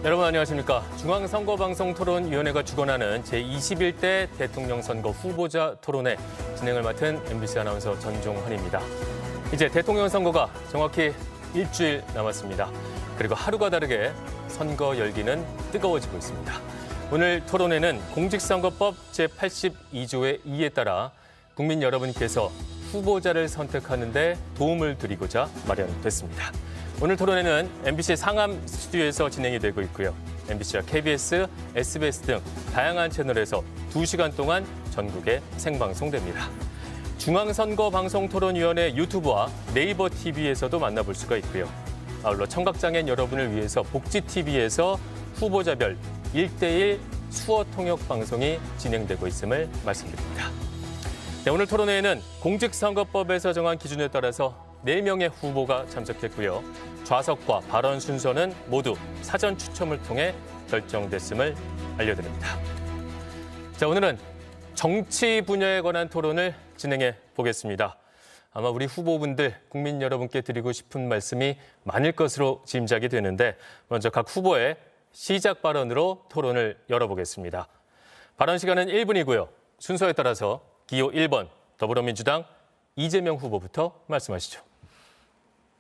여러분 안녕하십니까. 중앙선거방송토론위원회가 주관하는 제21대 대통령 선거 후보자 토론회 진행을 맡은 MBC 아나운서 전종환입니다. 이제 대통령 선거가 정확히 일주일 남았습니다. 그리고 하루가 다르게 선거 열기는 뜨거워지고 있습니다. 오늘 토론회는 공직선거법 제82조의 2에 따라 국민 여러분께서 후보자를 선택하는 데 도움을 드리고자 마련됐습니다. 오늘 토론회는 MBC 상암 스튜디오에서 진행이 되고 있고요. MBC와 KBS, SBS 등 다양한 채널에서 2시간 동안 전국에 생방송됩니다. 중앙선거방송토론위원회 유튜브와 네이버 TV에서도 만나볼 수가 있고요. 아울러 청각장애인 여러분을 위해서 복지TV에서 후보자별 1대1 수어 통역 방송이 진행되고 있음을 말씀드립니다. 네, 오늘 토론회에는 공직선거법에서 정한 기준에 따라서 4명의 후보가 참석했고요. 좌석과 발언 순서는 모두 사전 추첨을 통해 결정됐음을 알려드립니다. 자, 오늘은 정치 분야에 관한 토론을 진행해 보겠습니다. 아마 우리 후보분들, 국민 여러분께 드리고 싶은 말씀이 많을 것으로 짐작이 되는데 먼저 각 후보의 시작 발언으로 토론을 열어보겠습니다. 발언 시간은 1분이고요. 순서에 따라서 기호 1번 더불어민주당 이재명 후보부터 말씀하시죠.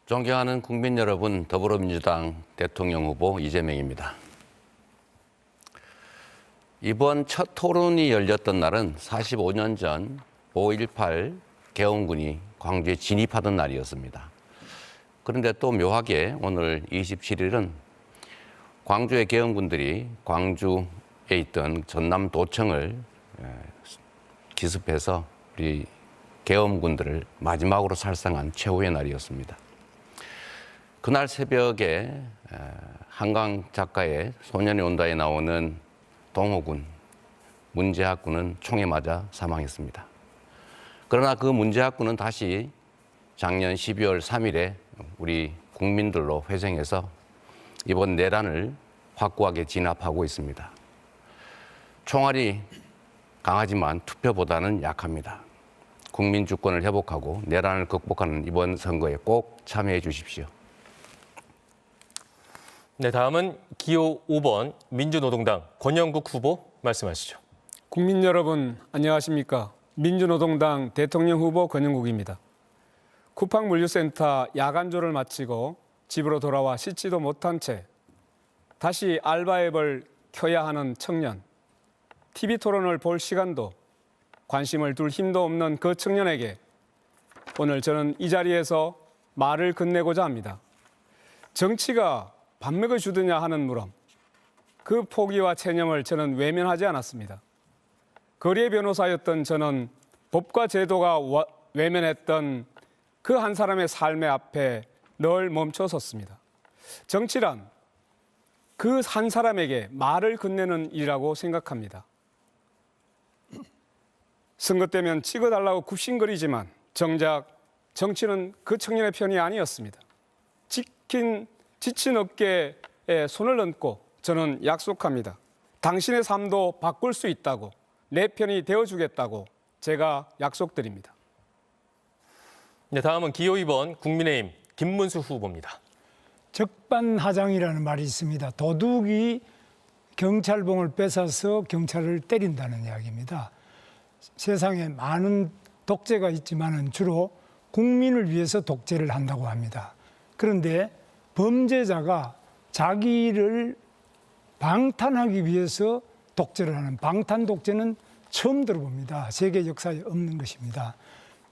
존경하는 국민 여러분, 더불어민주당 대통령 후보 이재명입니다. 이번 첫 토론이 열렸던 날은 45년 전 5.18 계엄군이 광주에 진입하던 날이었습니다. 그런데 또 묘하게 오늘 27일은 광주의 계엄군들이 광주에 있던 전남도청을 기습해서 우리 계엄군들을 마지막으로 살상한 최후의 날이었습니다. 그날 새벽에 한강 작가의 소년이 온다에 나오는 동호군, 문재학 군은 총에 맞아 사망했습니다. 그러나 그 문재학 군은 다시 작년 12월 3일에 우리 국민들로 회생해서 이번 내란을 확고하게 진압하고 있습니다. 총알이 강하지만 투표보다는 약합니다. 국민 주권을 회복하고 내란을 극복하는 이번 선거에 꼭 참여해 주십시오. 네, 다음은 기호 5번 민주노동당 권영국 후보 말씀하시죠. 국민 여러분 안녕하십니까. 민주노동당 대통령 후보 권영국입니다. 쿠팡 물류센터 야간조를 마치고 집으로 돌아와 씻지도 못한 채 다시 알바 앱을 켜야 하는 청년, TV 토론을 볼 시간도 관심을 둘 힘도 없는 그 청년에게 오늘 저는 이 자리에서 말을 건네고자 합니다. 정치가 밥 먹여주느냐 하는 물음, 그 포기와 체념을 저는 외면하지 않았습니다. 거리의 변호사였던 저는 법과 제도가 외면했던 그 한 사람의 삶의 앞에 늘 멈춰섰습니다. 정치란 그 한 사람에게 말을 건네는 일이라고 생각합니다. 선거 때면 찍어달라고 굽신거리지만 정작 정치는 그 청년의 편이 아니었습니다. 지친 어깨에 손을 얹고 저는 약속합니다. 당신의 삶도 바꿀 수 있다고, 내 편이 되어주겠다고 제가 약속드립니다. 네, 다음은 기호 2번 국민의힘 김문수 후보입니다. 적반하장이라는 말이 있습니다. 도둑이 경찰봉을 뺏어서 경찰을 때린다는 이야기입니다. 세상에 많은 독재가 있지만 주로 국민을 위해서 독재를 한다고 합니다. 그런데 범죄자가 자기를 방탄하기 위해서 독재를 하는 방탄 독재는 처음 들어봅니다. 세계 역사에 없는 것입니다.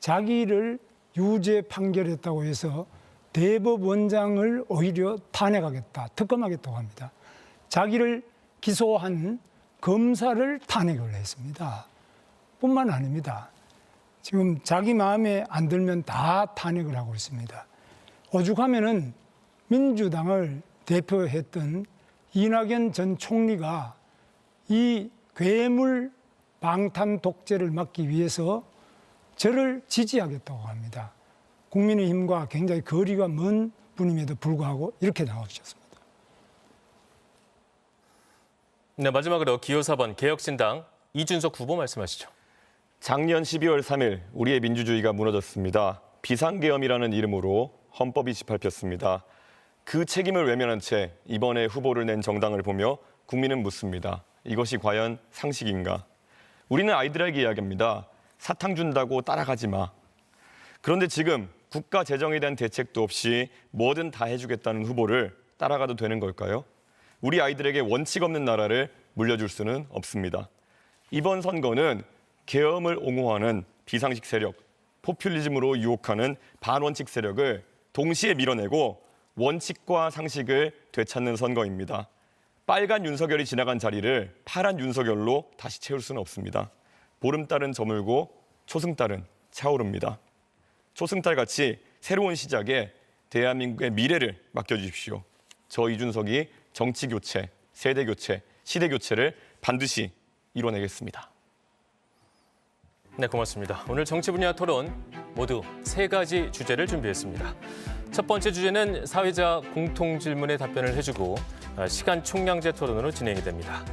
자기를 유죄 판결했다고 해서 대법원장을 오히려 탄핵하겠다, 특검하겠다고 합니다. 자기를 기소한 검사를 탄핵을 했습니다. 뿐만 아닙니다. 지금 자기 마음에 안 들면 다 탄핵을 하고 있습니다. 오죽하면은 민주당을 대표했던 이낙연 전 총리가 이 괴물 방탄 독재를 막기 위해서 저를 지지하겠다고 합니다. 국민의힘과 굉장히 거리가 먼 분임에도 불구하고 이렇게 나와주셨습니다. 네, 마지막으로 기호 4번 개혁신당 이준석 후보 말씀하시죠. 작년 12월 3일 우리의 민주주의가 무너졌습니다. 비상계엄이라는 이름으로 헌법이 짓밟혔습니다. 그 책임을 외면한 채 이번에 후보를 낸 정당을 보며 국민은 묻습니다. 이것이 과연 상식인가? 우리는 아이들에게 이야기합니다. 사탕 준다고 따라가지 마. 그런데 지금 국가 재정에 대한 대책도 없이 뭐든 다 해주겠다는 후보를 따라가도 되는 걸까요? 우리 아이들에게 원칙 없는 나라를 물려줄 수는 없습니다. 이번 선거는 계엄을 옹호하는 비상식 세력, 포퓰리즘으로 유혹하는 반원칙 세력을 동시에 밀어내고 원칙과 상식을 되찾는 선거입니다. 빨간 윤석열이 지나간 자리를 파란 윤석열로 다시 채울 수는 없습니다. 보름달은 저물고 초승달은 차오릅니다. 초승달같이 새로운 시작에 대한민국의 미래를 맡겨주십시오. 저 이준석이 정치교체, 세대교체, 시대교체를 반드시 이뤄내겠습니다. 네, 고맙습니다. 오늘 정치 분야 토론 모두 3가지 주제를 준비했습니다. 첫 번째 주제는 사회자 공통 질문에 답변을 해주고 시간 총량제 토론으로 진행이 됩니다.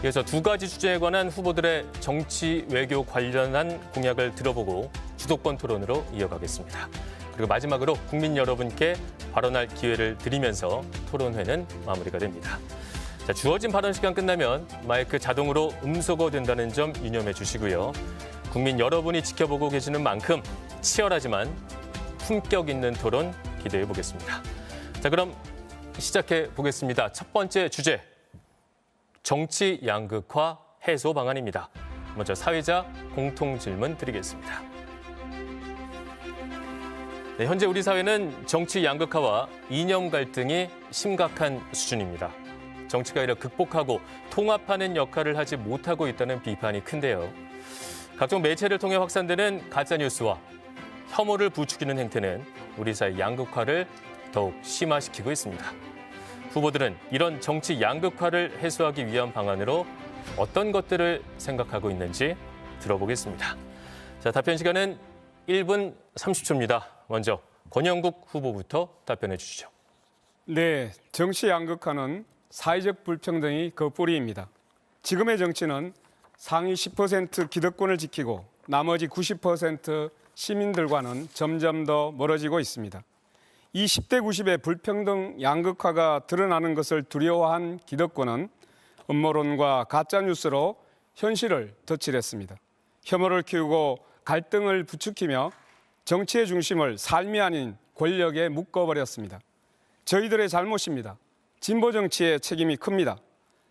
이어서 2가지 주제에 관한 후보들의 정치 외교 관련한 공약을 들어보고 주도권 토론으로 이어가겠습니다. 그리고 마지막으로 국민 여러분께 발언할 기회를 드리면서 토론회는 마무리가 됩니다. 자, 주어진 발언 시간 끝나면 마이크 자동으로 음소거 된다는 점 유념해 주시고요. 국민 여러분이 지켜보고 계시는 만큼 치열하지만 품격 있는 토론 기대해 보겠습니다. 자, 그럼 시작해 보겠습니다. 첫 번째 주제, 정치 양극화 해소 방안입니다. 먼저 사회자 공통 질문 드리겠습니다. 네, 현재 우리 사회는 정치 양극화와 이념 갈등이 심각한 수준입니다. 정치가 이를 극복하고 통합하는 역할을 하지 못하고 있다는 비판이 큰데요. 각종 매체를 통해 확산되는 가짜뉴스와 혐오를 부추기는 행태는 우리 사회 양극화를 더욱 심화시키고 있습니다. 후보들은 이런 정치 양극화를 해소하기 위한 방안으로 어떤 것들을 생각하고 있는지 들어보겠습니다. 자, 답변 시간은 1분 30초입니다. 먼저 권영국 후보부터 답변해 주시죠. 네, 정치 양극화는 사회적 불평등이 그 뿌리입니다. 지금의 정치는 상위 10% 기득권을 지키고 나머지 90% 시민들과는 점점 더 멀어지고 있습니다. 이 10대 90의 불평등 양극화가 드러나는 것을 두려워한 기득권은 음모론과 가짜뉴스로 현실을 덧칠했습니다. 혐오를 키우고 갈등을 부추기며 정치의 중심을 삶이 아닌 권력에 묶어버렸습니다. 저희들의 잘못입니다. 진보 정치의 책임이 큽니다.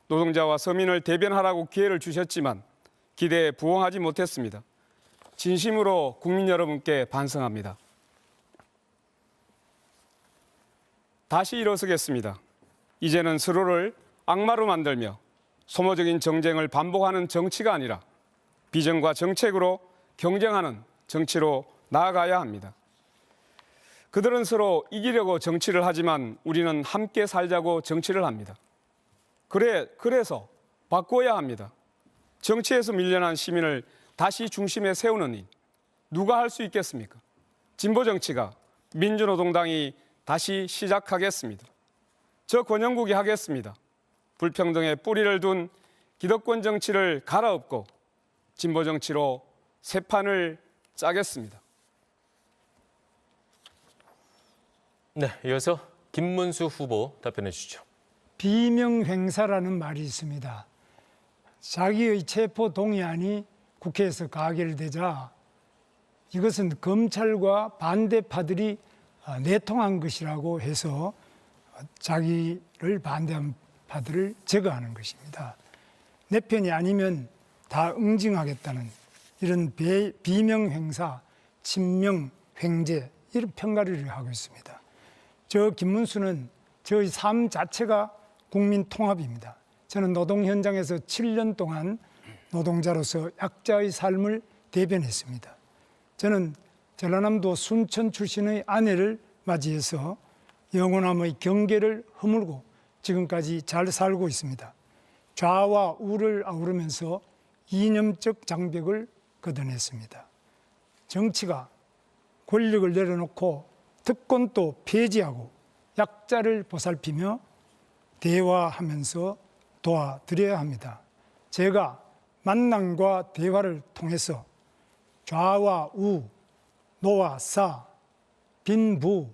노동자와 서민을 대변하라고 기회를 주셨지만 기대에 부응하지 못했습니다. 진심으로 국민 여러분께 반성합니다. 다시 일어서겠습니다. 이제는 서로를 악마로 만들며 소모적인 정쟁을 반복하는 정치가 아니라 비전과 정책으로 경쟁하는 정치로 나아가야 합니다. 그들은 서로 이기려고 정치를 하지만 우리는 함께 살자고 정치를 합니다. 그래서 바꿔야 합니다. 정치에서 밀려난 시민을 다시 중심에 세우는 일, 누가 할 수 있겠습니까? 진보 정치가, 민주노동당이 다시 시작하겠습니다. 저 권영국이 하겠습니다. 불평등에 뿌리를 둔 기득권 정치를 갈아엎고 진보 정치로 새 판을 짜겠습니다. 네, 이어서 김문수 후보 답변해 주시죠. 비명행사라는 말이 있습니다. 자기의 체포 동의안이 국회에서 가결되자 이것은 검찰과 반대파들이 내통한 것이라고 해서 자기를 반대한 파들을 제거하는 것입니다. 내 편이 아니면 다 응징하겠다는 이런 비명행사, 친명횡재 이런 평가를 하고 있습니다. 저 김문수는 저의 삶 자체가 국민 통합입니다. 저는 노동 현장에서 7년 동안 노동자로서 약자의 삶을 대변했습니다. 저는 전라남도 순천 출신의 아내를 맞이해서 영원함의 경계를 허물고 지금까지 잘 살고 있습니다. 좌와 우를 아우르면서 이념적 장벽을 걷어냈습니다. 정치가 권력을 내려놓고 특권도 폐지하고 약자를 보살피며 대화하면서 도와드려야 합니다. 제가 만남과 대화를 통해서 좌와 우, 노와 사, 빈부,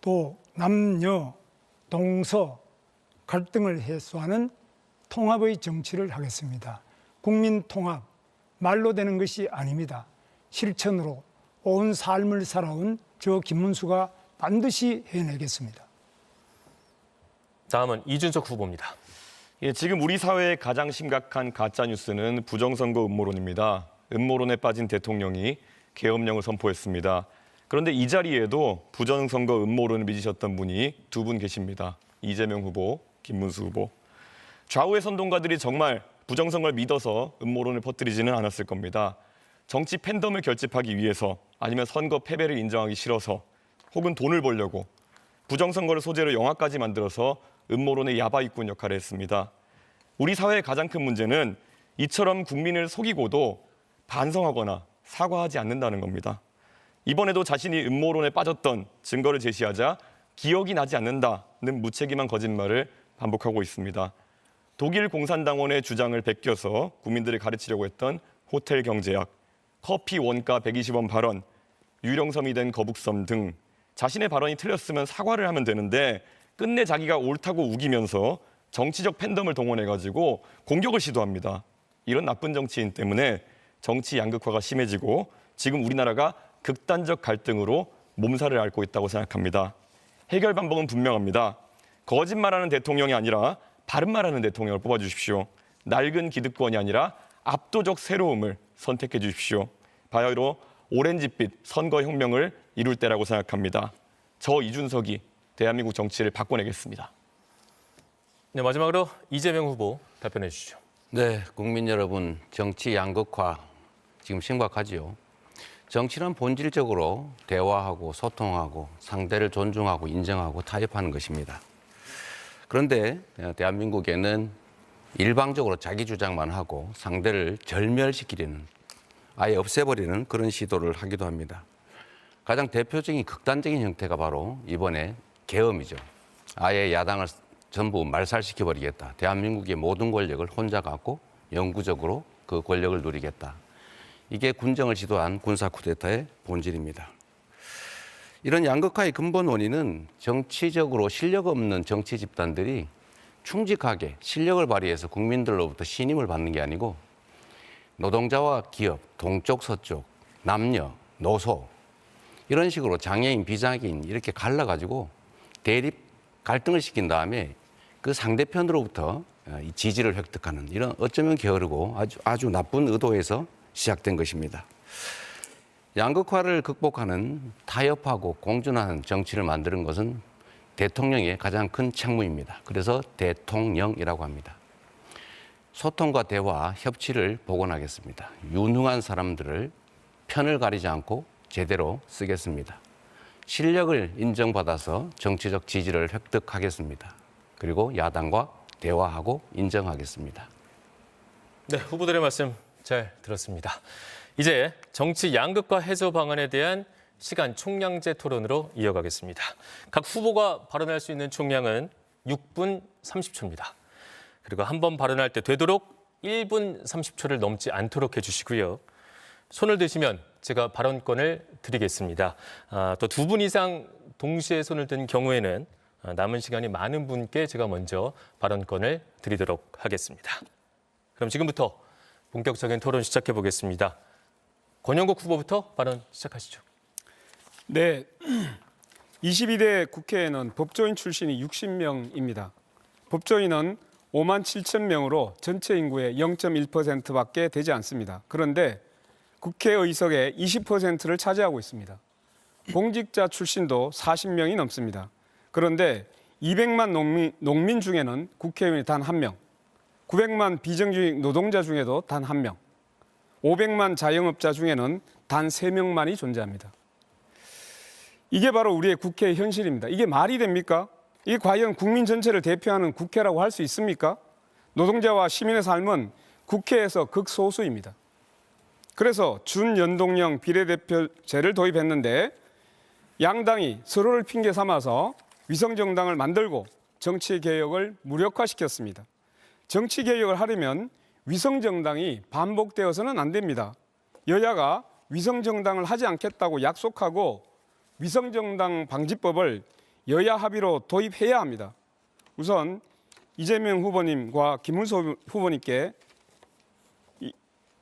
또 남녀, 동서 갈등을 해소하는 통합의 정치를 하겠습니다. 국민 통합, 말로 되는 것이 아닙니다. 실천으로 온 삶을 살아온 저 김문수가 반드시 해내겠습니다. 다음은 이준석 후보입니다. 예, 지금 우리 사회의 가장 심각한 가짜 뉴스는 부정선거 음모론입니다. 음모론에 빠진 대통령이 계엄령을 선포했습니다. 그런데 이 자리에도 부정선거 음모론을 믿으셨던 분이 두 분 계십니다. 이재명 후보, 김문수 후보. 좌우의 선동가들이 정말 부정선거를 믿어서 음모론을 퍼뜨리지는 않았을 겁니다. 정치 팬덤을 결집하기 위해서 아니면 선거 패배를 인정하기 싫어서 혹은 돈을 벌려고 부정선거를 소재로 영화까지 만들어서 음모론의 야바이꾼 역할을 했습니다. 우리 사회의 가장 큰 문제는 이처럼 국민을 속이고도 반성하거나 사과하지 않는다는 겁니다. 이번에도 자신이 음모론에 빠졌던 증거를 제시하자 기억이 나지 않는다는 무책임한 거짓말을 반복하고 있습니다. 독일 공산당원의 주장을 베껴서 국민들을 가르치려고 했던 호텔 경제학, 커피 원가 120원 발언, 유령섬이 된 거북섬 등 자신의 발언이 틀렸으면 사과를 하면 되는데 끝내 자기가 옳다고 우기면서 정치적 팬덤을 동원해가지고 공격을 시도합니다. 이런 나쁜 정치인 때문에 정치 양극화가 심해지고 지금 우리나라가 극단적 갈등으로 몸살을 앓고 있다고 생각합니다. 해결 방법은 분명합니다. 거짓말하는 대통령이 아니라 바른 말하는 대통령을 뽑아주십시오. 낡은 기득권이 아니라 압도적 새로움을 선택해 주십시오. 바야흐로 오렌지빛 선거혁명을 이룰 때라고 생각합니다. 저 이준석이 대한민국 정치를 바꿔내겠습니다. 네, 마지막으로 이재명 후보 답변해 주시죠. 네, 국민 여러분, 정치 양극화 지금 심각하지요. 정치는 본질적으로 대화하고 소통하고 상대를 존중하고 인정하고 타협하는 것입니다. 그런데 대한민국에는 일방적으로 자기 주장만 하고 상대를 절멸시키려는, 아예 없애버리는 그런 시도를 하기도 합니다. 가장 대표적인 극단적인 형태가 바로 이번에 계엄이죠. 아예 야당을 전부 말살시켜버리겠다. 대한민국의 모든 권력을 혼자 갖고 영구적으로 그 권력을 누리겠다. 이게 군정을 지도한 군사 쿠데타의 본질입니다. 이런 양극화의 근본 원인은 정치적으로 실력 없는 정치 집단들이 충직하게 실력을 발휘해서 국민들로부터 신임을 받는 게 아니고 노동자와 기업, 동쪽, 서쪽, 남녀, 노소 이런 식으로 장애인, 비장애인 이렇게 갈라가지고 대립, 갈등을 시킨 다음에 그 상대편으로부터 이 지지를 획득하는 이런 어쩌면 게으르고 아주 나쁜 의도에서 시작된 것입니다. 양극화를 극복하는 타협하고 공존하는 정치를 만드는 것은 대통령의 가장 큰 책무입니다. 그래서 대통령이라고 합니다. 소통과 대화, 협치를 복원하겠습니다. 유능한 사람들을 편을 가리지 않고 제대로 쓰겠습니다. 실력을 인정받아서 정치적 지지를 획득하겠습니다. 그리고 야당과 대화하고 인정하겠습니다. 네, 후보들의 말씀 잘 들었습니다. 이제 정치 양극화 해소 방안에 대한 시간 총량제 토론으로 이어가겠습니다. 각 후보가 발언할 수 있는 총량은 6분 30초입니다. 그리고 한 번 발언할 때 되도록 1분 30초를 넘지 않도록 해주시고요. 손을 드시면 제가 발언권을 드리겠습니다. 또 2분 이상 동시에 손을 든 경우에는 남은 시간이 많은 분께 제가 먼저 발언권을 드리도록 하겠습니다. 그럼 지금부터 본격적인 토론 시작해 보겠습니다. 권영국 후보부터 발언 시작하시죠. 네, 22대 국회에는 법조인 출신이 60명입니다. 법조인은 5만 7천 명으로 전체 인구의 0.1%밖에 되지 않습니다. 그런데 국회의석의 20%를 차지하고 있습니다. 공직자 출신도 40명이 넘습니다. 그런데 200만 농민 중에는 국회의원이 단 1명, 900만 비정규직 노동자 중에도 단 1명, 500만 자영업자 중에는 단 3명만이 존재합니다. 이게 바로 우리의 국회의 현실입니다. 이게 말이 됩니까? 이게 과연 국민 전체를 대표하는 국회라고 할 수 있습니까? 노동자와 시민의 삶은 국회에서 극소수입니다. 그래서 준연동형 비례대표제를 도입했는데 양당이 서로를 핑계 삼아서 위성정당을 만들고 정치개혁을 무력화시켰습니다. 정치개혁을 하려면 위성정당이 반복되어서는 안 됩니다. 여야가 위성정당을 하지 않겠다고 약속하고 위성정당 방지법을 여야 합의로 도입해야 합니다. 우선 이재명 후보님과 김문수 후보님께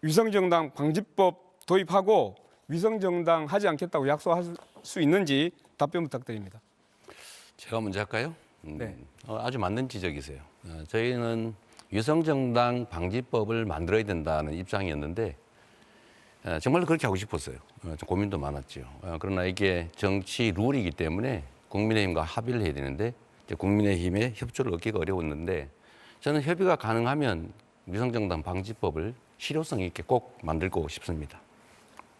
위성정당 방지법 도입하고 위성정당 하지 않겠다고 약속할 수 있는지 답변 부탁드립니다. 제가 먼저 할까요? 네. 아주 맞는 지적이세요. 저희는 위성정당 방지법을 만들어야 된다는 입장이었는데 정말로 그렇게 하고 싶었어요. 좀 고민도 많았죠. 그러나 이게 정치 룰이기 때문에 국민의힘과 합의를 해야 되는데 이제 국민의힘의 협조를 얻기가 어려웠는데 저는 협의가 가능하면 위성정당 방지법을 실효성 있게 꼭 만들고 싶습니다.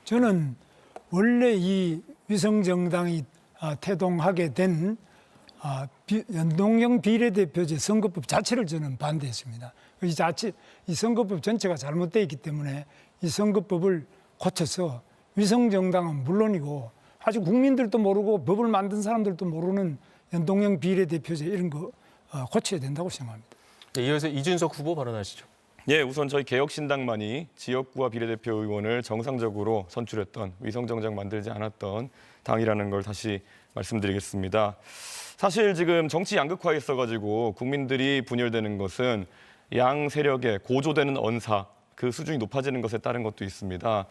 저는 원래 이 위성정당이 태동하게 된 연동형 비례대표제 선거법 자체를 저는 반대했습니다. 이 선거법 전체가 잘못되어 있기 때문에 이 선거법을 고쳐서 위성정당은 물론이고 아직 국민들도 모르고 법을 만든 사람들도 모르는 연동형 비례대표제 이런 거 고쳐야 된다고 생각합니다. 네, 이어서 이준석 후보 발언하시죠. 예, 우선 저희 개혁신당만이 지역구와 비례대표 의원을 정상적으로 선출했던 위성정당 만들지 않았던 당이라는 걸 다시 말씀드리겠습니다. 사실 지금 정치 양극화에 있어가지고 국민들이 분열되는 것은 양 세력의 고조되는 언사, 그 수준이 높아지는 것에 따른 것도 있습니다.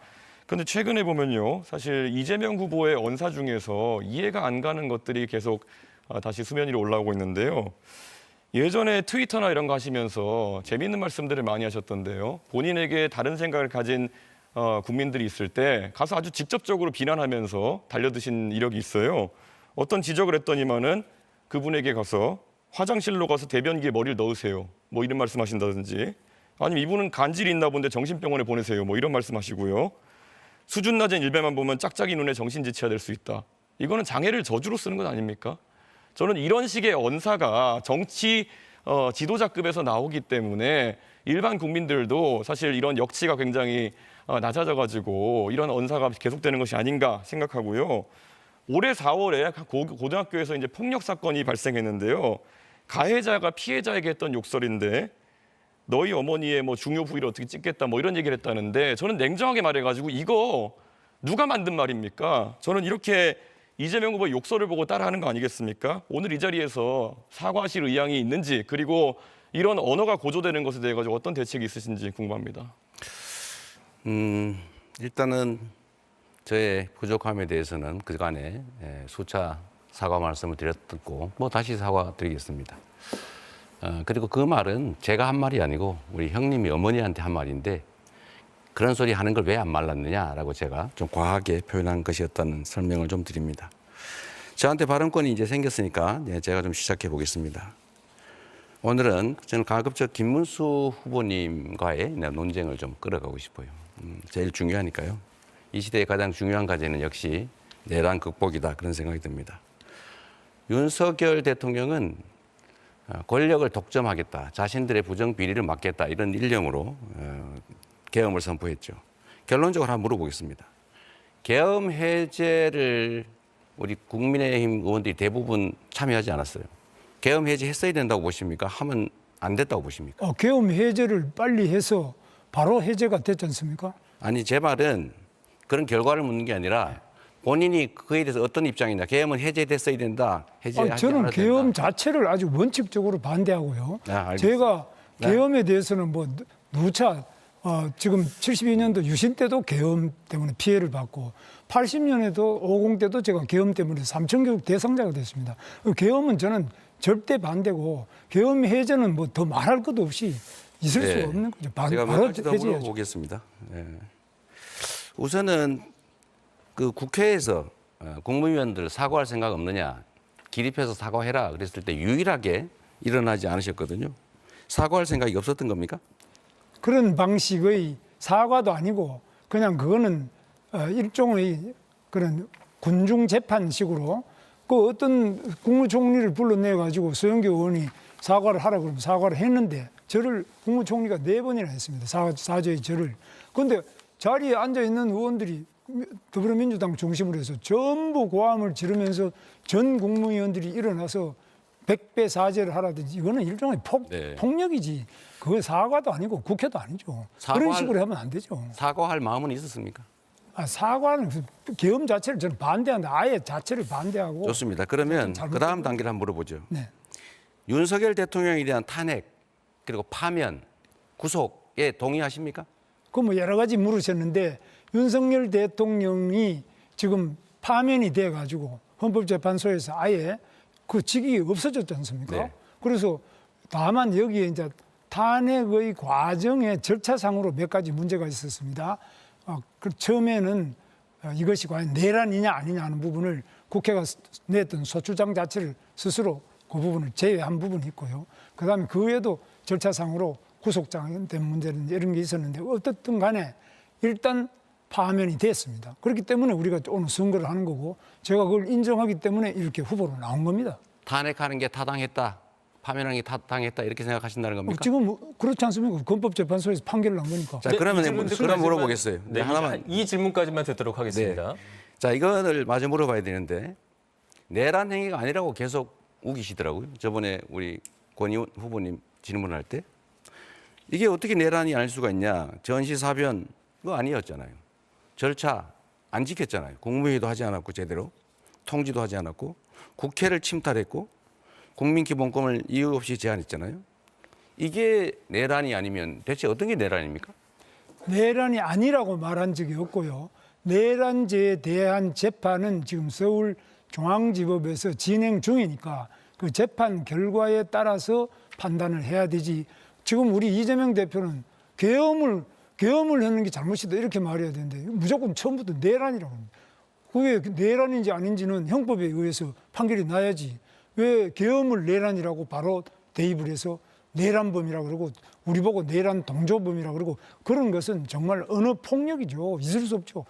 그런데 최근에 보면요, 사실 이재명 후보의 언사 중에서 이해가 안 가는 것들이 계속 다시 수면 위로 올라오고 있는데요. 예전에 트위터나 이런 거 하시면서 재미있는 말씀들을 많이 하셨던데요. 본인에게 다른 생각을 가진 국민들이 있을 때 가서 아주 직접적으로 비난하면서 달려드신 이력이 있어요. 어떤 지적을 했더니만은 그분에게 가서 화장실로 가서 대변기에 머리를 넣으세요. 뭐 이런 말씀하신다든지, 아니면 이분은 간질이 있나 본데 정신병원에 보내세요. 뭐 이런 말씀하시고요. 수준 낮은 일배만 보면 짝짝이 눈에 정신지체가 될 수 있다. 이거는 장애를 저주로 쓰는 것 아닙니까? 저는 이런 식의 언사가 정치 지도자급에서 나오기 때문에 일반 국민들도 사실 이런 역치가 굉장히 낮아져가지고 이런 언사가 계속되는 것이 아닌가 생각하고요. 올해 4월에 고등학교에서 이제 폭력 사건이 발생했는데요. 가해자가 피해자에게 했던 욕설인데 너희 어머니의 뭐 중요 부위를 어떻게 찍겠다 뭐 이런 얘기를 했다는데 저는 냉정하게 말해가지고 이거 누가 만든 말입니까? 저는 이렇게 이재명 후보의 욕설을 보고 따라하는 거 아니겠습니까? 오늘 이 자리에서 사과하실 의향이 있는지, 그리고 이런 언어가 고조되는 것에 대해 가지고 어떤 대책이 있으신지 궁금합니다. 일단은 저의 부족함에 대해서는 그간에 수차 사과 말씀을 드렸고 뭐 다시 사과드리겠습니다. 그리고 그 말은 제가 한 말이 아니고 우리 형님이 어머니한테 한 말인데 그런 소리 하는 걸 왜 안 말랐느냐라고 제가 좀 과하게 표현한 것이었다는 설명을 좀 드립니다. 저한테 발언권이 이제 생겼으니까 제가 좀 시작해 보겠습니다. 오늘은 저는 가급적 김문수 후보님과의 논쟁을 좀 끌어가고 싶어요. 제일 중요하니까요. 이 시대의 가장 중요한 과제는 역시 내란 극복이다, 그런 생각이 듭니다. 윤석열 대통령은 권력을 독점하겠다, 자신들의 부정비리를 막겠다, 이런 일념으로 계엄을 선포했죠. 결론적으로 한번 물어보겠습니다. 계엄 해제를 우리 국민의힘 의원들이 대부분 참여하지 않았어요. 계엄 해제했어야 된다고 보십니까? 하면 안 됐다고 보십니까? 계엄 해제를 빨리 해서 바로 해제가 됐지 않습니까? 아니, 제 말은 그런 결과를 묻는 게 아니라 본인이 그에 대해서 어떤 입장이냐. 계엄은 해제됐어야 된다. 해제하지 저는 않아야 계엄 된다. 자체를 아주 원칙적으로 반대하고요. 알겠습니다. 제가 계엄에 대해서는 뭐 누차 지금 72년도 유신 때도 계엄 때문에 피해를 받고 80년에도 50 때도 제가 계엄 때문에 삼천교육 대상자가 됐습니다. 계엄은 저는 절대 반대고 계엄 해제는 뭐 더 말할 것도 없이 있을 네. 수가 없는 거죠. 제가 몇 바로 가지 더 해제해야죠. 물어보겠습니다. 우선은 그 국회에서 국무위원들 사과할 생각 없느냐, 기립해서 사과해라 그랬을 때 유일하게 일어나지 않으셨거든요. 사과할 생각이 없었던 겁니까? 그런 방식의 사과도 아니고 그냥 그거는 일종의 그런 군중 재판식으로 그 어떤 국무총리를 불러내 가지고 소영교 의원이 사과를 하라 그러면 사과를 했는데 저를 국무총리가 4번이나 했습니다. 사죄의 절을. 그런데 자리에 앉아 있는 의원들이 더불어민주당 중심으로 해서 전부 고함을 지르면서 전 국무위원들이 일어나서 100배 사죄를 하라든지 이거는 일종의 폭력이지. 그거 사과도 아니고 국회도 아니죠. 그런 식으로 하면 안 되죠. 사과할 마음은 있었습니까? 사과는 계엄 자체를 저는 반대한다. 아예 자체를 반대하고. 좋습니다. 그러면 잘못된 그 다음 단계를 한번 물어보죠. 네. 윤석열 대통령에 대한 탄핵 그리고 파면, 구속에 동의하십니까? 그 뭐 여러 가지 물으셨는데 윤석열 대통령이 지금 파면이 돼 가지고 헌법재판소에서 아예 그 직이 없어졌지 않습니까? 네. 그래서 다만 여기에 이제 탄핵의 과정의 절차상으로 몇 가지 문제가 있었습니다. 그 처음에는 이것이 과연 내란이냐 아니냐 하는 부분을 국회가 냈던 소추장 자체를 스스로 그 부분을 제외한 부분이 있고요. 그다음에 그 외에도 절차상으로 구속장된 문제는 이런 게 있었는데 어떻든 간에 일단 파면이 됐습니다. 그렇기 때문에 우리가 오늘 선거를 하는 거고 제가 그걸 인정하기 때문에 이렇게 후보로 나온 겁니다. 탄핵하는 게 타당했다, 파면하는 게 타당했다 이렇게 생각하신다는 겁니까? 지금 뭐 그렇지 않습니까? 헌법재판소에서 판결을 난 거니까. 자, 네, 그러면 이 질문 듣고 그럼 나지만- 물어보겠어요. 네, 하나만. 이 질문까지만 듣도록 하겠습니다. 자, 이거를 마저 물어봐야 되는데 내란 행위가 아니라고 계속 우기시더라고요. 저번에 우리 권의원 후보님 질문할 때 이게 어떻게 내란이 아닐 수가 있냐? 전시사변 그거 아니었잖아요. 절차 안 지켰잖아요. 국무회의도 하지 않았고 제대로 통지도 하지 않았고 국회를 침탈했고 국민기본권을 이유 없이 제한했잖아요. 이게 내란이 아니면 대체 어떤 게 내란입니까? 내란이 아니라고 말한 적이 없고요. 내란죄에 대한 재판은 지금 서울중앙지법에서 진행 중이니까 그 재판 결과에 따라서 판단을 해야 되지. 지금 우리 이재명 대표는 계엄을 하는 게 잘못이다 이렇게 말해야 되는데 무조건 처음부터 내란이라고 합니다. 그게 내란인지 아닌지는 형법에 의해서 판결이 나야지. 왜 계엄을 내란이라고 바로 대입을 해서 내란범이라고 그러고 우리 보고 내란 동조범이라고 그러고 그런 것은 정말 언어 폭력이죠. 있을 수 없죠.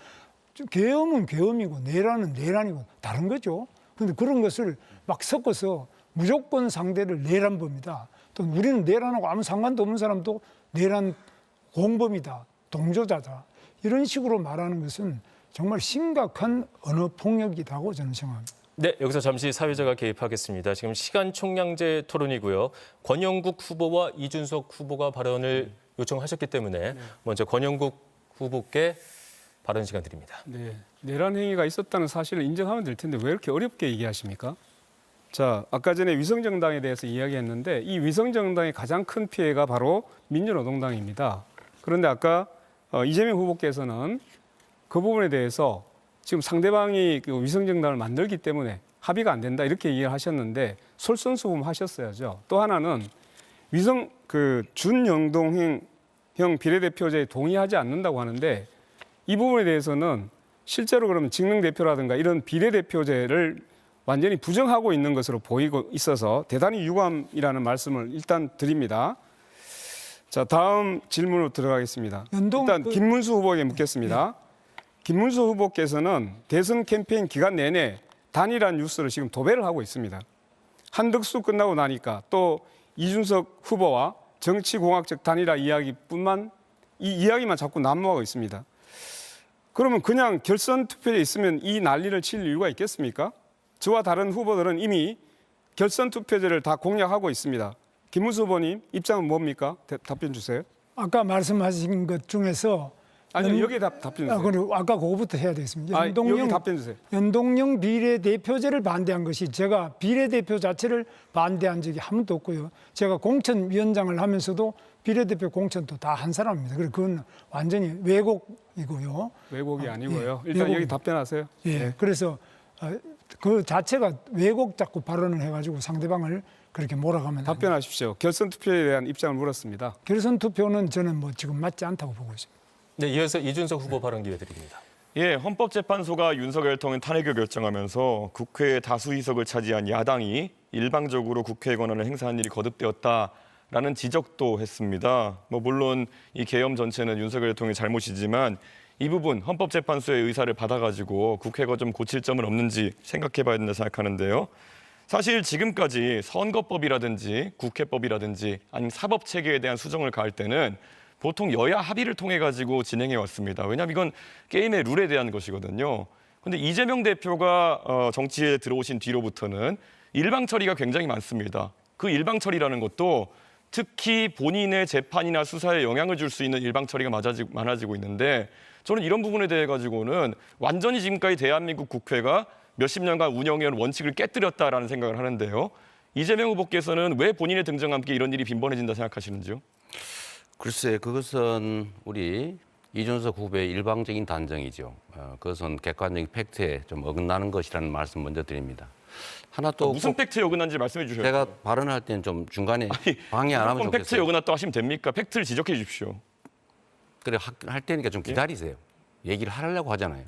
계엄은 계엄이고 내란은 내란이고 다른 거죠. 그런데 그런 것을 막 섞어서 무조건 상대를 내란범이다. 또 우리는 내란하고 아무 상관도 없는 사람도 내란 공범이다. 동조자다. 이런 식으로 말하는 것은 정말 심각한 언어 폭력이라고 저는 생각합니다. 네, 여기서 잠시 사회자가 개입하겠습니다. 지금 시간 총량제 토론이고요. 권영국 후보와 이준석 후보가 발언을 요청하셨기 때문에 먼저 권영국 후보께 발언 시간 드립니다. 네, 내란 행위가 있었다는 사실을 인정하면 될 텐데 왜 이렇게 어렵게 얘기하십니까? 자, 아까 전에 위성정당에 대해서 이야기했는데 이 위성정당의 가장 큰 피해가 바로 민주노동당입니다. 그런데 아까 이재명 후보께서는 그 부분에 대해서 지금 상대방이 그 위성정당을 만들기 때문에 합의가 안 된다 이렇게 얘기를 하셨는데 솔선수범하셨어야죠. 또 하나는 위성 그 준영동형 비례대표제에 동의하지 않는다고 하는데 이 부분에 대해서는 실제로 그러면 직능대표라든가 이런 비례대표제를 완전히 부정하고 있는 것으로 보이고 있어서 대단히 유감이라는 말씀을 일단 드립니다. 자, 다음 질문으로 들어가겠습니다. 일단 김문수 후보에게 묻겠습니다. 김문수 후보께서는 대선 캠페인 기간 내내 단일화 뉴스를 지금 도배를 하고 있습니다. 한덕수 끝나고 나니까 또 이준석 후보와 정치공학적 단일화 이야기뿐만 이 이야기만 자꾸 난무하고 있습니다. 그러면 그냥 결선 투표에 있으면 이 난리를 칠 이유가 있겠습니까? 저와 다른 후보들은 이미 결선 투표제를 다 공략하고 있습니다. 김문수 후보님 입장은 뭡니까? 답변 주세요. 아까 말씀하신 것 중에서 아니 여기 답변 주세요. 그리고 아까 그거부터 해야 되겠습니다. 여기 답변 주세요. 연동형 비례대표제를 반대한 것이 제가 비례대표 자체를 반대한 적이 한 번도 없고요. 제가 공천위원장을 하면서도 비례대표 공천도 다 한 사람입니다. 그래서 그건 완전히 왜곡이고요. 왜곡이 아니고요. 예, 일단 왜곡이- 여기 답변하세요. 예, 네. 그래서 그 자체가 왜곡 자꾸 발언을 해가지고 상대방을 그렇게 몰아가면 안 돼요. 답변하십시오. 결선 투표에 대한 입장을 물었습니다. 결선 투표는 저는 뭐 지금 맞지 않다고 보고 있습니다. 네, 이어서 이준석 후보 발언 기회 드립니다. 예, 헌법재판소가 윤석열 대통령 탄핵을 결정하면서 국회의 다수 의석을 차지한 야당이 일방적으로 국회의 권한을 행사한 일이 거듭되었다라는 지적도 했습니다. 물론 이 계엄 전체는 윤석열 대통령의 잘못이지만 이 부분 헌법재판소의 의사를 받아가지고 국회가 좀 고칠 점은 없는지 생각해봐야 된다 생각하는데요. 사실 지금까지 선거법이라든지 국회법이라든지 아니면 사법체계에 대한 수정을 가할 때는 보통 여야 합의를 통해 가지고 진행해 왔습니다. 왜냐하면 이건 게임의 룰에 대한 것이거든요. 그런데 이재명 대표가 정치에 들어오신 뒤로부터는 일방 처리가 굉장히 많습니다. 그 일방 처리라는 것도 특히 본인의 재판이나 수사에 영향을 줄 수 있는 일방 처리가 많아지고 있는데 저는 이런 부분에 대해 가지고는 완전히 지금까지 대한민국 국회가 몇십 년간 운영해온 원칙을 깨뜨렸다라는 생각을 하는데요. 이재명 후보께서는 왜 본인의 등장과 함께 이런 일이 빈번해진다 생각하시는지요? 글쎄, 그것은 우리 이준석 후보의 일방적인 단정이죠. 그것은 객관적인 팩트에 좀 어긋나는 것이라는 말씀 먼저 드립니다. 하나 또 무슨 팩트에 어긋난지 말씀해 주셔야죠. 제가 발언할 때는 좀 중간에 방해 안 하면 무조건 팩트에 좋겠어요. 어긋났다고 하시면 됩니까? 팩트를 지적해 주십시오. 그래 할 때니까 좀 기다리세요. 얘기를 하려고 하잖아요.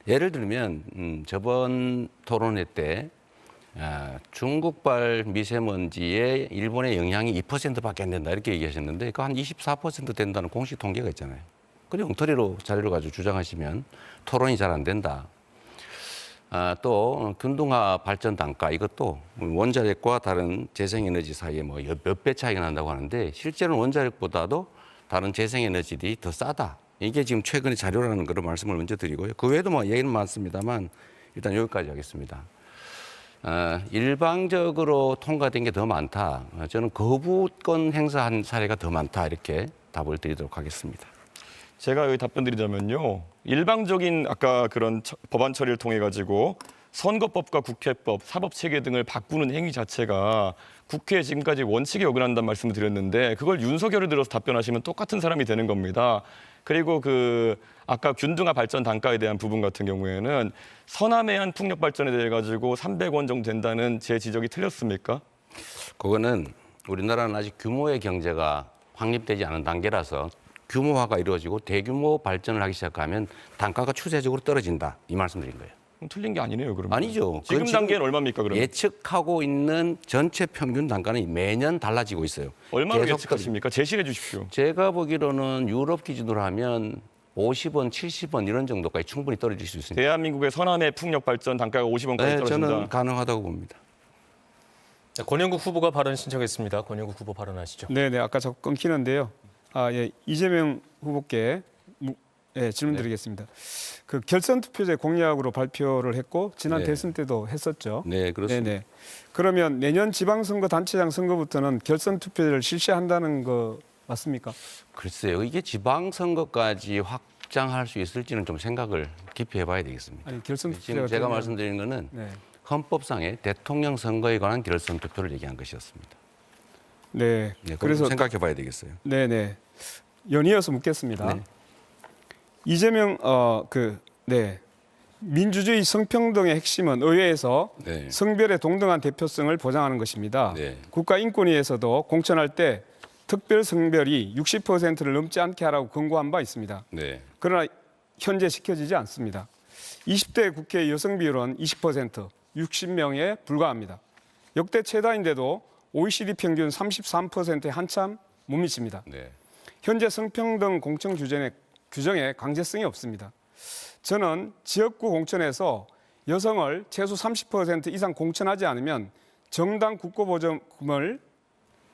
예를 들면 저번 토론회 때 중국발 미세먼지에 일본의 영향이 2%밖에 안 된다 이렇게 얘기하셨는데 그 한 24% 된다는 공식 통계가 있잖아요. 그리고 엉터리로 자료를 가지고 주장하시면 토론이 잘 안 된다. 또 균등화 발전 단가 이것도 원자력과 다른 재생에너지 사이에 뭐 몇 배 차이가 난다고 하는데 실제로는 원자력보다도 다른 재생에너지들이 더 싸다. 이게 지금 최근의 자료라는 걸 말씀을 먼저 드리고요. 그 외에도 뭐 얘기는 많습니다만 일단 여기까지 하겠습니다. 일방적으로 통과된 게 더 많다. 저는 거부권 행사한 사례가 더 많다. 이렇게 답을 드리도록 하겠습니다. 제가 여기 답변 드리자면요. 일방적인 아까 그런 법안 처리를 통해 가지고 선거법과 국회법, 사법체계 등을 바꾸는 행위 자체가 국회에 지금까지 원칙에 어긋난다는 말씀을 드렸는데 그걸 윤석열을 들어서 답변하시면 똑같은 사람이 되는 겁니다. 그리고 아까 균등화 발전 단가에 대한 부분 같은 경우에는 서남해안 풍력 발전에 대해 가지고 300원 정도 된다는 제 지적이 틀렸습니까? 그거는 우리나라는 아직 규모의 경제가 확립되지 않은 단계라서 규모화가 이루어지고 대규모 발전을 하기 시작하면 단가가 추세적으로 떨어진다. 이 말씀드린 거예요. 그럼 틀린 게 아니네요, 그러면. 아니죠. 지금 그건 단계는 얼마입니까, 그러면? 예측하고 있는 전체 평균 단가는 매년 달라지고 있어요. 얼마로 계속 예측하십니까? 제시해 주십시오. 제가 보기로는 유럽 기준으로 하면 50원, 70원 이런 정도까지 충분히 떨어질 수 있습니다. 대한민국의 서남해 풍력 발전 단가가 50원까지 네, 떨어진다. 저는 가능하다고 봅니다. 자, 권영국 후보가 발언 신청했습니다. 권영국 후보 발언하시죠. 네네, 아까 자꾸 끊기는데요. 예, 이재명 후보께 질문 드리겠습니다. 그 결선 투표제 공약으로 발표를 했고 지난 네. 대선 때도 했었죠. 네, 그렇습니다. 네네. 그러면 내년 지방선거 단체장 선거부터는 결선 투표제를 실시한다는 거 맞습니까? 글쎄요, 이게 지방선거까지 확장할 수 있을지는 좀 생각을 깊이 해봐야 되겠습니다. 아니 결선 지금 투표제가 제가 되면- 말씀드린 거는 네. 헌법상의 대통령 선거에 관한 결선 투표를 얘기한 것이었습니다. 네. 네, 그래서 생각해봐야 되겠어요. 네네. 연이어서 묻겠습니다. 네. 이재명 민주주의 성평등의 핵심은 의회에서 네. 성별의 동등한 대표성을 보장하는 것입니다. 네. 국가인권위에서도 공천할 때 특별 성별이 60%를 넘지 않게 하라고 권고한 바 있습니다. 네. 그러나 현재 지켜지지 않습니다. 20대 국회 여성 비율은 20%, 60명에 불과합니다. 역대 최다인데도 OECD 평균 33%에 한참 못 미칩니다. 네. 현재 성평등 공천 규정에 강제성이 없습니다. 저는 지역구 공천에서 여성을 최소 30% 이상 공천하지 않으면 정당 국고보조금을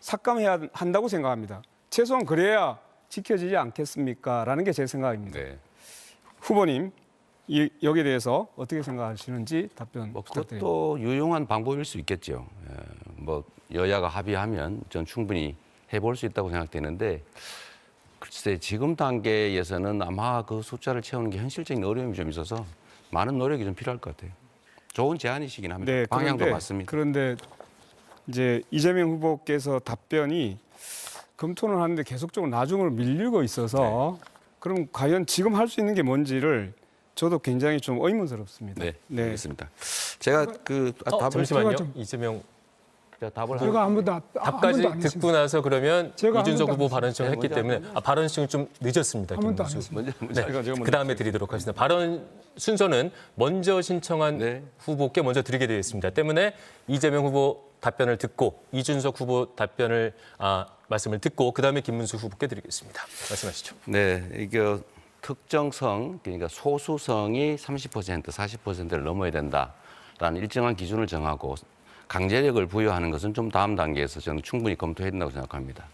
삭감해야 한다고 생각합니다. 최소한 그래야 지켜지지 않겠습니까? 라는 게 제 생각입니다. 네. 후보님, 여기에 대해서 어떻게 생각하시는지 답변 부탁드립니다. 그것도 유용한 방법일 수 있겠죠. 뭐 여야가 합의하면 전 충분히 해볼 수 있다고 생각되는데 글쎄 지금 단계에서는 아마 그 숫자를 채우는 게 현실적인 어려움이 좀 있어서 많은 노력이 좀 필요할 것 같아요. 좋은 제안이시긴 합니다. 방향도 맞습니다. 그런데 이제 이재명 후보께서 답변이 검토는 하는데 계속적으로 나중으로 밀리고 있어서 그럼 과연 지금 할 수 있는 게 뭔지를 저도 굉장히 좀 의문스럽습니다. 네, 알겠습니다. 제가 답을 잠시만요. 좀- 이재명 제가 답을 제가 아무도 답까지 안 듣고 했습니다. 나서 그러면 제가 이준석 아무도 후보 안 발언 신청했기 때문에 발언 신청 좀 늦었습니다. 아무도 안 김문수. 했습니다. 먼저 네, 그 다음에 드리도록 하겠습니다. 발언 순서는 먼저 신청한 네. 후보께 먼저 드리게 되어 있습니다. 때문에 이재명 후보 답변을 듣고 이준석 후보 답변을 말씀을 듣고 그 다음에 김문수 후보께 드리겠습니다. 말씀하시죠. 네, 이게 특정성 그러니까 소수성이 30%, 40%를 넘어야 된다라는 일정한 기준을 정하고 강제력을 부여하는 것은 좀 다음 단계에서 저는 충분히 검토해야 된다고 생각합니다.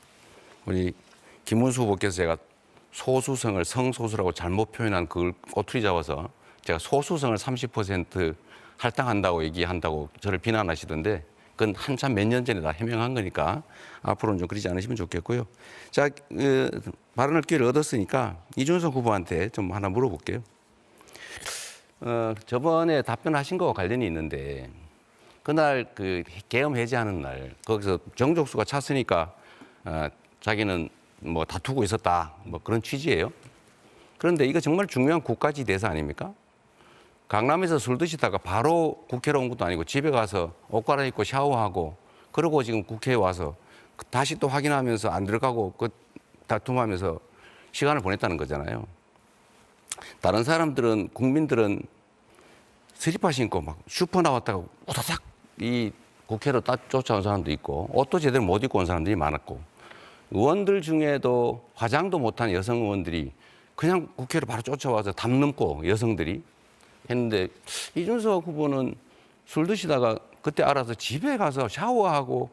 우리 김문수 후보께서 제가 소수성을 성소수라고 잘못 표현한 그걸 꼬투리 잡아서 제가 소수성을 30% 할당한다고 얘기한다고 저를 비난하시던데 그건 한참 몇 년 전에 다 해명한 거니까 앞으로는 좀 그러지 않으시면 좋겠고요. 자, 발언할 기회를 얻었으니까 이준석 후보한테 좀 하나 물어볼게요. 저번에 답변하신 거와 관련이 있는데 그날 그 계엄 해제하는 날 거기서 정족수가 찼으니까 자기는 뭐 다투고 있었다 뭐 그런 취지예요. 그런데 이거 정말 중요한 국가지 대사 아닙니까? 강남에서 술 드시다가 바로 국회로 온 것도 아니고 집에 가서 옷 갈아입고 샤워하고 그러고 지금 국회에 와서 다시 또 확인하면서 안 들어가고 그 다툼하면서 시간을 보냈다는 거잖아요. 다른 사람들은 국민들은 슬리퍼 신고 막 슈퍼 나왔다가 우다닥 이 국회로 딱 쫓아온 사람도 있고 옷도 제대로 못 입고 온 사람들이 많았고 의원들 중에도 화장도 못한 여성 의원들이 그냥 국회로 바로 쫓아와서 담 넘고 여성들이 했는데 이준석 후보는 술 드시다가 그때 알아서 집에 가서 샤워하고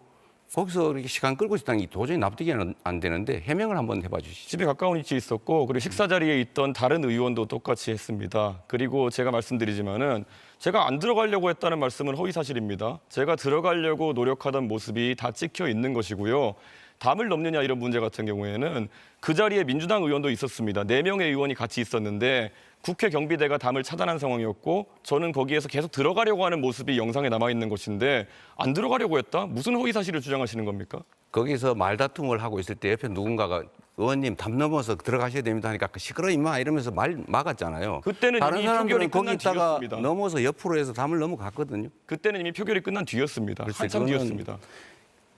거기서 이렇게 시간 끌고 있다는 게 도저히 납득이 안 되는데 해명을 한번 해봐 주시죠. 집에 가까운 위치에 있었고 그리고 식사 자리에 있던 다른 의원도 똑같이 했습니다. 그리고 제가 말씀드리지만은 제가 안 들어가려고 했다는 말씀은 허위 사실입니다. 제가 들어가려고 노력하던 모습이 다 찍혀 있는 것이고요. 담을 넘느냐 이런 문제 같은 경우에는 그 자리에 민주당 의원도 있었습니다. 4명의 의원이 같이 있었는데 국회 경비대가 담을 차단한 상황이었고 저는 거기에서 계속 들어가려고 하는 모습이 영상에 남아있는 것인데 안 들어가려고 했다? 무슨 허위 사실을 주장하시는 겁니까? 거기서 말다툼을 하고 있을 때 옆에 누군가가 의원님 담 넘어서 들어가셔야 됩니다 하니까 시끄러 임마 이러면서 말 막았잖아요. 그때는 다른 이미 사람들은 표결이 거기 끝난 있다가 뒤였습니다. 넘어서 옆으로 해서 담을 넘어갔거든요. 그때는 이미 표결이 끝난 뒤였습니다. 글쎄, 한참 그거는- 뒤였습니다.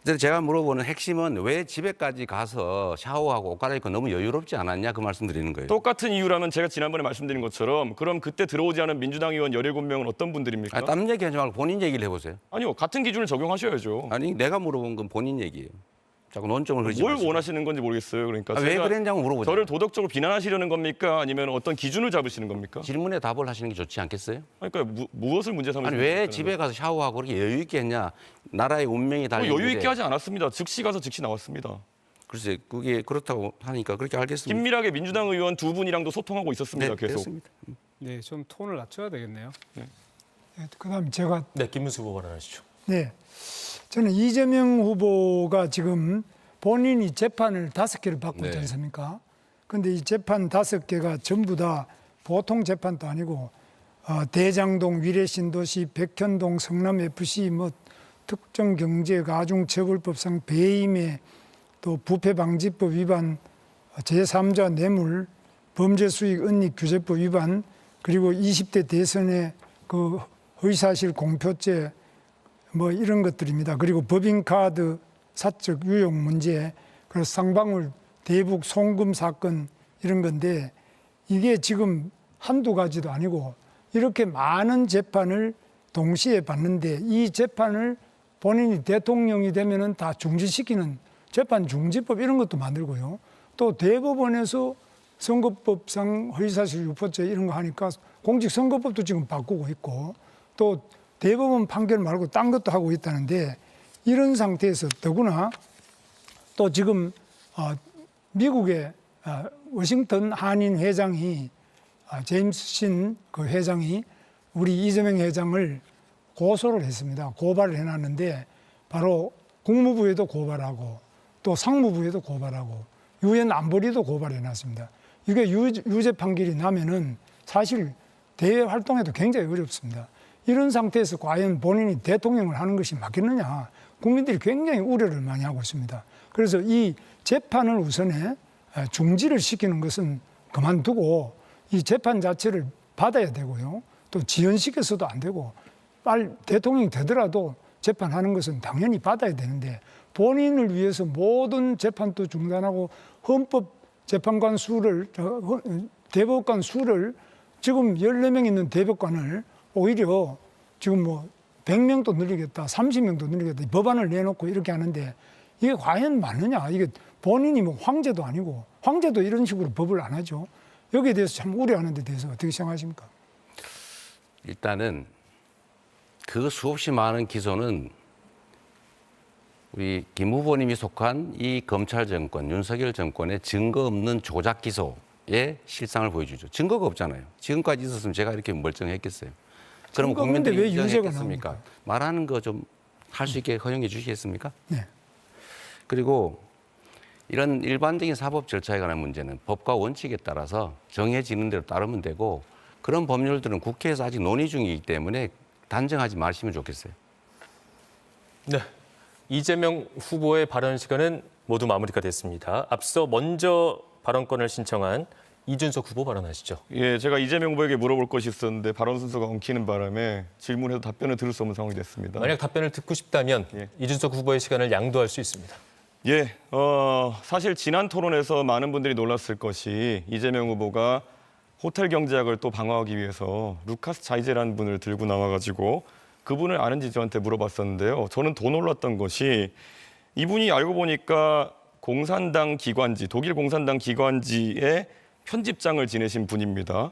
그래서 제가 물어보는 핵심은 왜 집에까지 가서 샤워하고 옷 갈아입고 너무 여유롭지 않았냐 그 말씀 드리는 거예요. 똑같은 이유라면 제가 지난번에 말씀드린 것처럼 그럼 그때 들어오지 않은 민주당 의원 17명은 어떤 분들입니까? 땀 얘기하지 말고 본인 얘기를 해보세요. 아니요. 같은 기준을 적용하셔야죠. 아니 내가 물어본 건 본인 얘기예요. 자꾸 논점을 흐리지 뭘 마시고. 원하시는 건지 모르겠어요. 그러니까 왜 제가 그랬냐고 물어보죠. 저를 도덕적으로 비난하시려는 겁니까? 아니면 어떤 기준을 잡으시는 겁니까? 질문에 답을 하시는 게 좋지 않겠어요? 그러니까 무엇을 문제 삼으시는 아니 왜 겁니까? 집에 가서 샤워하고 그렇게 여유 있게 했냐? 나라의 운명이 달린 여유 일에. 있게 하지 않았습니다. 즉시 가서 즉시 나왔습니다. 글쎄 그게 그렇다고 하니까 그렇게 알겠습니다. 긴밀하게 민주당 의원 2분이랑도 소통하고 있었습니다. 계속. 됐습니다. 네, 좀 톤을 낮춰야 되겠네요. 그다음 제가 네, 김문수 후보 발언하시죠. 네, 저는 이재명 후보가 지금 본인이 재판을 5개를 받고 있지 네. 않습니까? 근데 이 재판 5개가 전부 다 보통 재판도 아니고 대장동, 위례신도시, 백현동, 성남FC, 뭐 특정경제가중처벌법상 배임에 또 부패방지법 위반, 제3자 뇌물, 범죄수익 은닉규제법 위반, 그리고 20대 대선의 그 허위사실 공표죄 뭐 이런 것들입니다. 그리고 법인카드 사적 유용 문제, 그리고 쌍방울 대북 송금 사건 이런 건데 이게 지금 한두 가지도 아니고 이렇게 많은 재판을 동시에 받는데 이 재판을 본인이 대통령이 되면은 다 중지시키는 재판 중지법 이런 것도 만들고요. 또 대법원에서 선거법상 허위사실 유포죄 이런 거 하니까 공직선거법도 지금 바꾸고 있고 또 대법원 판결 말고 딴 것도 하고 있다는데 이런 상태에서 더구나 또 지금 미국의 워싱턴 한인 회장이 제임스 신 그 회장이 우리 이재명 회장을 고소를 했습니다. 고발을 해놨는데 바로 국무부에도 고발하고 또 상무부에도 고발하고 유엔 안보리도 고발해놨습니다. 이게 유죄 판결이 나면은 사실 대외 활동에도 굉장히 어렵습니다. 이런 상태에서 과연 본인이 대통령을 하는 것이 맞겠느냐. 국민들이 굉장히 우려를 많이 하고 있습니다. 그래서 이 재판을 우선에 중지를 시키는 것은 그만두고 이 재판 자체를 받아야 되고요. 또 지연시켜서도 안 되고 빨리 대통령이 되더라도 재판하는 것은 당연히 받아야 되는데 본인을 위해서 모든 재판도 중단하고 헌법재판관 수를 대법관 수를 지금 14명 있는 대법관을 오히려 지금 뭐 100명도 늘리겠다, 30명도 늘리겠다 법안을 내놓고 이렇게 하는데 이게 과연 맞느냐? 이게 본인이 뭐 황제도 아니고 황제도 이런 식으로 법을 안 하죠. 여기에 대해서 참 우려하는 데 대해서 어떻게 생각하십니까? 일단은 그 수없이 많은 기소는 우리 김 후보님이 속한 이 검찰 정권, 윤석열 정권의 증거 없는 조작 기소의 실상을 보여주죠. 증거가 없잖아요. 지금까지 있었으면 제가 이렇게 멀쩡했겠어요. 그럼 증거 없는데 왜 국민들이 유죄가 인정했겠습니까? 나옵니까? 말하는 거 좀 할 수 있게 허용해 주시겠습니까? 네. 그리고 이런 일반적인 사법 절차에 관한 문제는 법과 원칙에 따라서 정해지는 대로 따르면 되고 그런 법률들은 국회에서 아직 논의 중이기 때문에 단정하지 마시면 좋겠어요. 네, 이재명 후보의 발언 시간은 모두 마무리가 됐습니다. 앞서 먼저 발언권을 신청한 이준석 후보 발언하시죠. 예, 제가 이재명 후보에게 물어볼 것이 있었는데 발언 순서가 엉키는 바람에 질문해도 답변을 들을 수 없는 상황이 됐습니다. 만약 답변을 듣고 싶다면 예. 이준석 후보의 시간을 양도할 수 있습니다. 예, 사실 지난 토론에서 많은 분들이 놀랐을 것이 이재명 후보가 호텔 경제학을 또 방어하기 위해서 루카스 자이제라는 분을 들고 나와가지고 그분을 아는지 저한테 물어봤었는데요. 저는 더 놀랐던 것이 이분이 알고 보니까 공산당 기관지, 독일 공산당 기관지의 편집장을 지내신 분입니다.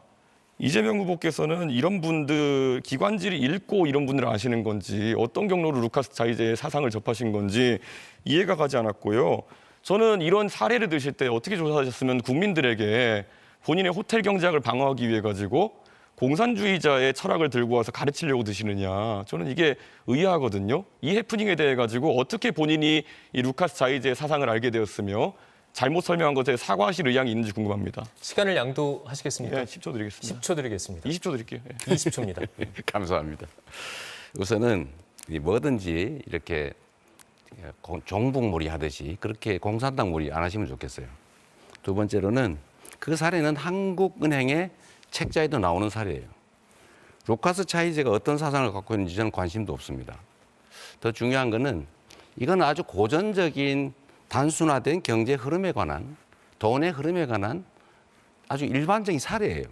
이재명 후보께서는 이런 분들 기관지를 읽고 이런 분들을 아시는 건지 어떤 경로로 루카스 자이제의 사상을 접하신 건지 이해가 가지 않았고요. 저는 이런 사례를 드실 때 어떻게 조사하셨으면 국민들에게 본인의 호텔 경제학을 방어하기 위해 가지고 공산주의자의 철학을 들고 와서 가르치려고 드시느냐. 저는 이게 의아하거든요. 이 해프닝에 대해 가지고 어떻게 본인이 이 루카스 자이제의 사상을 알게 되었으며 잘못 설명한 것에 사과하실 의향이 있는지 궁금합니다. 시간을 양도하시겠습니까? 예, 10초 드리겠습니다. 10초 드리겠습니다. 20초 드릴게요. 예. 20초입니다. 감사합니다. 우선은 뭐든지 이렇게 종북몰이 하듯이 그렇게 공산당몰이 안 하시면 좋겠어요. 두 번째로는 그 사례는 한국은행의 책자에도 나오는 사례예요. 루카스 차이제가 어떤 사상을 갖고 있는지 저는 관심도 없습니다. 더 중요한 거는 이건 아주 고전적인 단순화된 경제 흐름에 관한, 돈의 흐름에 관한 아주 일반적인 사례예요.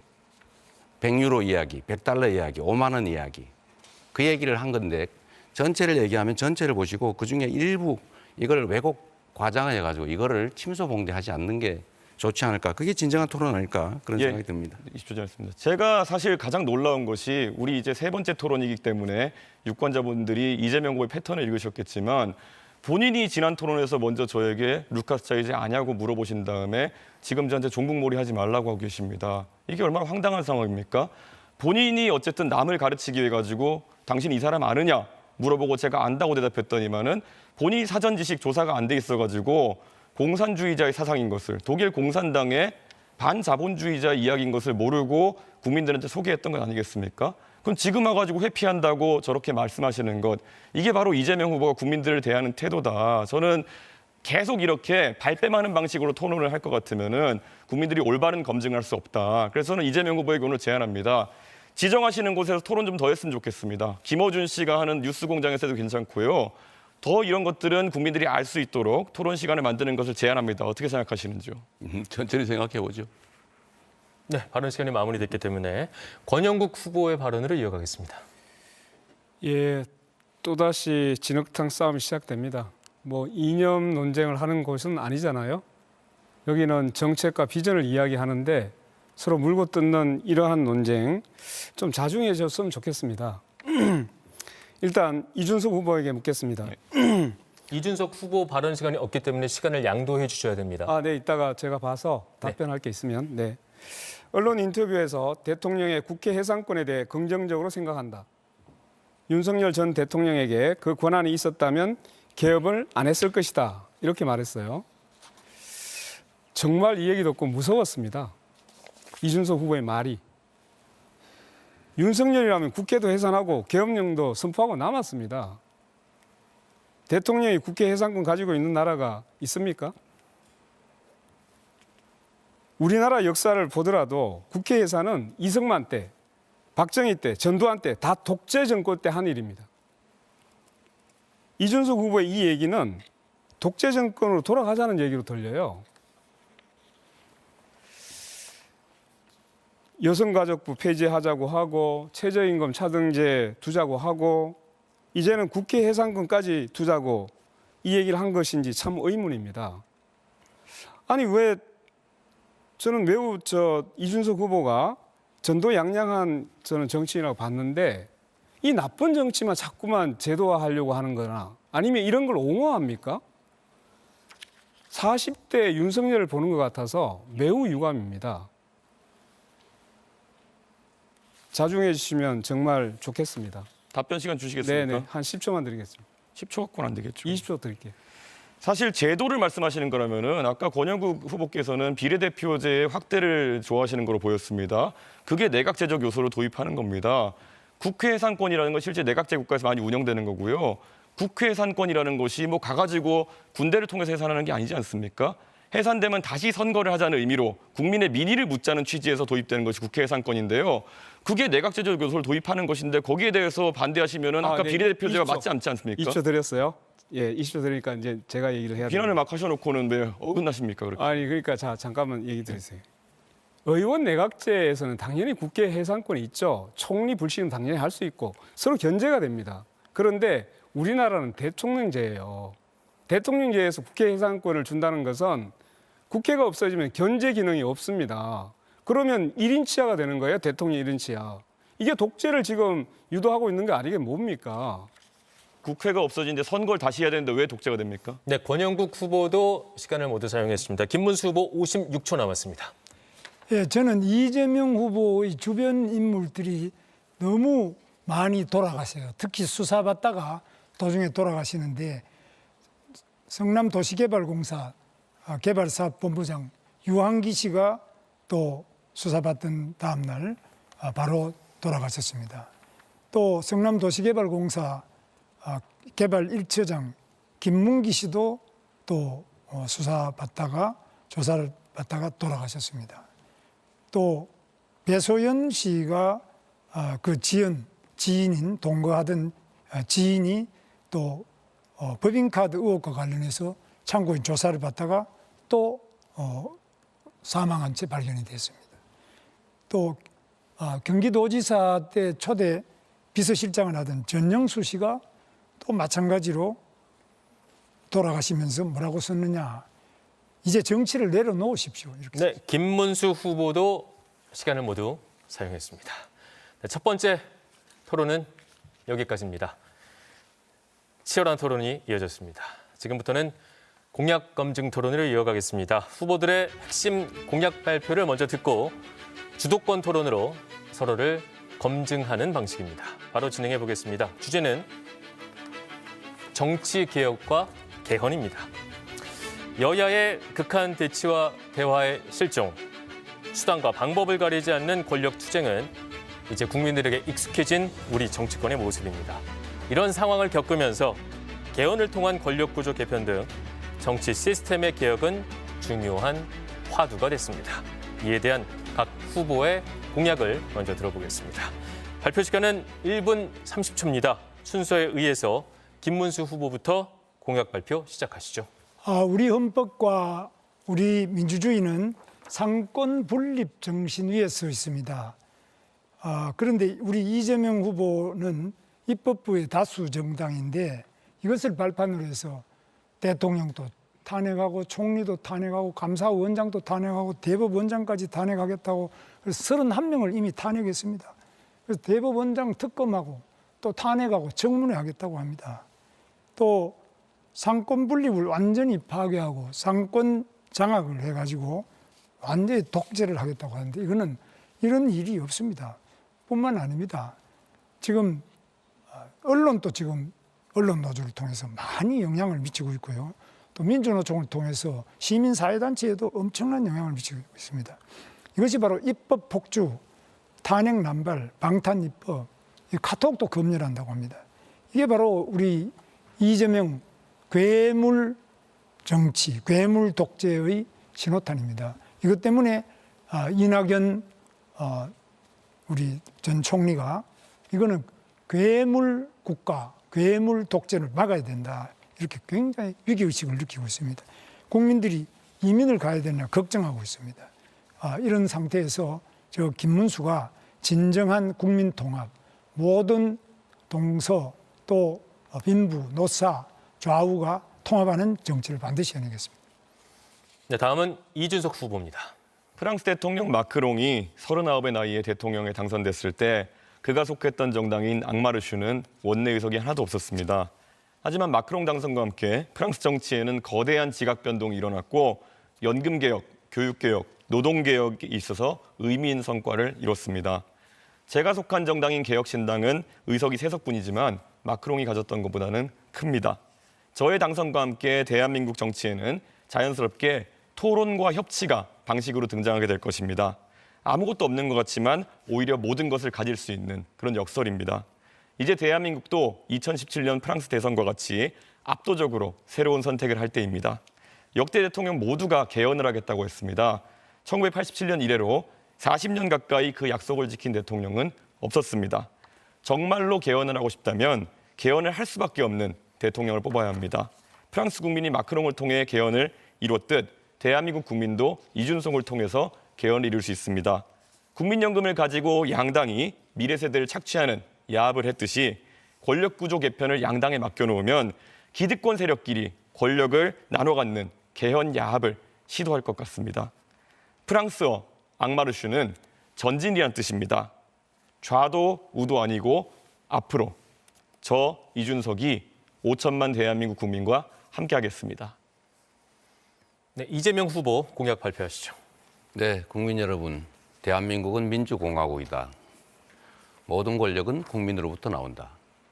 100유로 이야기, 100달러 이야기, 5만 원 이야기. 그 얘기를 한 건데 전체를 얘기하면 전체를 보시고 그중에 일부 이걸 왜곡 과장해가지고 이거를 침소봉대하지 않는 게 좋지 않을까. 그게 진정한 토론 아닐까 그런 생각이 듭니다. 20초 지났습니다. 제가 사실 가장 놀라운 것이 우리 이제 세 번째 토론이기 때문에 유권자분들이 이재명 후보의 패턴을 읽으셨겠지만 본인이 지난 토론에서 먼저 저에게 루카스 차이제 아냐고 물어보신 다음에 지금 저한테 종북몰이 하지 말라고 하고 계십니다. 이게 얼마나 황당한 상황입니까? 본인이 어쨌든 남을 가르치기 위해 가지고 당신 이 사람 아느냐 물어보고 제가 안다고 대답했더니만은 본인이 사전 지식 조사가 안 돼 있어가지고 공산주의자의 사상인 것을 독일 공산당의 반자본주의자 이야기인 것을 모르고 국민들한테 소개했던 것 아니겠습니까? 그럼 지금 와가지고 회피한다고 저렇게 말씀하시는 것 이게 바로 이재명 후보가 국민들을 대하는 태도다. 저는 계속 이렇게 발뺌하는 방식으로 토론을 할 것 같으면은 국민들이 올바른 검증을 할 수 없다. 그래서 저는 이재명 후보에게 오늘 제안합니다. 지정하시는 곳에서 토론 좀 더 했으면 좋겠습니다. 김어준 씨가 하는 뉴스공장에서 해도 괜찮고요. 더 이런 것들은 국민들이 알 수 있도록 토론 시간을 만드는 것을 제안합니다. 어떻게 생각하시는지요? 천천히 생각해 보죠. 네, 발언 시간이 마무리됐기 때문에 권영국 후보의 발언으로 이어가겠습니다. 예, 또다시 진흙탕 싸움이 시작됩니다. 뭐 이념 논쟁을 하는 곳은 아니잖아요. 여기는 정책과 비전을 이야기하는데 서로 물고 뜯는 이러한 논쟁 좀 자중해졌으면 좋겠습니다. 일단 이준석 후보에게 묻겠습니다. 이준석 후보 발언 시간이 없기 때문에 시간을 양도해 주셔야 됩니다. 아, 네, 이따가 제가 봐서 답변할 게 있으면. 네. 언론 인터뷰에서 대통령의 국회 해산권에 대해 긍정적으로 생각한다. 윤석열 전 대통령에게 그 권한이 있었다면 개업을 안 했을 것이다. 이렇게 말했어요. 정말 이 얘기 듣고 무서웠습니다. 이준석 후보의 말이. 윤석열이라면 국회도 해산하고 개업령도 선포하고 남았습니다. 대통령이 국회 해산권 가지고 있는 나라가 있습니까? 우리나라 역사를 보더라도 국회 해산은 이승만 때, 박정희 때, 전두환 때 다 독재 정권 때 한 일입니다. 이준석 후보의 이 얘기는 독재 정권으로 돌아가자는 얘기로 들려요. 여성가족부 폐지하자고 하고 최저임금 차등제 두자고 하고 이제는 국회 해산권까지 두자고 이 얘기를 한 것인지 참 의문입니다. 아니 왜 저는 매우 이준석 후보가 전도양양한 저는 정치인이라고 봤는데 이 나쁜 정치만 자꾸만 제도화하려고 하는 거나 아니면 이런 걸 옹호합니까? 40대 윤석열을 보는 것 같아서 매우 유감입니다. 자중해 주시면 정말 좋겠습니다. 답변 시간 주시겠습니까? 네네, 한 10초만 드리겠습니다. 10초 갖고는 안 되겠죠. 20초 드릴게요. 사실 제도를 말씀하시는 거라면은 아까 권영국 후보께서는 비례대표제의 확대를 좋아하시는 거로 보였습니다. 그게 내각제적 요소를 도입하는 겁니다. 국회 해산권이라는 건 실제 내각제 국가에서 많이 운영되는 거고요. 국회 해산권이라는 것이 뭐 가가지고 군대를 통해서 해산하는 게 아니지 않습니까? 해산되면 다시 선거를 하자는 의미로 국민의 민의를 묻자는 취지에서 도입되는 것이 국회 해산권인데요. 그게 내각제적 요소를 도입하는 것인데 거기에 대해서 반대하시면은 아까 네. 비례대표제가 20초. 맞지 않지 않습니까? 20초 드렸어요. 예, 20초 드리니까 이제 제가 얘기를 해야 돼요. 비난을 막 하셔놓고는 왜 어긋나십니까? 그렇게. 아니 그러니까 자 잠깐만 얘기 드리세요. 의원 내각제에서는 당연히 국회 해산권이 있죠. 총리 불신은 당연히 할 수 있고 서로 견제가 됩니다. 그런데 우리나라는 대통령제예요. 대통령제에서 국회 해산권을 준다는 것은 국회가 없어지면 견제 기능이 없습니다. 그러면 1인 치하가 되는 거예요. 대통령 1인 치하. 이게 독재를 지금 유도하고 있는 게 아니게 뭡니까? 국회가 없어지는데 선거를 다시 해야 되는데 왜 독재가 됩니까? 네, 권영국 후보도 시간을 모두 사용했습니다. 김문수 후보 56초 남았습니다. 예, 저는 이재명 후보의 주변 인물들이 너무 많이 돌아가세요. 특히 수사받다가 도중에 돌아가시는데 성남도시개발공사 개발사업본부장 유한기 씨가 또 수사받던 다음 날 바로 돌아가셨습니다. 또 성남도시개발공사 개발 1처장 김문기 씨도 또 수사받다가 조사를 받다가 돌아가셨습니다. 또 배소연 씨가 그 지인인 동거하던 지인이 또 법인카드 의혹과 관련해서 참고인 조사를 받다가 또 사망한 채 발견이 됐습니다. 또 경기도지사 때 초대 비서실장을 하던 전영수 씨가 또 마찬가지로 돌아가시면서 뭐라고 썼느냐. 이제 정치를 내려놓으십시오. 이렇게. 네, 김문수 후보도 시간을 모두 사용했습니다. 네, 첫 번째 토론은 여기까지입니다. 치열한 토론이 이어졌습니다. 지금부터는 공약 검증 토론을 이어가겠습니다. 후보들의 핵심 공약 발표를 먼저 듣고 주도권 토론으로 서로를 검증하는 방식입니다. 바로 진행해 보겠습니다. 주제는 정치 개혁과 개헌입니다. 여야의 극한 대치와 대화의 실종, 수단과 방법을 가리지 않는 권력 투쟁은 이제 국민들에게 익숙해진 우리 정치권의 모습입니다. 이런 상황을 겪으면서 개헌을 통한 권력구조 개편 등 정치 시스템의 개혁은 중요한 화두가 됐습니다. 이에 대한 각 후보의 공약을 먼저 들어보겠습니다. 발표 시간은 1분 30초입니다. 순서에 의해서 김문수 후보부터 공약 발표 시작하시죠. 우리 헌법과 우리 민주주의는 상권 분립 정신 위에 서 있습니다. 그런데 우리 이재명 후보는 입법부의 다수 정당인데 이것을 발판으로 해서 대통령도 탄핵하고 총리도 탄핵하고 감사원장도 탄핵하고 대법원장까지 탄핵하겠다고 그래서 31명을 이미 탄핵했습니다. 그래서 대법원장 특검하고 또 탄핵하고 청문회 하겠다고 합니다. 또 상권 분립을 완전히 파괴하고 상권 장악을 해가지고 완전히 독재를 하겠다고 하는데 이거는 이런 일이 없습니다. 뿐만 아닙니다. 지금 언론도 지금 언론 노조를 통해서 많이 영향을 미치고 있고요. 또 민주노총을 통해서 시민사회단체에도 엄청난 영향을 미치고 있습니다. 이것이 바로 입법 폭주, 탄핵 남발, 방탄 입법, 카톡도 검열한다고 합니다. 이게 바로 우리 이재명 괴물 정치, 괴물 독재의 신호탄입니다. 이것 때문에 이낙연 우리 전 총리가 이거는 괴물 국가, 괴물 독재를 막아야 된다. 이렇게 굉장히 위기의식을 느끼고 있습니다. 국민들이 이민을 가야 되나 걱정하고 있습니다. 이런 상태에서 저 김문수가 진정한 국민 통합, 모든 동서 또 빈부, 노사, 좌우가 통합하는 정치를 반드시 해내겠습니다. 네, 다음은 이준석 후보입니다. 프랑스 대통령 마크롱이 39의 나이에 대통령에 당선됐을 때 그가 속했던 정당인 앙마르슈는 원내 의석이 하나도 없었습니다. 하지만 마크롱 당선과 함께 프랑스 정치에는 거대한 지각 변동이 일어났고 연금개혁, 교육개혁, 노동개혁이 있어서 의미 있는 성과를 이뤘습니다. 제가 속한 정당인 개혁신당은 의석이 3석뿐이지만 마크롱이 가졌던 것보다는 큽니다. 저의 당선과 함께 대한민국 정치에는 자연스럽게 토론과 협치가 방식으로 등장하게 될 것입니다. 아무것도 없는 것 같지만 오히려 모든 것을 가질 수 있는 그런 역설입니다. 이제 대한민국도 2017년 프랑스 대선과 같이 압도적으로 새로운 선택을 할 때입니다. 역대 대통령 모두가 개헌을 하겠다고 했습니다. 1987년 이래로 40년 가까이 그 약속을 지킨 대통령은 없었습니다. 정말로 개헌을 하고 싶다면 개헌을 할 수밖에 없는 대통령을 뽑아야 합니다. 프랑스 국민이 마크롱을 통해 개헌을 이뤘듯 대한민국 국민도 이준석을 통해서 개헌을 이룰 수 있습니다. 국민연금을 가지고 양당이 미래 세대를 착취하는 야합을 했듯이 권력구조 개편을 양당에 맡겨놓으면 기득권 세력끼리 권력을 나눠 갖는 개헌 야합을 시도할 것 같습니다. 프랑스어 앙마르슈는 전진이란 뜻입니다. 좌도 우도 아니고 앞으로 저 이준석이 5천만 대한민국 국민과 함께하겠습니다. 네, 이재명 후보 공약 발표하시죠. 네, 국민 여러분, 대한민국은 민주공화국이다. 모든 권력은 국민으로부터 나온다.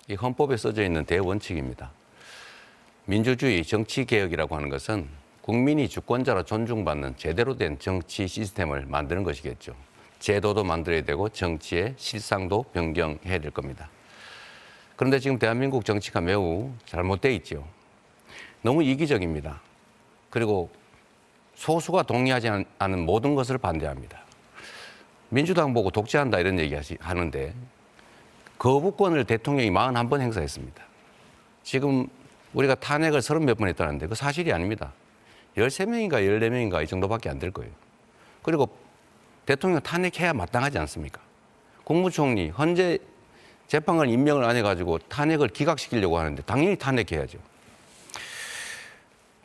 이 헌법에 써져 있는 대원칙입니다. 민주주의 정치개혁이라고 하는 것은 국민이 주권자로 존중받는 제대로 된 정치 시스템을 만드는 것이겠죠. 제도도 만들어야 되고 정치의 실상도 변경해야 될 겁니다. 그런데 지금 대한민국 정치가 매우 잘못되어 있죠. 너무 이기적입니다. 그리고 소수가 동의하지 않은 모든 것을 반대합니다. 민주당 보고 독재한다 이런 얘기 하는데 거부권을 대통령이 41번 행사했습니다. 지금 우리가 탄핵을 30몇 번 했다는데 그 사실이 아닙니다. 13명인가 14명인가 이 정도밖에 안 될 거예요. 그리고 대통령 탄핵해야 마땅하지 않습니까? 국무총리, 헌재 재판관 임명을 안 해가지고 탄핵을 기각시키려고 하는데 당연히 탄핵해야죠.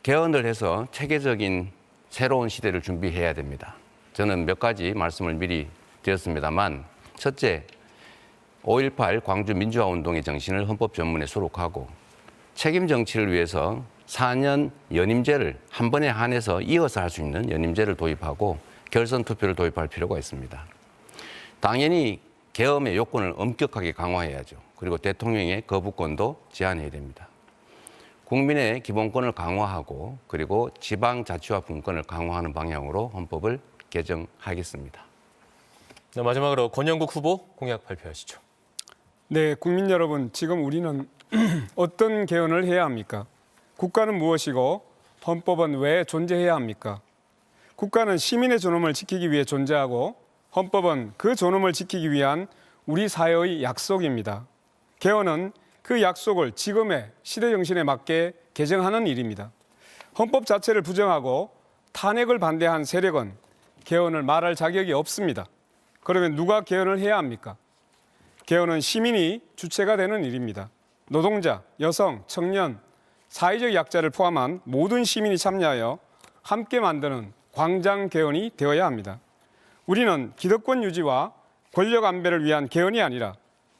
개헌을 해서 체계적인 새로운 시대를 준비해야 됩니다. 저는 몇 가지 말씀을 미리 드렸습니다만, 첫째, 5.18 광주 민주화운동의 정신을 헌법 전문에 수록하고 책임 정치를 위해서 4년 연임제를 한 번에 한해서 이어서 할 수 있는 연임제를 도입하고 결선 투표를 도입할 필요가 있습니다. 당연히 계엄의 요건을 엄격하게 강화해야죠. 그리고 대통령의 거부권도 제한해야 됩니다. 국민의 기본권을 강화하고 그리고 지방자치와 분권을 강화하는 방향으로 헌법을 개정하겠습니다. 네, 마지막으로 권영국 후보 공약 발표하시죠. 네, 국민 여러분, 지금 우리는 어떤 개헌을 해야 합니까? 국가는 무엇이고 헌법은 왜 존재해야 합니까? 국가는 시민의 존엄을 지키기 위해 존재하고 헌법은 그 존엄을 지키기 위한 우리 사회의 약속입니다. 개헌은 그 약속을 지금의 시대 정신에 맞게 개정하는 일입니다. 헌법 자체를 부정하고 탄핵을 반대한 세력은 개헌을 말할 자격이 없습니다. 그러면 누가 개헌을 해야 합니까? 개헌은 시민이 주체가 되는 일입니다. 노동자, 여성, 청년, 사회적 약자를 포함한 모든 시민이 참여하여 함께 만드는 광장 개헌이 되어야 합니다. 우리는 기득권 유지와 권력 안배를 위한 개헌이 아니라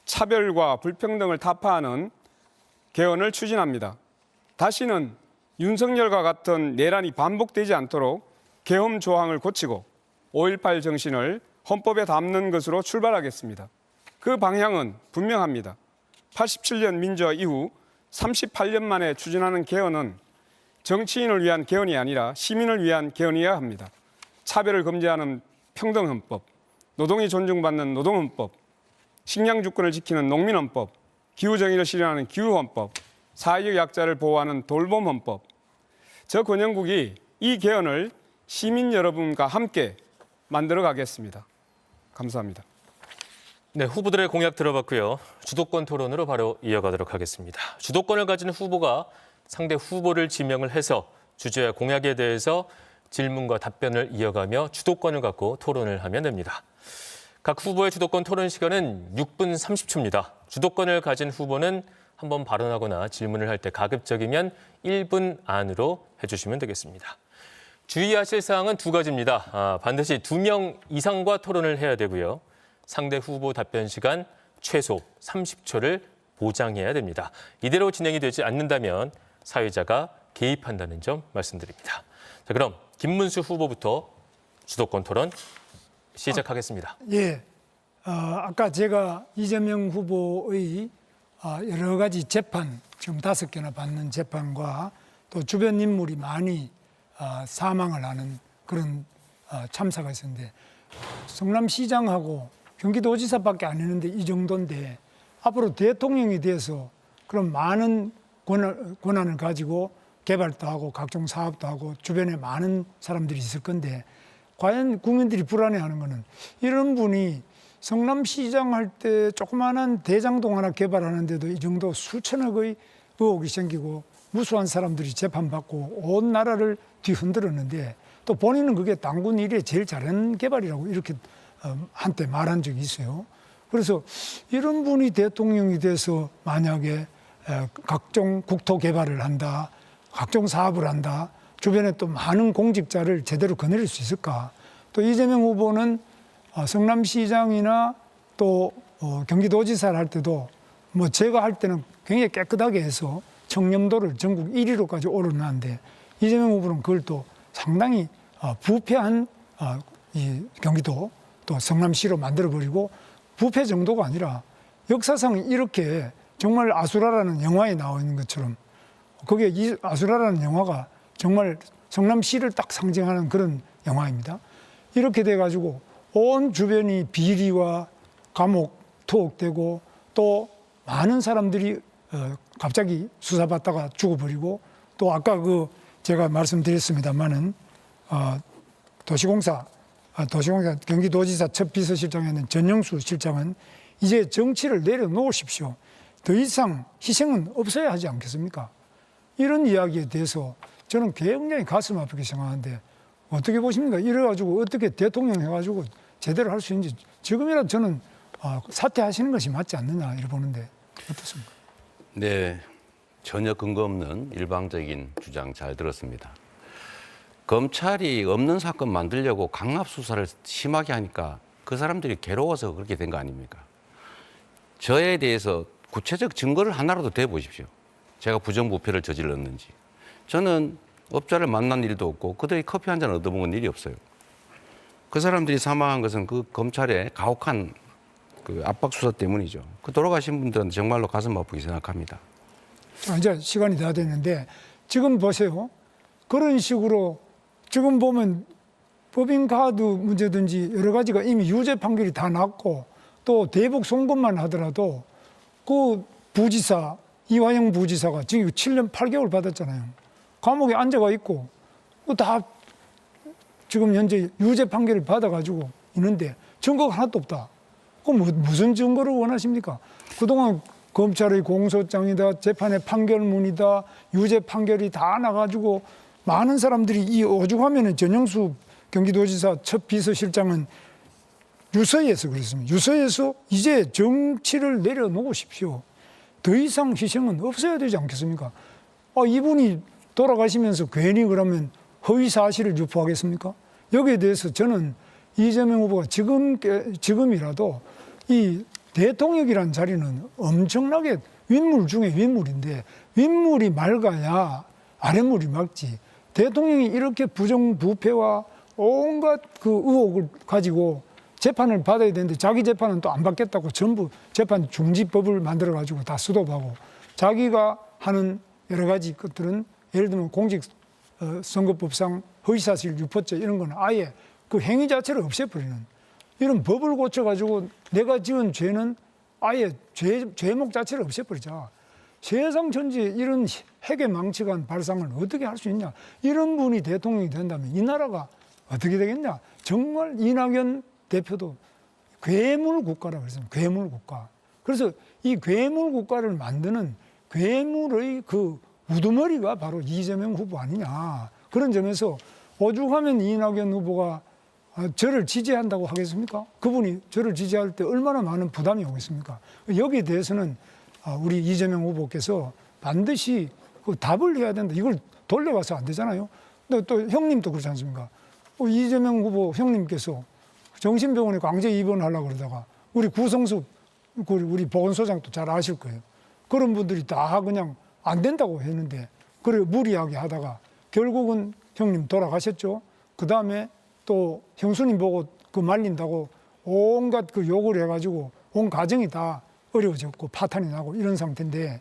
차별과 불평등을 타파하는 개헌을 추진합니다. 다시는 윤석열과 같은 내란이 반복되지 않도록 계엄 조항을 고치고 5.18 정신을 헌법에 담는 것으로 출발하겠습니다. 그 방향은 분명합니다. 87년 민주화 이후 38년 만에 추진하는 개헌은 정치인을 위한 개헌이 아니라 시민을 위한 개헌이어야 합니다. 차별을 금지하는 평등헌법, 노동이 존중받는 노동헌법, 식량주권을 지키는 농민헌법, 기후정의를 실현하는 기후헌법, 사회적 약자를 보호하는 돌봄헌법. 저 권영국이 이 개헌을 시민 여러분과 함께 만들어 가겠습니다. 감사합니다. 네, 후보들의 공약 들어봤고요. 주도권 토론으로 바로 이어가도록 하겠습니다. 주도권을 가진 후보가 상대 후보를 지명을 해서 주제와 공약에 대해서 질문과 답변을 이어가며 주도권을 갖고 토론을 하면 됩니다. 각 후보의 주도권 토론 시간은 6분 30초입니다. 주도권을 가진 후보는 한번 발언하거나 질문을 할 때 가급적이면 1분 안으로 해주시면 되겠습니다. 주의하실 사항은 두 가지입니다. 반드시 2명 이상과 토론을 해야 되고요. 상대 후보 답변 시간 최소 30초를 보장해야 됩니다. 이대로 진행이 되지 않는다면 사회자가 개입한다는 점 말씀드립니다. 자, 그럼 김문수 후보부터 주도권 토론 시작하겠습니다. 예, 아까 제가 이재명 후보의 여러 가지 재판, 지금 5개나 받는 재판과 또 주변 인물이 많이 사망을 하는 그런 참사가 있었는데 성남시장하고 경기도지사밖에 안 했는데 이 정도인데 앞으로 대통령에 대해서 그런 많은 권한을 가지고 개발도 하고 각종 사업도 하고 주변에 많은 사람들이 있을 건데 과연 국민들이 불안해하는 거는 이런 분이 성남시장 할 때 조그마한 대장동 하나 개발하는데도 이 정도 수천억의 의혹이 생기고 무수한 사람들이 재판받고 온 나라를 뒤흔들었는데 또 본인은 그게 당군 일에 제일 잘하는 개발이라고 이렇게 한때 말한 적이 있어요. 그래서 이런 분이 대통령이 돼서 만약에 각종 국토 개발을 한다, 각종 사업을 한다, 주변에 또 많은 공직자를 제대로 거느릴 수 있을까? 또 이재명 후보는 성남시장이나 또 경기도지사를 할 때도 뭐 제가 할 때는 굉장히 깨끗하게 해서 청렴도를 전국 1위로까지 오르는데 이재명 후보는 그걸 또 상당히 부패한 이 경기도 또 성남시로 만들어버리고 부패 정도가 아니라 역사상 이렇게 정말 아수라라는 영화에 나와 있는 것처럼 그게 이 아수라라는 영화가 정말 성남시를 딱 상징하는 그런 영화입니다. 이렇게 돼가지고 온 주변이 비리와 감옥 투옥되고 또 많은 사람들이 갑자기 수사받다가 죽어버리고 또 아까 그 제가 말씀드렸습니다만은 도시공사 경기도지사 첫 비서실장이었는 전영수 실장은 이제 정치를 내려놓으십시오. 더 이상 희생은 없어야 하지 않겠습니까? 이런 이야기에 대해서 저는 굉장히 가슴 아프게 생각하는데 어떻게 보십니까? 이래가지고 어떻게 대통령 해가지고 제대로 할 수 있는지 지금이라도 저는 사퇴하시는 것이 맞지 않느냐 이렇게 보는데 어떻습니까? 네, 전혀 근거 없는 일방적인 주장 잘 들었습니다. 검찰이 없는 사건 만들려고 강압 수사를 심하게 하니까 그 사람들이 괴로워서 그렇게 된 거 아닙니까? 저에 대해서 구체적 증거를 하나라도 대보십시오. 제가 부정부패를 저질렀는지. 저는 업자를 만난 일도 없고 그들이 커피 한 잔 얻어먹은 일이 없어요. 그 사람들이 사망한 것은 그 검찰의 가혹한 그 압박 수사 때문이죠. 그 돌아가신 분들은 정말로 가슴 아프게 생각합니다. 자, 이제 시간이 다 됐는데 지금 보세요. 그런 식으로 지금 보면 법인카드 문제든지 여러 가지가 이미 유죄 판결이 다 났고 또 대북 송금만 하더라도 그 부지사 이화영 부지사가 지금 7년 8개월 받았잖아요. 감옥에 앉아가 있고 다 지금 현재 유죄 판결을 받아가지고 있는데 증거가 하나도 없다. 그럼 무슨 증거를 원하십니까? 그동안 검찰의 공소장이다, 재판의 판결문이다, 유죄 판결이 다 나가지고 많은 사람들이 이 오죽하면은 전영수 경기도지사 첫 비서실장은 유서에서 그랬습니다. 유서에서 이제 정치를 내려놓으십시오. 더 이상 희생은 없어야 되지 않겠습니까? 이분이 돌아가시면서 괜히 그러면 허위 사실을 유포하겠습니까? 여기에 대해서 저는 이재명 후보가 지금이라도 이 대통령이라는 자리는 엄청나게 윗물 중에 윗물인데 윗물이 맑아야 아랫물이 맑지. 대통령이 이렇게 부정부패와 온갖 그 의혹을 가지고 재판을 받아야 되는데 자기 재판은 또 안 받겠다고 전부 재판 중지법을 만들어가지고 다 수도하고 자기가 하는 여러 가지 것들은 예를 들면 공직선거법상 허위사실 유포죄 이런 거는 아예 그 행위 자체를 없애버리는 이런 법을 고쳐가지고 내가 지은 죄는 아예 죄목 자체를 없애버리자. 세상 전체에 이런 핵의 망치간 발상을 어떻게 할 수 있냐. 이런 분이 대통령이 된다면 이 나라가 어떻게 되겠냐. 정말 이낙연 대표도 괴물 국가라고 그랬어요. 괴물 국가. 그래서 이 괴물 국가를 만드는 괴물의 그 우두머리가 바로 이재명 후보 아니냐. 그런 점에서 오죽하면 이낙연 후보가 저를 지지한다고 하겠습니까? 그분이 저를 지지할 때 얼마나 많은 부담이 오겠습니까? 여기에 대해서는 우리 이재명 후보께서 반드시 그 답을 해야 된다. 이걸 돌려가서 안 되잖아요. 근데 또 형님도 그렇지 않습니까? 이재명 후보 형님께서 정신병원에 강제 입원하려고 그러다가 우리 구성숙 우리 보건소장도 잘 아실 거예요. 그런 분들이 다 그냥 안 된다고 했는데 그래 무리하게 하다가 결국은 형님 돌아가셨죠. 그다음에 또 형수님 보고 그 말린다고 온갖 그 욕을 해가지고 온 가정이 다 어려워졌고 파탄이 나고 이런 상태인데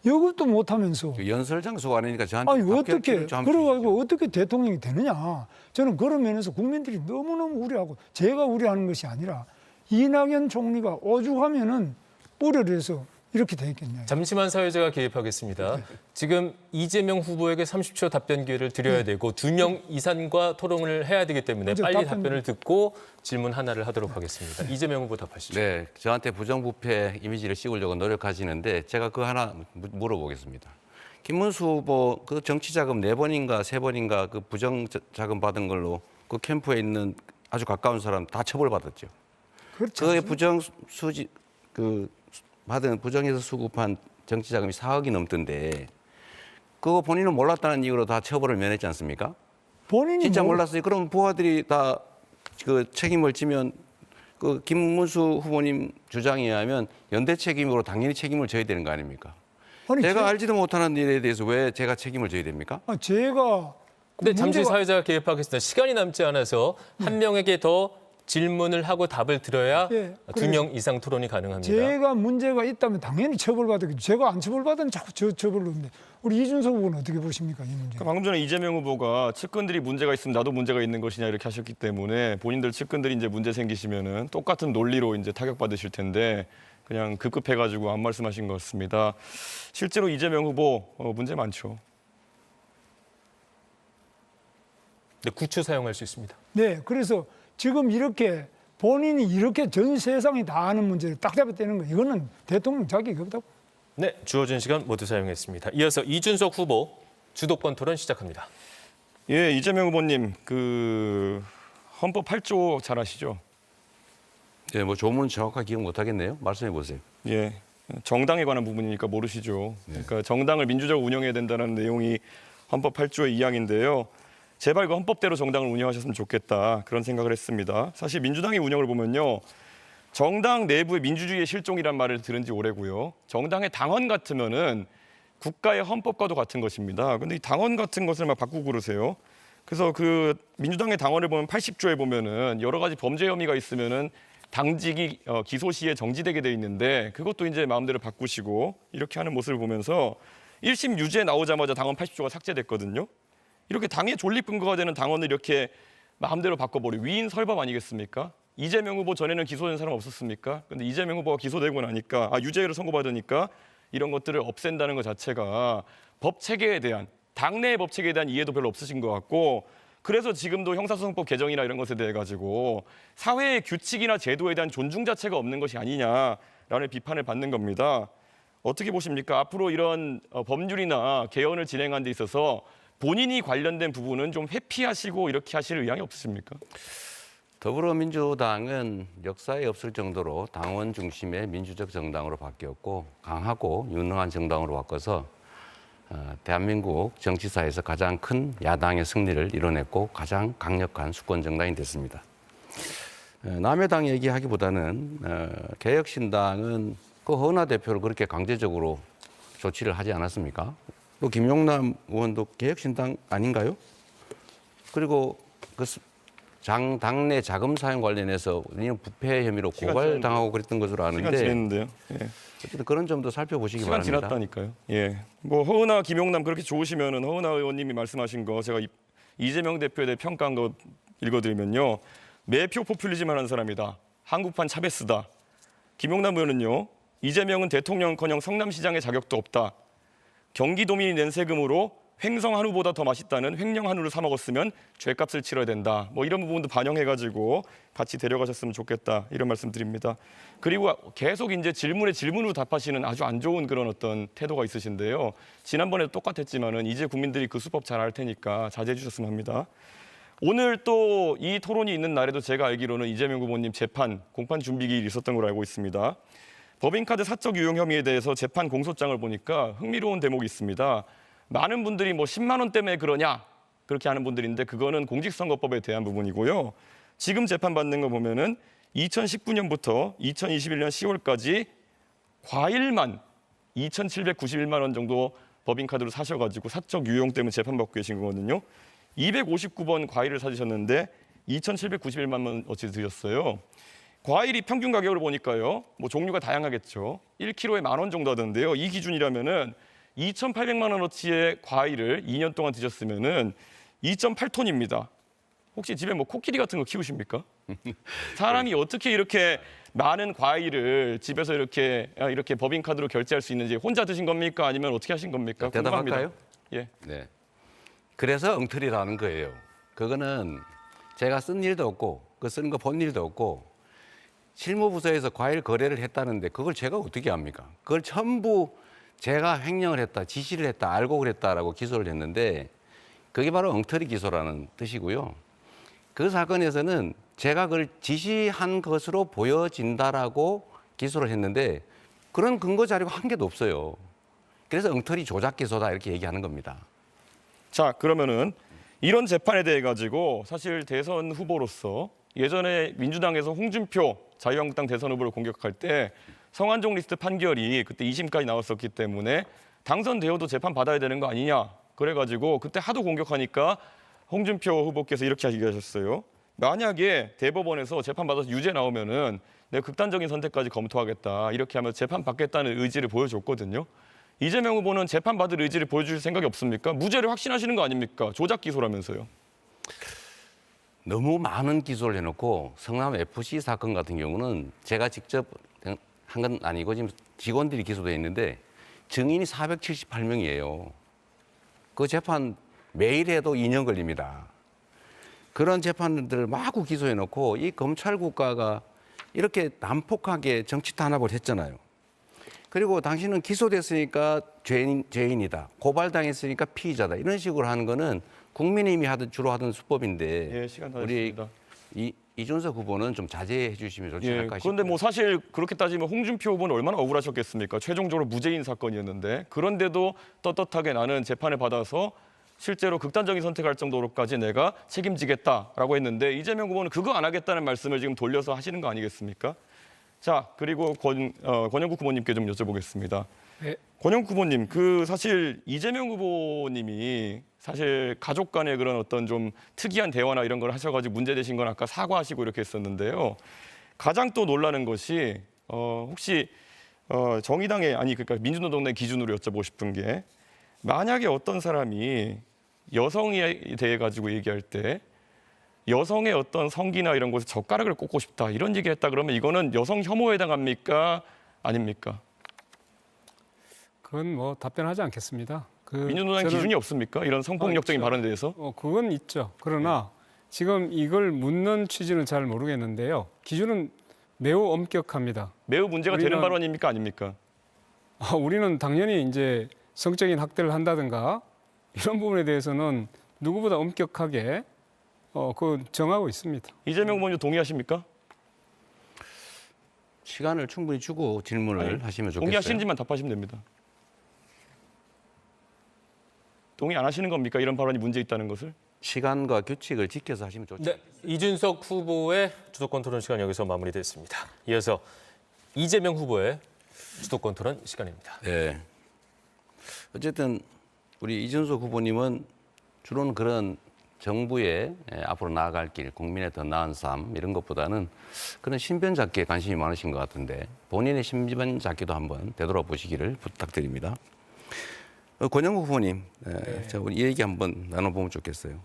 이것도 못하면서 연설 장소가 아니니까 저한테 아니 어떻게 그래가지고 어떻게 대통령이 되느냐. 저는 그런 면에서 국민들이 너무너무 우려하고 제가 우려하는 것이 아니라 이낙연 총리가 오죽하면은 우려를 해서 이렇게 돼 있겠냐. 잠시만 사회자가 개입하겠습니다. 지금 이재명 후보에게 30초 답변 기회를 드려야 되고 2명 이상과 토론을 해야 되기 때문에 먼저 빨리 답변- 답변을 듣고 질문 하나를 하도록 하겠습니다. 이재명 후보 답하시죠. 네, 저한테 부정부패 이미지를 씌우려고 노력하시는데 제가 그 하나 물어보겠습니다. 김문수 후보 그 정치자금 4번인가 3번인가 그 부정자금 받은 걸로 그 캠프에 있는 아주 가까운 사람 다 처벌받았죠. 그렇죠. 그의 받은 부정해서 수급한 정치자금이 4억이 넘던데 그거 본인은 몰랐다는 이유로 다 처벌을 면했지 않습니까? 본인이 진짜 뭐- 몰랐어요. 그럼 부하들이 다 그 책임을 지면 그 김문수 후보님 주장에 의하면 연대 책임으로 당연히 책임을 져야 되는 거 아닙니까? 아니, 제가 알지도 못하는 일에 대해서 왜 제가 책임을 져야 됩니까? 제가 근데 잠시 문제가- 사회자가 개입하겠습니다. 시간이 남지 않아서 한 명에게 더 질문을 하고 답을 들어야 예, 2명 이상 토론이 가능합니다. 제가 문제가 있다면 당연히 처벌받았겠죠. 제가 안 처벌받으면 자꾸 저 처벌로 오는데 우리 이준석 후보는 어떻게 보십니까 이 문제? 그러니까 방금 전에 이재명 후보가 측근들이 문제가 있으면 나도 문제가 있는 것이냐 이렇게 하셨기 때문에 본인들 측근들이 이제 문제 생기시면은 똑같은 논리로 이제 타격받으실 텐데 그냥 급급해가지고 안 말씀하신 것 같습니다. 실제로 이재명 후보 문제 많죠. 네, 9초 사용할 수 있습니다. 네, 그래서 지금 이렇게 본인이 이렇게 전 세상이 다 아는 문제를 딱 잡아떼는 거 이거는 대통령 자격이 없다고. 네, 주어진 시간 모두 사용했습니다. 이어서 이준석 후보 주도권 토론 시작합니다. 예, 이재명 후보님 그 헌법 8조 잘 아시죠? 네, 뭐 조문 정확하게 기억 못 하겠네요. 말씀해 보세요. 예, 정당에 관한 부분이니까 모르시죠. 그러니까 정당을 민주적으로 운영해야 된다는 내용이 헌법 8조의 2항인데요. 제발 그 헌법대로 정당을 운영하셨으면 좋겠다 그런 생각을 했습니다. 사실 민주당의 운영을 보면요. 정당 내부의 민주주의의 실종이란 말을 들은 지 오래고요. 정당의 당원 같으면은 국가의 헌법과도 같은 것입니다. 근데 이 당원 같은 것을 막 바꾸고 그러세요. 그래서 그 민주당의 당원을 보면 80조에 보면은 여러 가지 범죄 혐의가 있으면은 당직이 기소 시에 정지되게 돼 있는데 그것도 이제 마음대로 바꾸시고 이렇게 하는 모습을 보면서 1심 유죄 나오자마자 당원 80조가 삭제됐거든요. 이렇게 당의 존립 근거가 되는 당원을 이렇게 마음대로 바꿔버리고 위인 설법 아니겠습니까? 이재명 후보 전에는 기소된 사람 없었습니까? 근데 이재명 후보가 기소되고 나니까 유죄를 선고받으니까 이런 것들을 없앤다는 것 자체가 법 체계에 대한 당내의 법 체계에 대한 이해도 별로 없으신 것 같고 그래서 지금도 형사소송법 개정이나 이런 것에 대해 가지고 사회의 규칙이나 제도에 대한 존중 자체가 없는 것이 아니냐라는 비판을 받는 겁니다. 어떻게 보십니까? 앞으로 이런 법률이나 개헌을 진행하는 데 있어서 본인이 관련된 부분은 좀 회피하시고 이렇게 하실 의향이 없으십니까? 더불어민주당은 역사에 없을 정도로 당원 중심의 민주적 정당으로 바뀌었고 강하고 유능한 정당으로 바꿔서 대한민국 정치사에서 가장 큰 야당의 승리를 이뤄냈고 가장 강력한 수권 정당이 됐습니다. 남의 당 얘기하기보다는 개혁신당은 그 허은하 대표를 그렇게 강제적으로 조치를 하지 않았습니까? 또 김용남 의원도 개혁신당 아닌가요? 그리고 그 당내 자금 사용 관련해서 부패 혐의로 고발당하고 그랬던 것으로 시간 아는데 지냈는데요. 예. 어쨌든 그런 점도 살펴보시기 시간 바랍니다. 지났다니까요. 예. 뭐 허은하, 김용남 그렇게 좋으시면은 허은하 의원님이 말씀하신 거 제가 이재명 대표에 대해 평가한 거 읽어드리면요. 매표 포퓰리즘 하는 사람이다. 한국판 차베스다. 김용남 의원은요. 이재명은 대통령커녕 성남시장의 자격도 없다. 경기도민이 낸 세금으로 횡성 한우보다 더 맛있다는 횡령 한우를 사 먹었으면 죄값을 치러야 된다. 뭐 이런 부분도 반영해가지고 같이 데려가셨으면 좋겠다. 이런 말씀드립니다. 그리고 계속 이제 질문에 질문으로 답하시는 아주 안 좋은 그런 어떤 태도가 있으신데요. 지난번에도 똑같았지만은 이제 국민들이 그 수법 잘 알 테니까 자제해 주셨으면 합니다. 오늘 또 이 토론이 있는 날에도 제가 알기로는 이재명 후보님 재판, 공판 준비기일이 있었던 걸로 알고 있습니다. 법인카드 사적 유용 혐의에 대해서 재판 공소장을 보니까 흥미로운 대목이 있습니다. 많은 분들이 뭐 10만 원 때문에 그러냐 그렇게 하는 분들인데 그거는 공직선거법에 대한 부분이고요. 지금 재판받는 거 보면은 2019년부터 2021년 10월까지 과일만 2,791만 원 정도 법인카드로 사셔가지고 사적 유용 때문에 재판받고 계신 거거든요. 259번 과일을 사주셨는데 2,791만 원 어치 드렸어요. 과일이 평균 가격을 보니까요. 뭐 종류가 다양하겠죠. 1kg에 10,000원 정도 하던데요. 이 기준이라면은 2,800만 원어치의 과일을 2년 동안 드셨으면은 2.8톤입니다. 혹시 집에 뭐 코끼리 같은 거 키우십니까? 사람이 어떻게 이렇게 많은 과일을 집에서 이렇게 법인카드로 결제할 수 있는지 혼자 드신 겁니까? 아니면 어떻게 하신 겁니까? 궁금합니다. 대답할까요? 예. 네. 그래서 엉터리라는 거예요. 그거는 제가 쓴 일도 없고 그 쓴 거 본 일도 없고 실무부서에서 과일 거래를 했다는데 그걸 제가 어떻게 합니까? 그걸 전부 제가 횡령을 했다, 지시를 했다, 알고 그랬다라고 기소를 했는데 그게 바로 엉터리 기소라는 뜻이고요. 그 사건에서는 제가 그걸 지시한 것으로 보여진다라고 기소를 했는데 그런 근거 자료가 한 개도 없어요. 그래서 엉터리 조작 기소다 이렇게 얘기하는 겁니다. 자, 그러면은 이런 재판에 대해 가지고 사실 대선 후보로서 예전에 민주당에서 홍준표 자유한국당 대선 후보를 공격할 때 성완종 리스트 판결이 그때 2심까지 나왔었기 때문에 당선되어도 재판 받아야 되는 거 아니냐. 그래가지고 그때 하도 공격하니까 홍준표 후보께서 이렇게 얘기하셨어요. 만약에 대법원에서 재판 받아서 유죄 나오면은 내가 극단적인 선택까지 검토하겠다. 이렇게 하면서 재판 받겠다는 의지를 보여줬거든요. 이재명 후보는 재판 받을 의지를 보여줄 생각이 없습니까? 무죄를 확신하시는 거 아닙니까? 조작 기소라면서요. 너무 많은 기소를 해놓고 성남 FC 사건 같은 경우는 제가 직접 한 건 아니고 지금 직원들이 기소돼 있는데 증인이 478명이에요. 그 재판 매일 해도 2년 걸립니다. 그런 재판들을 마구 기소해놓고 이 검찰 국가가 이렇게 난폭하게 정치 탄압을 했잖아요. 그리고 당신은 기소됐으니까 죄인이다. 고발당했으니까 피의자다. 이런 식으로 하는 거는 국민의힘이 주로 하던 수법인데 예, 시간 다 우리 됐습니다. 이준석 후보는 좀 자제해 주시면 좋지 예, 않을까 싶어요. 그런데 뭐 사실 그렇게 따지면 홍준표 후보는 얼마나 억울하셨겠습니까? 최종적으로 무죄인 사건이었는데 그런데도 떳떳하게 나는 재판을 받아서 실제로 극단적인 선택할 정도로까지 내가 책임지겠다라고 했는데 이재명 후보는 그거 안 하겠다는 말씀을 지금 돌려서 하시는 거 아니겠습니까? 자, 그리고 권영국 후보님께 좀 여쭤보겠습니다. 네. 권영국 후보님, 그 사실 이재명 후보님이 사실 가족 간의 그런 어떤 좀 특이한 대화나 이런 걸 하셔가지고 문제되신 건 아까 사과하시고 이렇게 했었는데요. 가장 또 놀라는 것이 혹시 정의당의 그러니까 민주노동당 기준으로 여쭤보고 싶은 게 만약에 어떤 사람이 여성에 대해 가지고 얘기할 때 여성의 어떤 성기나 이런 곳에 젓가락을 꽂고 싶다 이런 얘기했다 그러면 이거는 여성 혐오에 해당합니까? 아닙니까? 그건 뭐 답변하지 않겠습니다. 민주노당 기준이 없습니까? 이런 성폭력적인 있죠. 발언에 대해서? 그건 있죠. 그러나 지금 이걸 묻는 취지는 잘 모르겠는데요. 기준은 매우 엄격합니다. 매우 문제가 되는 우리는- 발언입니까? 아닙니까? 우리는 당연히 이제 성적인 학대를 한다든가 이런 부분에 대해서는 누구보다 엄격하게 그 정하고 있습니다. 이재명 후보님 동의하십니까? 시간을 충분히 주고 질문을 하시면 좋겠어요. 동의하시는지만 답하시면 됩니다. 동의 안 하시는 겁니까? 이런 발언이 문제 있다는 것을? 시간과 규칙을 지켜서 하시면 좋죠. 네, 이준석 후보의 주도권 토론 시간 여기서 마무리됐습니다. 이어서 이재명 후보의 주도권 토론 시간입니다. 네. 어쨌든 우리 이준석 후보님은 주로는 그런 정부의 앞으로 나아갈 길, 국민의 더 나은 삶 이런 것보다는 그런 신변 잡기에 관심이 많으신 것 같은데 본인의 신변 잡기도 한번 되돌아보시기를 부탁드립니다. 권영국 후보님, 자, 우리 이 얘기 한번 나눠보면 좋겠어요.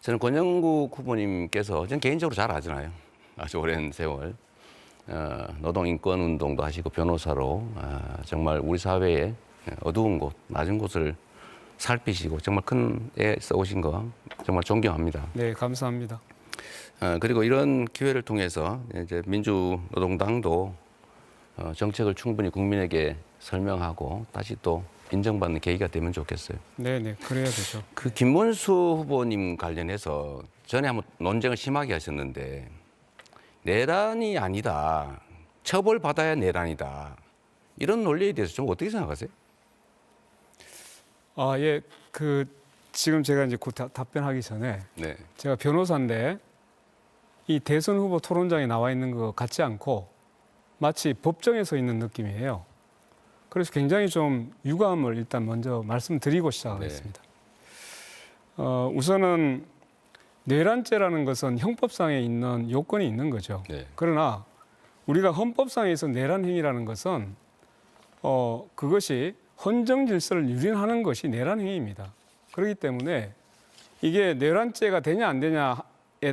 저는 권영국 후보님께서 저는 개인적으로 잘 아잖아요. 아주 오랜 세월. 노동인권운동도 하시고 변호사로 정말 우리 사회의 어두운 곳, 낮은 곳을 살피시고 정말 큰 애 써오신 거 정말 존경합니다. 네, 감사합니다. 그리고 이런 기회를 통해서 이제 민주노동당도 정책을 충분히 국민에게 설명하고 다시 또 인정받는 계기가 되면 좋겠어요. 네, 그래야 되죠. 그 김문수 후보님 관련해서 전에 한번 논쟁을 심하게 하셨는데 내란이 아니다. 처벌받아야 내란이다. 이런 논리에 대해서 좀 어떻게 생각하세요? 예, 지금 제가 이제 곧 답변하기 전에 네. 제가 변호사인데 이 대선 후보 토론장에 나와 있는 것 같지 않고 마치 법정에 서 있는 느낌이에요. 그래서 굉장히 좀 유감을 일단 먼저 말씀드리고 시작하겠습니다. 우선은 내란죄라는 것은 형법상에 있는 요건이 있는 거죠. 네. 그러나 우리가 헌법상에서 내란 행위라는 것은 그것이 헌정 질서를 유린하는 것이 내란 행위입니다. 그렇기 때문에 이게 내란죄가 되냐 안 되냐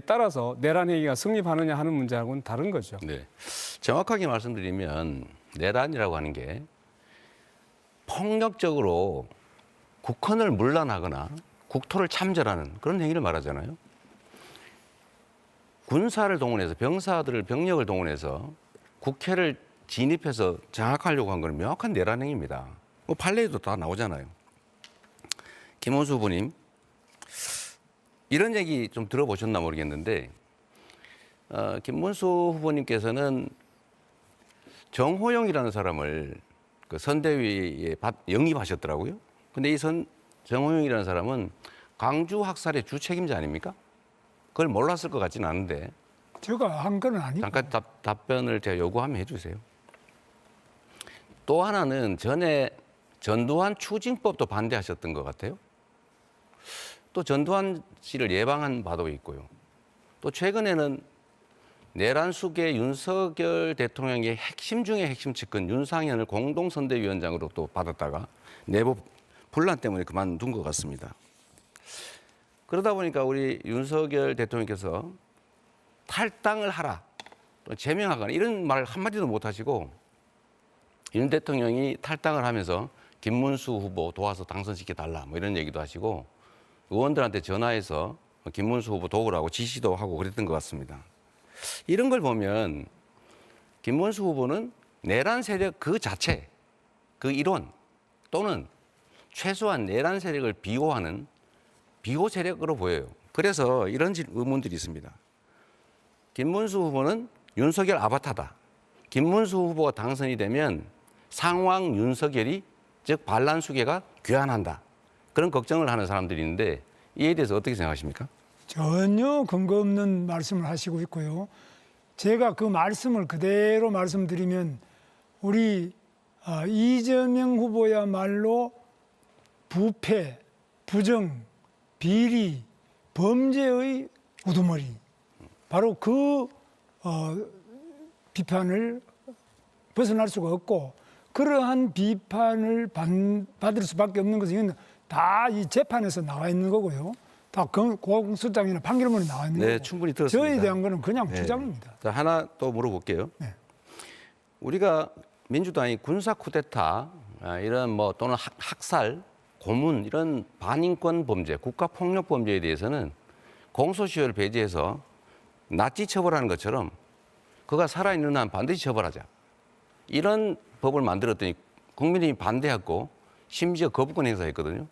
따라서 내란 행위가 성립하느냐 하는 문제하고는 다른 거죠. 네. 정확하게 말씀드리면 내란이라고 하는 게 폭력적으로 국헌을 문란하거나 국토를 참전하는 그런 행위를 말하잖아요. 군사를 동원해서 병력을 동원해서 국회를 진입해서 장악하려고 한 건 명확한 내란 행위입니다. 뭐 판례에도 다 나오잖아요. 김원수 후보님, 이런 얘기 좀 들어보셨나 모르겠는데 김문수 후보님께서는 정호영이라는 사람을 그 선대위에 영입하셨더라고요. 근데 이 정호영이라는 사람은 광주 학살의 주책임자 아닙니까? 그걸 몰랐을 것 같지는 않은데 제가 한 건 아니고. 잠깐 답변을 제가 요구하면 해주세요. 또 하나는 전에 전두환 추징법도 반대하셨던 것 같아요. 또 전두환 씨를 예방한 바도 있고요. 또 최근에는 내란 수계 윤석열 대통령의 핵심 중의 핵심 측근 윤상현을 공동선대위원장으로 또 받았다가 내부 분란 때문에 그만둔 것 같습니다. 그러다 보니까 우리 윤석열 대통령께서 탈당을 하라, 또 제명하거나 이런 말 한마디도 못 하시고 윤 대통령이 탈당을 하면서 김문수 후보 도와서 당선시켜달라 뭐 이런 얘기도 하시고 의원들한테 전화해서 김문수 후보 도우라고 지시도 하고 그랬던 것 같습니다. 이런 걸 보면 김문수 후보는 내란 세력 그 자체, 그 이론 또는 최소한 내란 세력을 비호하는 비호 세력으로 보여요. 그래서 이런 의문들이 있습니다. 김문수 후보는 윤석열 아바타다. 김문수 후보가 당선이 되면 상황 윤석열이 즉 반란 수계가 귀환한다. 그런 걱정을 하는 사람들이 있는데 이에 대해서 어떻게 생각하십니까? 전혀 근거 없는 말씀을 하시고 있고요. 제가 그 말씀을 그대로 말씀드리면 우리 이재명 후보야말로 부패, 부정, 비리, 범죄의 우두머리. 바로 그 비판을 벗어날 수가 없고 그러한 비판을 받을 수밖에 없는 것은 다 이 재판에서 나와 있는 거고요. 다 공소장이나 판결문에 나와 있는 거고. 충분히 들었습니다. 저에 대한 거는 그냥 네. 주장입니다. 자, 하나 또 물어볼게요. 네. 우리가 민주당이 군사 쿠데타 이런 뭐 또는 학살, 고문 이런 반인권 범죄, 국가 폭력 범죄에 대해서는 공소시효를 배제해서 낫지 처벌하는 것처럼 그가 살아있는 한 반드시 처벌하자. 이런 법을 만들었더니 국민이 반대했고 심지어 거부권 행사했거든요.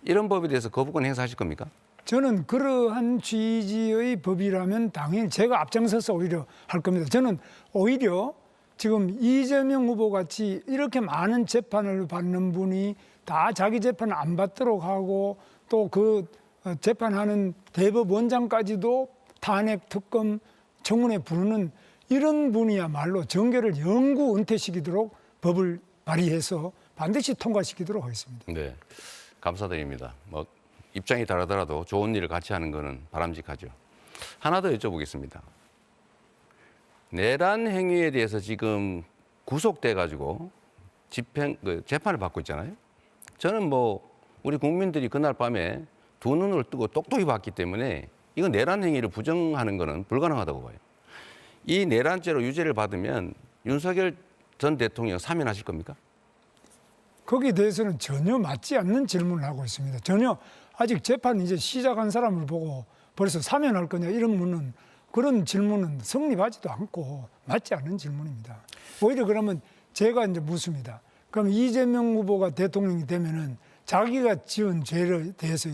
이런 법에 대해서 거부권 행사하실 겁니까? 저는 그러한 취지의 법이라면 당연히 제가 앞장서서 오히려 할 겁니다. 저는 오히려 지금 이재명 후보 같이 이렇게 많은 재판을 받는 분이 다 자기 재판을 안 받도록 하고 또 그 재판하는 대법원장까지도 탄핵, 특검, 청문회 부르는 이런 분이야말로 정계를 영구 은퇴시키도록 법을 발의해서 반드시 통과시키도록 하겠습니다. 네, 감사드립니다. 뭐 입장이 다르더라도 좋은 일을 같이 하는 것은 바람직하죠. 하나 더 여쭤보겠습니다. 내란 행위에 대해서 지금 구속돼 가지고 재판을 받고 있잖아요. 저는 뭐 우리 국민들이 그날 밤에 두 눈을 뜨고 똑똑히 봤기 때문에 이건 내란 행위를 부정하는 것은 불가능하다고 봐요. 이 내란죄로 유죄를 받으면 윤석열 전 대통령 사면하실 겁니까? 거기에 대해서는 전혀 맞지 않는 질문을 하고 있습니다. 전혀 아직 재판 이제 시작한 사람을 보고 벌써 사면할 거냐 이런 문은 그런 질문은 성립하지도 않고 맞지 않는 질문입니다. 오히려 그러면 제가 이제 묻습니다. 그럼 이재명 후보가 대통령이 되면은 자기가 지은 죄에 대해서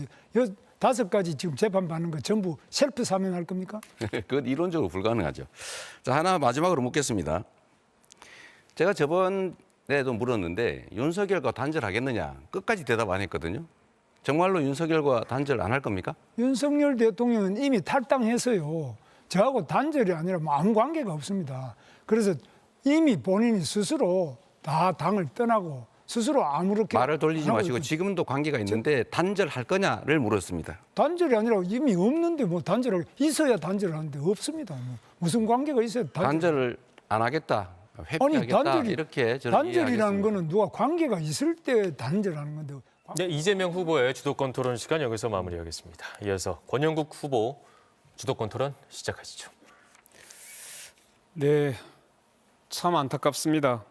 5가지 지금 재판받는 거 전부 셀프 사면할 겁니까? 그건 이론적으로 불가능하죠. 자, 하나 마지막으로 묻겠습니다. 제가 저번에도 물었는데 윤석열과 단절하겠느냐 끝까지 대답 안 했거든요. 정말로 윤석열과 단절 안 할 겁니까? 윤석열 대통령은 이미 탈당해서요. 저하고 단절이 아니라 뭐 아무 관계가 없습니다. 그래서 이미 본인이 스스로 다 당을 떠나고 스스로 아무렇게 말을 돌리지 안 하고 마시고 있습니다. 지금도 관계가 있는데 단절할 거냐를 물었습니다. 단절이 아니라 이미 없는데 뭐 단절을 있어야 단절을 하는데 없습니다. 뭐 무슨 관계가 있어야 단절을 안 하겠다, 회피하겠다 이렇게 저는 단절이라는 이해하겠습니다. 거는 누가 관계가 있을 때 단절하는 건데 네, 이재명 후보의 주도권 토론 시간 여기서 마무리하겠습니다. 이어서 권영국 후보 주도권 토론 시작하시죠. 네, 참 안타깝습니다.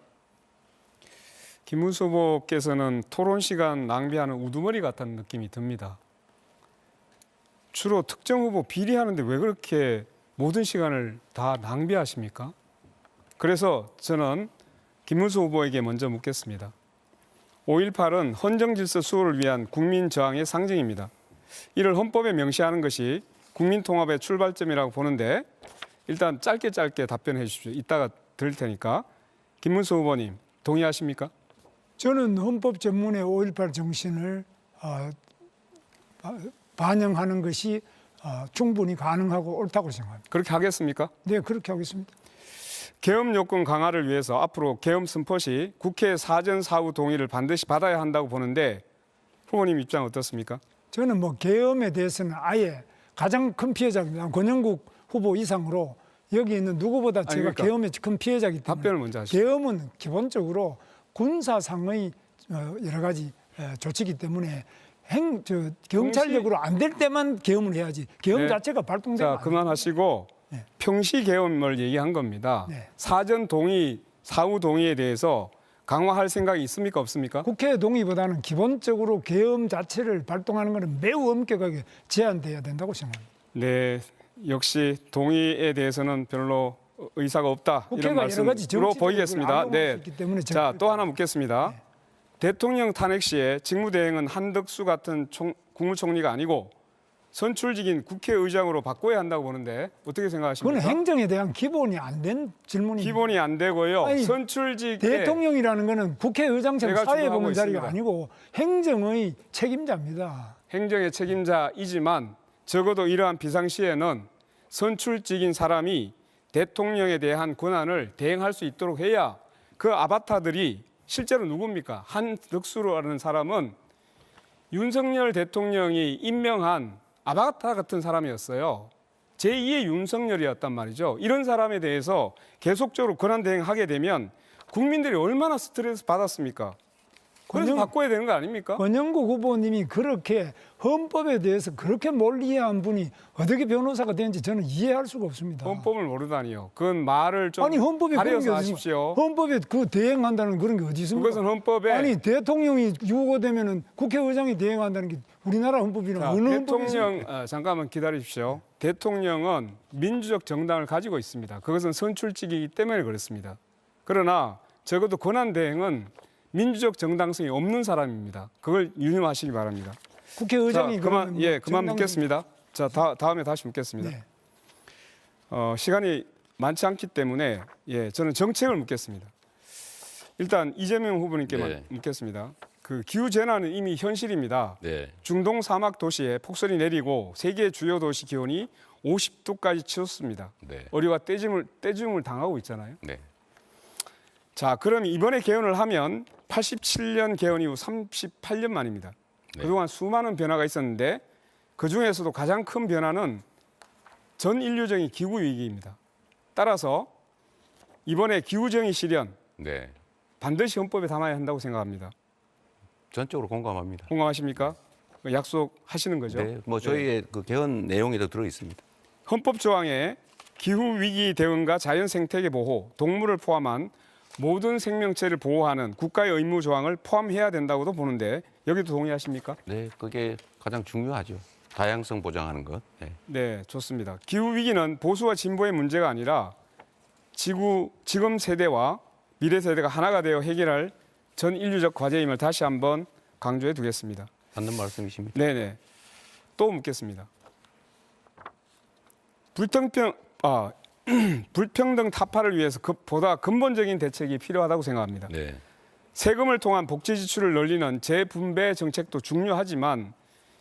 김문수 후보께서는 토론 시간 낭비하는 우두머리 같다는 느낌이 듭니다. 주로 특정 후보 비리하는데 왜 그렇게 모든 시간을 다 낭비하십니까? 그래서 저는 김문수 후보에게 먼저 묻겠습니다. 5.18은 헌정질서 수호를 위한 국민 저항의 상징입니다. 이를 헌법에 명시하는 것이 국민 통합의 출발점이라고 보는데 일단 짧게 답변해 주십시오. 이따가 들을 테니까. 김문수 후보님 동의하십니까? 저는 헌법 전문의 5.18 정신을 반영하는 것이 충분히 가능하고 옳다고 생각합니다. 그렇게 하겠습니까? 네, 그렇게 하겠습니다. 계엄 요건 강화를 위해서 앞으로 계엄 선포 시 국회 사전 사후 동의를 반드시 받아야 한다고 보는데 후보님 입장 어떻습니까? 저는 뭐 계엄에 대해서는 아예 가장 큰 피해자입니다. 권영국 후보 이상으로 여기 있는 누구보다 제가 그러니까 계엄의 큰 피해자이기 때문에 답변을 먼저 하시죠. 계엄은 기본적으로 군사상의 여러 가지 조치이기 때문에 경찰력으로 안 될 때만 계엄을 해야지 계엄 네. 자체가 발동되면 자, 그만하시고 네. 평시 계엄을 얘기한 겁니다. 네. 사전 동의, 사후 동의에 대해서 강화할 생각이 있습니까, 없습니까? 국회 동의보다는 기본적으로 계엄 자체를 발동하는 것은 매우 엄격하게 제한돼야 된다고 생각합니다. 네, 역시 동의에 대해서는 별로 의사가 없다 국회가 이런 여러 가지 말씀으로 정치적으로 보이겠습니다. 악용할 수 네, 있기 때문에 자, 또 하나 묻겠습니다. 대통령 탄핵 시에 직무대행은 한덕수 같은 국무총리가 아니고 선출직인 국회의장으로 바꿔야 한다고 보는데 어떻게 생각하십니까? 그건 행정에 대한 기본이 안 된 질문입니다. 기본이 안 되고요. 아니, 선출직 대통령이라는 것은 국회의장처럼 제가 사회 주도하고 보는 자리가 있습니다. 아니고 행정의 책임자입니다. 행정의 책임자이지만 적어도 이러한 비상시에는 선출직인 사람이 대통령에 대한 권한을 대행할 수 있도록 해야 그 아바타들이 실제로 누굽니까? 한덕수라는 사람은 윤석열 대통령이 임명한 아바타 같은 사람이었어요. 제2의 윤석열이었단 말이죠. 이런 사람에 대해서 계속적으로 권한 대행하게 되면 국민들이 얼마나 스트레스 받았습니까? 그래서 바꿔야 되는 거 아닙니까? 권영국 후보님이 그렇게 헌법에 대해서 그렇게 뭘 이해한 분이 어떻게 변호사가 되는지 저는 이해할 수가 없습니다. 헌법을 모르다니요. 그건 말을 좀 아니 헌법에 그런 게 가려서 어디 하십시오. 헌법에 그 대행한다는 그런 게 어디 있습니까? 그것은 헌법에 아니 대통령이 유고되면은 국회의장이 대행한다는 게 우리나라 헌법이랑 자, 어느 헌법이 있습니까? 대통령 잠깐만 기다리십시오. 대통령은 민주적 정당을 가지고 있습니다. 그것은 선출직이기 때문에 그렇습니다. 그러나 적어도 권한 대행은 민주적 정당성이 없는 사람입니다. 그걸 유념하시기 바랍니다. 국회의장이 자, 그만 그러면 그만 정당- 묻겠습니다. 자, 다음에 다시 묻겠습니다. 네. 시간이 많지 않기 때문에 저는 정책을 묻겠습니다. 일단 이재명 후보님께만 네. 묻겠습니다. 그 기후 재난은 이미 현실입니다. 네. 중동 사막 도시에 폭설이 내리고 세계 주요 도시 기온이 50도까지 치솟습니다. 네. 어류가 떼짐을 당하고 있잖아요. 네. 자, 그럼 이번에 개헌을 하면 87년 개헌 이후 38년 만입니다. 네. 그동안 수많은 변화가 있었는데 그 중에서도 가장 큰 변화는 전 인류적인 기후 위기입니다. 따라서 이번에 기후정의 실현 네. 반드시 헌법에 담아야 한다고 생각합니다. 전적으로 공감합니다. 공감하십니까? 약속하시는 거죠? 네. 뭐 저희의 그 개헌 내용에도 들어 있습니다. 헌법 조항에 기후 위기 대응과 자연 생태계 보호, 동물을 포함한 모든 생명체를 보호하는 국가의 의무 조항을 포함해야 된다고도 보는데 여기도 동의하십니까? 네, 그게 가장 중요하죠. 다양성 보장하는 것. 네. 네, 좋습니다. 기후 위기는 보수와 진보의 문제가 아니라 지금 세대와 미래 세대가 하나가 되어 해결할 전 인류적 과제임을 다시 한번 강조해 두겠습니다. 맞는 말씀이십니다. 네네. 또 묻겠습니다. 불평등 타파를 위해서 보다 근본적인 대책이 필요하다고 생각합니다. 네. 세금을 통한 복지 지출을 늘리는 재분배 정책도 중요하지만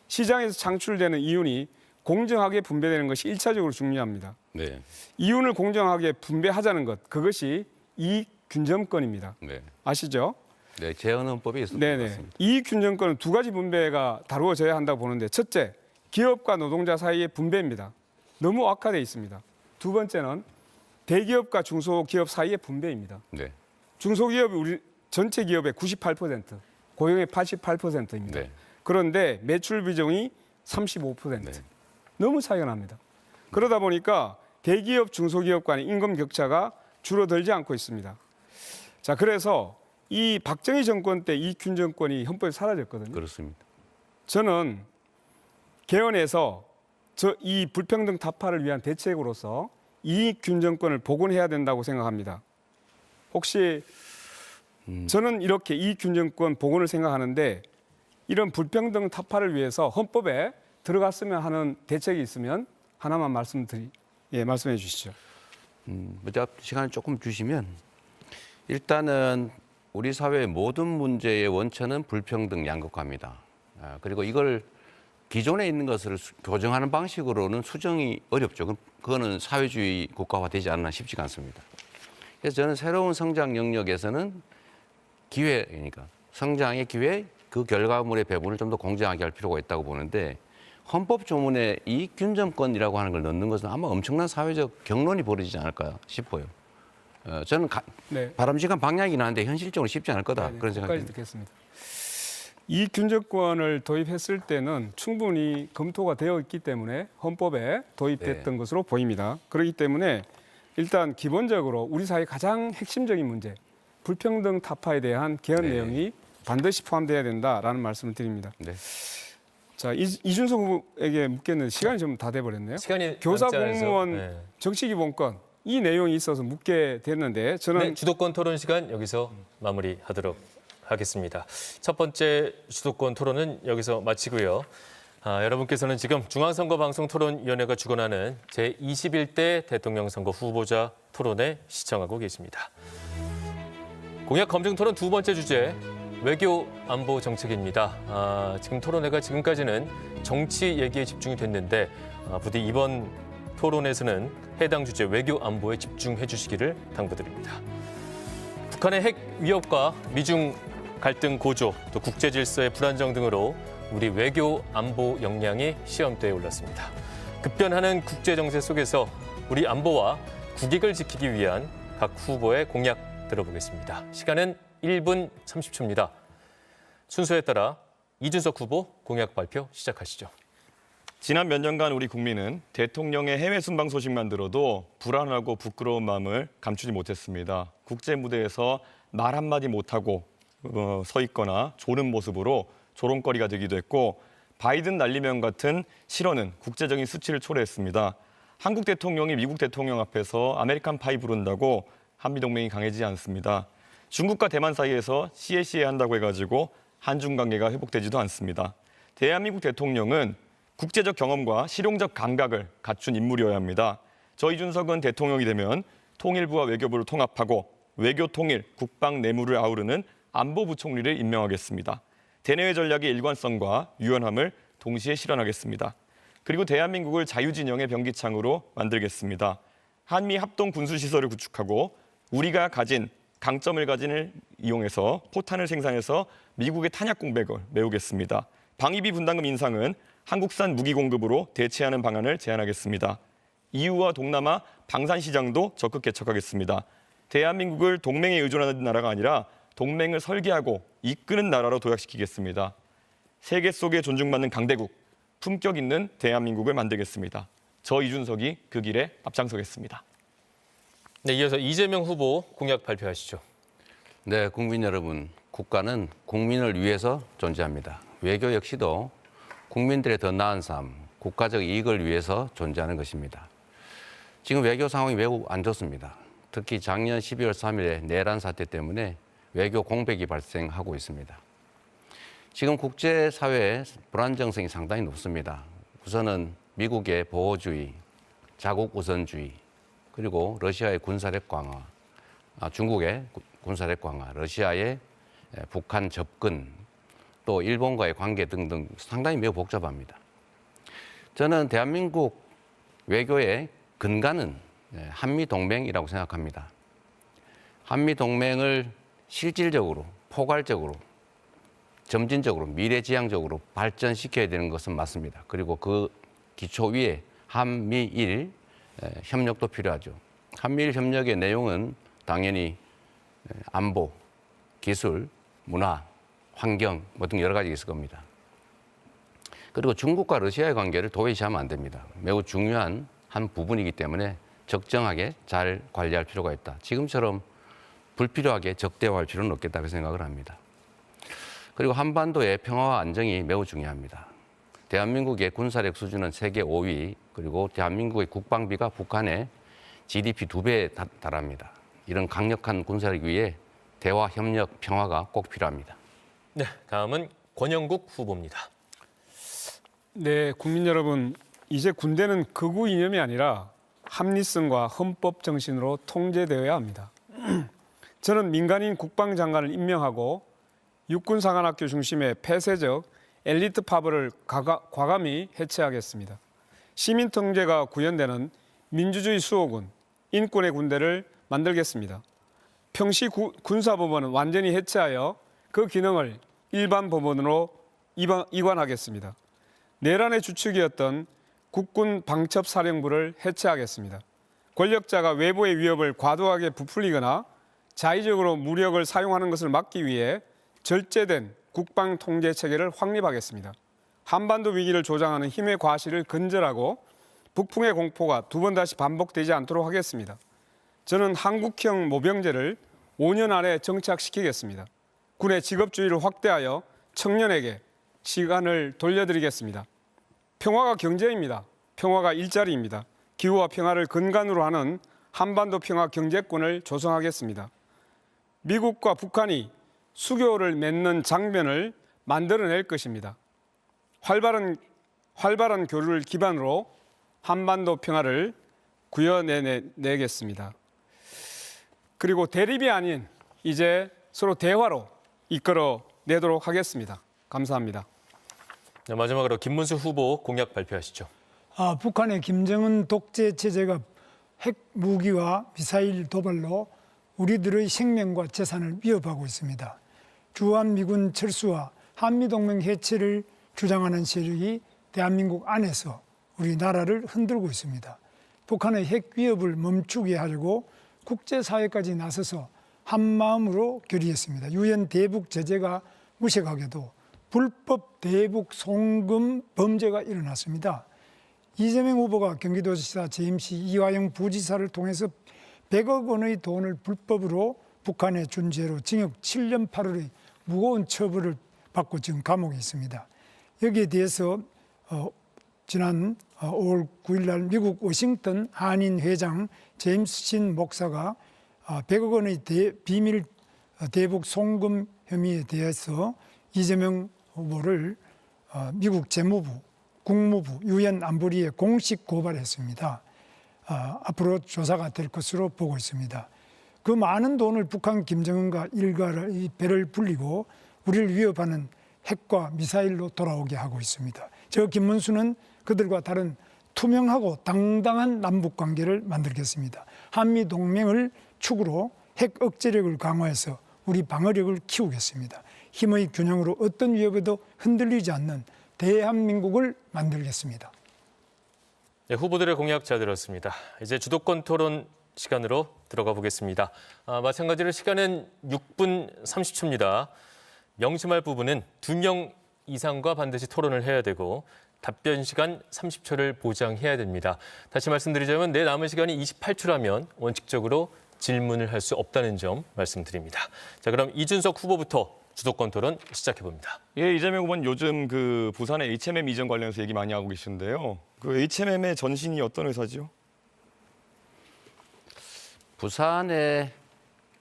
시장에서 창출되는 이윤이 공정하게 분배되는 것이 1차적으로 중요합니다. 네. 이윤을 공정하게 분배하자는 것, 그것이 이익 균점권입니다. 네. 아시죠? 네, 재헌헌법에 있었던 것 네네. 같습니다. 이익 균점권은 두 가지 분배가 다루어져야 한다고 보는데 첫째, 기업과 노동자 사이의 분배입니다. 너무 악화되어 있습니다. 두 번째는 대기업과 중소기업 사이의 분배입니다. 네. 중소기업이 우리 전체 기업의 98%, 고용의 88%입니다. 네. 그런데 매출 비중이 35%. 네. 너무 차이가 납니다. 그러다 보니까 대기업, 중소기업 간의 임금 격차가 줄어들지 않고 있습니다. 자, 그래서 이 박정희 정권 때 이익균 정권이 헌법에 사라졌거든요. 그렇습니다. 저는 개헌에서 이 불평등 타파를 위한 대책으로서 이익균 정권을 복원해야 된다고 생각합니다. 혹시 저는 이렇게 이익균 정권 복원을 생각하는데 이런 불평등 타파를 위해서 헌법에 들어갔으면 하는 대책이 있으면 하나만 말씀해 주시죠. 시간을 조금 주시면 일단은 우리 사회의 모든 문제의 원천은 불평등 양극화입니다. 그리고 이걸 기존에 있는 것을 교정하는 방식으로는 수정이 어렵죠. 그거는 사회주의 국가화 되지 않나 싶지가 않습니다. 그래서 저는 새로운 성장 영역에서는 기회니까 성장의 기회, 그 결과물의 배분을 좀 더 공정하게 할 필요가 있다고 보는데 헌법 조문에 이익균 정권이라고 하는 걸 넣는 것은 아마 엄청난 사회적 경론이 벌어지지 않을까 싶어요. 저는 네. 바람직한 방향이긴 한데 현실적으로 쉽지 않을 거다 네, 그런 생각이 끝까지 듭니다. 듣겠습니다. 이익균 정권을 도입했을 때는 충분히 검토가 되어 있기 때문에 헌법에 도입됐던 것으로 보입니다. 그렇기 때문에 일단 기본적으로 우리 사회 가장 핵심적인 문제, 불평등 타파에 대한 개헌 내용이 반드시 포함돼야 된다라는 말씀을 드립니다. 네. 자, 이준석 후보에게 묻겠는데 시간이 좀 다 돼버렸네요. 시간이 교사 남지 않아서, 공무원 네. 정치기본권 이 내용이 있어서 묻게 됐는데 저는 네, 주도권 토론 시간 여기서 마무리하도록 하겠습니다. 첫 번째 주도권 토론은 여기서 마치고요. 여러분께서는 지금 중앙선거방송토론위원회가 주관하는 제21대 대통령 선거 후보자 토론회 시청하고 계십니다. 공약 검증 토론 두 번째 주제, 외교 안보 정책입니다. 지금 토론회가 지금까지는 정치 얘기에 집중이 됐는데 부디 이번 토론에서는 해당 주제 외교 안보에 집중해 주시기를 당부드립니다. 북한의 핵 위협과 미중 갈등 고조, 또 국제 질서의 불안정 등으로 우리 외교 안보 역량이 시험대에 올랐습니다. 급변하는 국제 정세 속에서 우리 안보와 국익을 지키기 위한 각 후보의 공약 들어보겠습니다. 시간은 1분 30초입니다. 순서에 따라 이준석 후보 공약 발표 시작하시죠. 지난 몇 년간 우리 국민은 대통령의 해외 순방 소식만 들어도 불안하고 부끄러운 마음을 감추지 못했습니다. 국제 무대에서 말 한마디 못하고 서 있거나 조는 모습으로 조롱거리가 되기도 했고 바이든 날리면 같은 실언은 국제적인 수치를 초래했습니다. 한국 대통령이 미국 대통령 앞에서 아메리칸 파이 부른다고 한미동맹이 강해지지 않습니다. 중국과 대만 사이에서 CACA 한다고 해가지고 한중 관계가 회복되지도 않습니다. 대한민국 대통령은 국제적 경험과 실용적 감각을 갖춘 인물이어야 합니다. 저 이준석은 대통령이 되면 통일부와 외교부를 통합하고 외교 통일, 국방 내무를 아우르는 안보부총리를 임명하겠습니다. 대내외 전략의 일관성과 유연함을 동시에 실현하겠습니다. 그리고 대한민국을 자유진영의 변기창으로 만들겠습니다. 한미 합동 군수시설을 구축하고 우리가 가진 강점을 이용해서 포탄을 생산해서 미국의 탄약 공백을 메우겠습니다. 방위비 분담금 인상은 한국산 무기 공급으로 대체하는 방안을 제안하겠습니다. EU와 동남아 방산 시장도 적극 개척하겠습니다. 대한민국을 동맹에 의존하는 나라가 아니라 동맹을 설계하고 이끄는 나라로 도약시키겠습니다. 세계 속에 존중받는 강대국, 품격 있는 대한민국을 만들겠습니다. 저 이준석이 그 길에 앞장서겠습니다. 네, 이어서 이재명 후보 공약 발표하시죠. 네, 국민 여러분, 국가는 국민을 위해서 존재합니다. 외교 역시도 국민들의 더 나은 삶, 국가적 이익을 위해서 존재하는 것입니다. 지금 외교 상황이 매우 안 좋습니다. 특히 작년 12월 3일에 내란 사태 때문에 외교 공백이 발생하고 있습니다. 지금 국제사회의 불안정성이 상당히 높습니다. 우선은 미국의 보호주의, 자국 우선주의, 그리고 러시아의 군사력 강화, 중국의 군사력 강화, 러시아의 북한 접근, 또 일본과의 관계 등등 상당히 매우 복잡합니다. 저는 대한민국 외교의 근간은 한미동맹이라고 생각합니다. 한미동맹을 실질적으로, 포괄적으로, 점진적으로, 미래지향적으로 발전시켜야 되는 것은 맞습니다. 그리고 그 기초 위에 한미일 협력도 필요하죠. 한미일 협력의 내용은 당연히 안보, 기술, 문화, 환경 등 여러 가지 있을 겁니다. 그리고 중국과 러시아의 관계를 도외시하면 안 됩니다. 매우 중요한 한 부분이기 때문에 적정하게 잘 관리할 필요가 있다. 지금처럼 불필요하게 적대화할 필요는 없겠다고 생각을 합니다. 그리고 한반도의 평화와 안정이 매우 중요합니다. 대한민국의 군사력 수준은 세계 5위, 그리고 대한민국의 국방비가 북한의 GDP 2배에 달합니다. 이런 강력한 군사력 위에 대화, 협력, 평화가 꼭 필요합니다. 네, 다음은 권영국 후보입니다. 네, 국민 여러분, 이제 군대는 극우 이념이 아니라 합리성과 헌법 정신으로 통제되어야 합니다. 저는 민간인 국방장관을 임명하고 육군사관학교 중심의 폐쇄적 엘리트 파벌을 과감히 해체하겠습니다. 시민 통제가 구현되는 민주주의 수호군, 인권의 군대를 만들겠습니다. 평시 군사법원은 완전히 해체하여 그 기능을 일반 법원으로 이관하겠습니다. 내란의 주축이었던 국군 방첩사령부를 해체하겠습니다. 권력자가 외부의 위협을 과도하게 부풀리거나 자의적으로 무력을 사용하는 것을 막기 위해 절제된 국방 통제 체계를 확립하겠습니다. 한반도 위기를 조장하는 힘의 과실을 근절하고 북풍의 공포가 두 번 다시 반복되지 않도록 하겠습니다. 저는 한국형 모병제를 5년 안에 정착시키겠습니다. 군의 직업주의를 확대하여 청년에게 시간을 돌려드리겠습니다. 평화가 경제입니다. 평화가 일자리입니다. 기후와 평화를 근간으로 하는 한반도 평화 경제권을 조성하겠습니다. 미국과 북한이 수교를 맺는 장면을 만들어낼 것입니다. 활발한 교류를 기반으로 한반도 평화를 구현해내겠습니다. 그리고 대립이 아닌 이제 서로 대화로 이끌어내도록 하겠습니다. 감사합니다. 네, 마지막으로 김문수 후보 공약 발표하시죠. 북한의 김정은 독재 체제가 핵 무기와 미사일 도발로 우리들의 생명과 재산을 위협하고 있습니다. 주한미군 철수와 한미동맹 해체를 주장하는 세력이 대한민국 안에서 우리나라를 흔들고 있습니다. 북한의 핵 위협을 멈추게 하려고 국제사회까지 나서서 한마음으로 결의했습니다. 유엔 대북 제재가 무색하게도 불법 대북 송금 범죄가 일어났습니다. 이재명 후보가 경기도지사 재임시 이화영 부지사를 통해서 100억 원의 돈을 불법으로 북한에 준 죄로 징역 7년 8월의 무거운 처벌을 받고 지금 감옥에 있습니다. 여기에 대해서 지난 5월 9일 날 미국 워싱턴 한인 회장 제임스 신 목사가 100억 원의 비밀 대북 송금 혐의에 대해서 이재명 후보를 미국 재무부, 국무부, 유엔 안보리에 공식 고발했습니다. 앞으로 조사가 될 것으로 보고 있습니다. 그 많은 돈을 북한 김정은과 일가의 배를 불리고 우리를 위협하는 핵과 미사일로 돌아오게 하고 있습니다. 저 김문수는 그들과 다른 투명하고 당당한 남북관계를 만들겠습니다. 한미동맹을 축으로 핵 억제력을 강화해서 우리 방어력을 키우겠습니다. 힘의 균형으로 어떤 위협에도 흔들리지 않는 대한민국을 만들겠습니다. 네, 후보들의 공약 잘 들었습니다. 이제 주도권 토론 시간으로 들어가 보겠습니다. 마찬가지로 시간은 6분 30초입니다. 명심할 부분은 2명 이상과 반드시 토론을 해야 되고 답변 시간 30초를 보장해야 됩니다. 다시 말씀드리자면 내 남은 시간이 28초라면 원칙적으로 질문을 할 수 없다는 점 말씀드립니다. 자, 그럼 이준석 후보부터 주도권 토론 시작해 봅니다. 예, 이재명 후보는 요즘 그 부산의 HMM 이전 관련해서 얘기 많이 하고 계신데요. 그 HMM의 전신이 어떤 회사죠? 부산에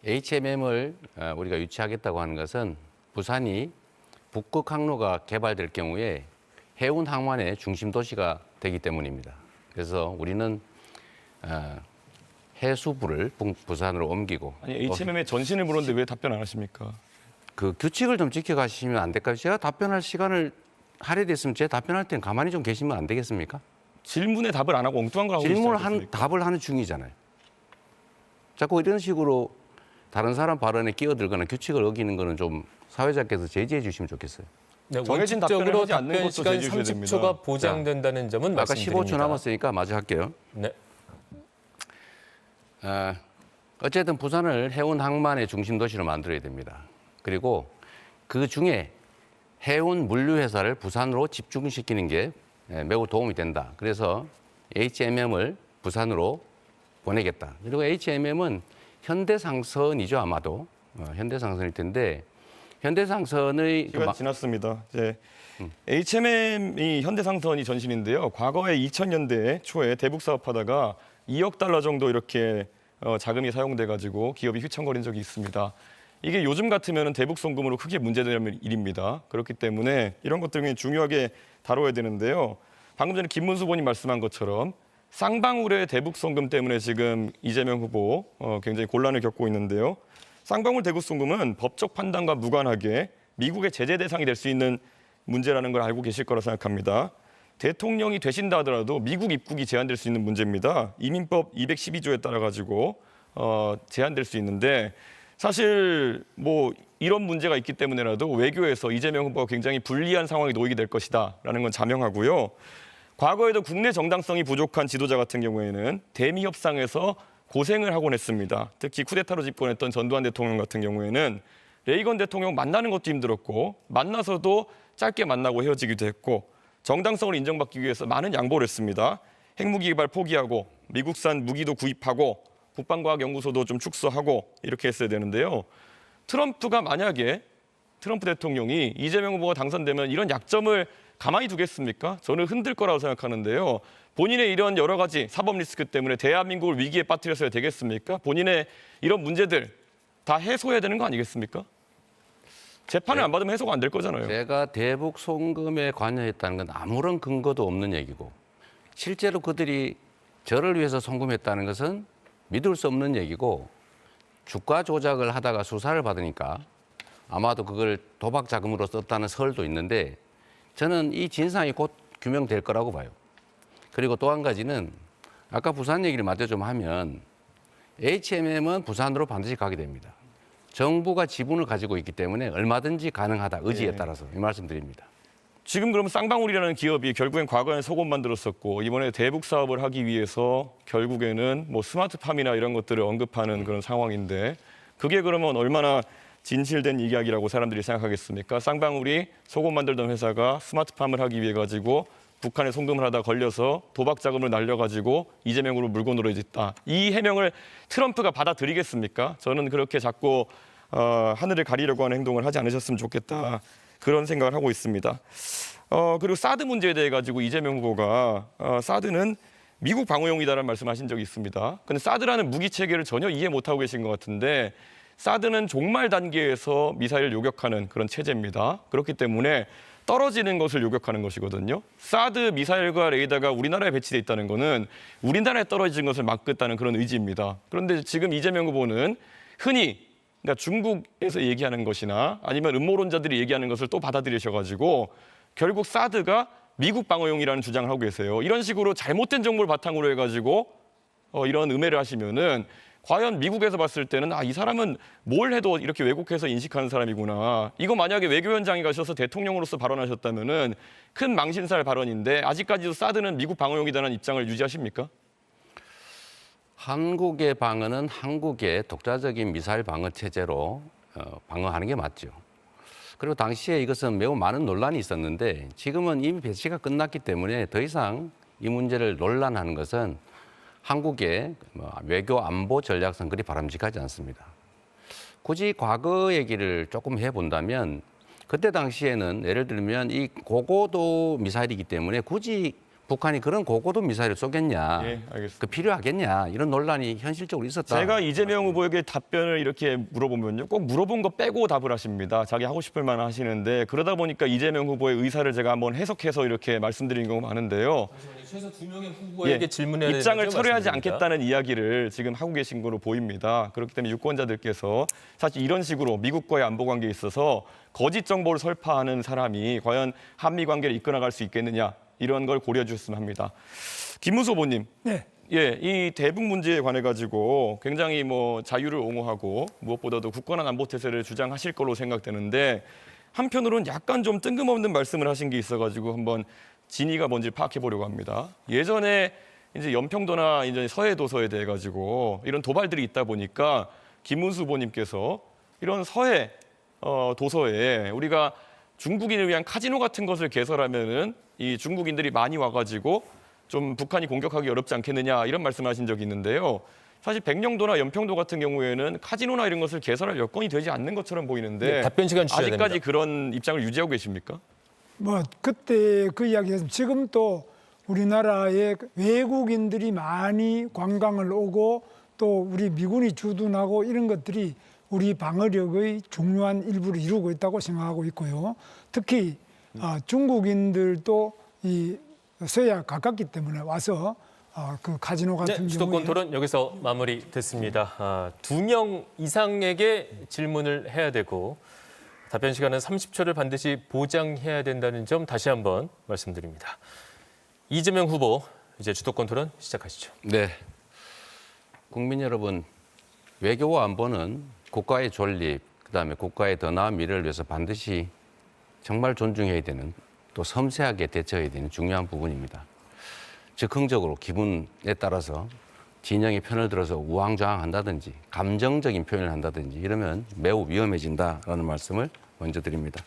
HMM을 우리가 유치하겠다고 하는 것은 부산이 북극 항로가 개발될 경우에 해운 항만의 중심 도시가 되기 때문입니다. 그래서 우리는 해수부를 부산으로 옮기고 아니 HMM의 전신을 물었는데 왜 답변 안 하십니까? 그 규칙을 좀 지켜가시면 안 될까요? 제가 답변할 시간을 할애됐으면 제 답변할 땐 가만히 좀 계시면 안 되겠습니까? 질문에 답을 안 하고 엉뚱한 걸 하고 질문을 계시지 않습니까? 답을 하는 중이잖아요. 자꾸 이런 식으로 다른 사람 발언에 끼어들거나 규칙을 어기는 거는 좀 사회자께서 제지해 주시면 좋겠어요. 네, 정해진 답변을 원칙적으로 하지 않는 답변 것도 시간 제지해 주셔야 30초가 됩니다. 보장된다는 점은 아까 말씀드립니다. 15초 남았으니까 마저 할게요. 네. 어쨌든 부산을 해운 항만의 중심 도시로 만들어야 됩니다. 그리고 그 중에 해운 물류 회사를 부산으로 집중시키는 게 매우 도움이 된다. 그래서 HMM을 부산으로 보내겠다. 그리고 HMM은 현대상선이죠, 아마도. 현대상선일 텐데 현대상선의 시간 지났습니다. 이제 HMM이 현대상선이 전신인데요. 과거에 2000년대 초에 대북 사업하다가 2억 달러 정도 이렇게 자금이 사용돼 가지고 기업이 휘청거린 적이 있습니다. 이게 요즘 같으면 대북 송금으로 크게 문제되는 일입니다. 그렇기 때문에 이런 것들을 중요하게 다뤄야 되는데요. 방금 전에 김문수 후보님 말씀한 것처럼 쌍방울의 대북 송금 때문에 지금 이재명 후보 굉장히 곤란을 겪고 있는데요. 쌍방울 대북 송금은 법적 판단과 무관하게 미국의 제재 대상이 될 수 있는 문제라는 걸 알고 계실 거라 생각합니다. 대통령이 되신다 하더라도 미국 입국이 제한될 수 있는 문제입니다. 이민법 212조에 따라 가지고 제한될 수 있는데 사실 뭐 이런 문제가 있기 때문에라도 외교에서 이재명 후보가 굉장히 불리한 상황에 놓이게 될 것이다라는 건 자명하고요. 과거에도 국내 정당성이 부족한 지도자 같은 경우에는 대미 협상에서 고생을 하곤 했습니다. 특히 쿠데타로 집권했던 전두환 대통령 같은 경우에는 레이건 대통령 만나는 것도 힘들었고 만나서도 짧게 만나고 헤어지기도 했고 정당성을 인정받기 위해서 많은 양보를 했습니다. 핵무기 개발 포기하고 미국산 무기도 구입하고 국방과학연구소도 좀 축소하고 이렇게 했어야 되는데요. 트럼프가 만약에 트럼프 대통령이 이재명 후보가 당선되면 이런 약점을 가만히 두겠습니까? 저는 흔들 거라고 생각하는데요. 본인의 이런 여러 가지 사법 리스크 때문에 대한민국을 위기에 빠뜨려서야 되겠습니까? 본인의 이런 문제들 다 해소해야 되는 거 아니겠습니까? 재판을 안 받으면 해소가 안 될 거잖아요. 제가 대북 송금에 관여했다는 건 아무런 근거도 없는 얘기고 실제로 그들이 저를 위해서 송금했다는 것은 믿을 수 없는 얘기고 주가 조작을 하다가 수사를 받으니까 아마도 그걸 도박 자금으로 썼다는 설도 있는데 저는 이 진상이 곧 규명될 거라고 봐요. 그리고 또 한 가지는 아까 부산 얘기를 마저 좀 하면 HMM은 부산으로 반드시 가게 됩니다. 정부가 지분을 가지고 있기 때문에 얼마든지 가능하다, 의지에 따라서 이 말씀드립니다. 지금 그러면 쌍방울이라는 기업이 결국엔 과거엔 속옷 만들었었고 이번에 대북 사업을 하기 위해서 결국에는 뭐 스마트팜이나 이런 것들을 언급하는 그런 상황인데 그게 그러면 얼마나 진실된 이야기라고 사람들이 생각하겠습니까? 쌍방울이 속옷 만들던 회사가 스마트팜을 하기 위해 가지고 북한에 송금을 하다 걸려서 도박 자금을 날려가지고 이재명으로 물고 늘어졌다. 이 해명을 트럼프가 받아들이겠습니까? 저는 그렇게 자꾸 하늘을 가리려고 하는 행동을 하지 않으셨으면 좋겠다. 그런 생각을 하고 있습니다. 그리고 사드 문제에 대해 가지고 이재명 후보가 사드는 미국 방어용이다라는 말씀하신 적이 있습니다. 근데 사드라는 무기 체계를 전혀 이해 못하고 계신 것 같은데 사드는 종말 단계에서 미사일을 요격하는 그런 체제입니다. 그렇기 때문에 떨어지는 것을 요격하는 것이거든요. 사드 미사일과 레이더가 우리나라에 배치돼 있다는 것은 우리나라에 떨어지는 것을 막겠다는 그런 의지입니다. 그런데 지금 이재명 후보는 흔히 그러니까 중국에서 얘기하는 것이나 아니면 음모론자들이 얘기하는 것을 또 받아들이셔가지고 결국 사드가 미국 방어용이라는 주장을 하고 계세요. 이런 식으로 잘못된 정보를 바탕으로 해가지고 이런 음해를 하시면은 과연 미국에서 봤을 때는 이 사람은 뭘 해도 이렇게 왜곡해서 인식하는 사람이구나. 이거 만약에 외교위원장에 가셔서 대통령으로서 발언하셨다면은 큰 망신살 발언인데 아직까지도 사드는 미국 방어용이라는 입장을 유지하십니까? 한국의 방어는 한국의 독자적인 미사일 방어 체제로 방어하는 게 맞죠. 그리고 당시에 이것은 매우 많은 논란이 있었는데 지금은 이미 배치가 끝났기 때문에 더 이상 이 문제를 논란하는 것은 한국의 외교 안보 전략상 그리 바람직하지 않습니다. 굳이 과거 얘기를 조금 해본다면 그때 당시에는 예를 들면 이 고고도 미사일이기 때문에 굳이 북한이 그런 고고도 미사일을 쏘겠냐, 예, 알겠습니다. 그 필요하겠냐 이런 논란이 현실적으로 있었다. 제가 이재명 후보에게 답변을 이렇게 물어보면요. 꼭 물어본 거 빼고 답을 하십니다. 자기 하고 싶을 만한 하시는데 그러다 보니까 이재명 후보의 의사를 제가 한번 해석해서 이렇게 말씀드린 경우가 많은데요. 최소 2명의 후보에게 질문해야 되는 입장을 거죠? 철회하지 말씀드립니다. 않겠다는 이야기를 지금 하고 계신 거로 보입니다. 그렇기 때문에 유권자들께서 사실 이런 식으로 미국과의 안보 관계에 있어서 거짓 정보를 설파하는 사람이 과연 한미 관계를 이끌어갈 수 있겠느냐 이런 걸 고려해 주셨으면 합니다. 김문수 후보님, 네. 이 대북 문제에 관해 가지고 굉장히 자유를 옹호하고 무엇보다도 굳건한 안보 태세를 주장하실 걸로 생각되는데 한편으로는 약간 좀 뜬금없는 말씀을 하신 게 있어가지고 한번 진위가 뭔지 파악해 보려고 합니다. 예전에 이제 연평도나 이제 서해 도서에 대해 가지고 이런 도발들이 있다 보니까 김문수 후보님께서 이런 서해 도서에 우리가 중국인을 위한 카지노 같은 것을 개설하면은 이 중국인들이 많이 와가지고 좀 북한이 공격하기 어렵지 않겠느냐 이런 말씀하신 적이 있는데요. 사실 백령도나 연평도 같은 경우에는 카지노나 이런 것을 개설할 여건이 되지 않는 것처럼 보이는데 네, 답변 시간 주셔야 아직까지 됩니다. 그런 입장을 유지하고 계십니까? 뭐 그때 그 이야기했습니다. 지금 또 우리나라에 외국인들이 많이 관광을 오고 또 우리 미군이 주둔하고 이런 것들이 우리 방어력의 중요한 일부를 이루고 있다고 생각하고 있고요. 특히 중국인들도 이 서해와 가깝기 때문에 와서 그 카지노 같은 네, 경우에 주도권 토론 여기서 마무리됐습니다. 2명 이상에게 질문을 해야 되고 답변 시간은 30초를 반드시 보장해야 된다는 점 다시 한번 말씀드립니다. 이재명 후보, 이제 주도권 토론 시작하시죠. 네. 국민 여러분, 외교와 안보는 국가의 존립, 그다음에 국가의 더 나은 미래를 위해서 반드시 정말 존중해야 되는 또 섬세하게 대처해야 되는 중요한 부분입니다. 즉흥적으로 기분에 따라서 진영의 편을 들어서 우왕좌왕한다든지 감정적인 표현을 한다든지 이러면 매우 위험해진다라는 말씀을 먼저 드립니다.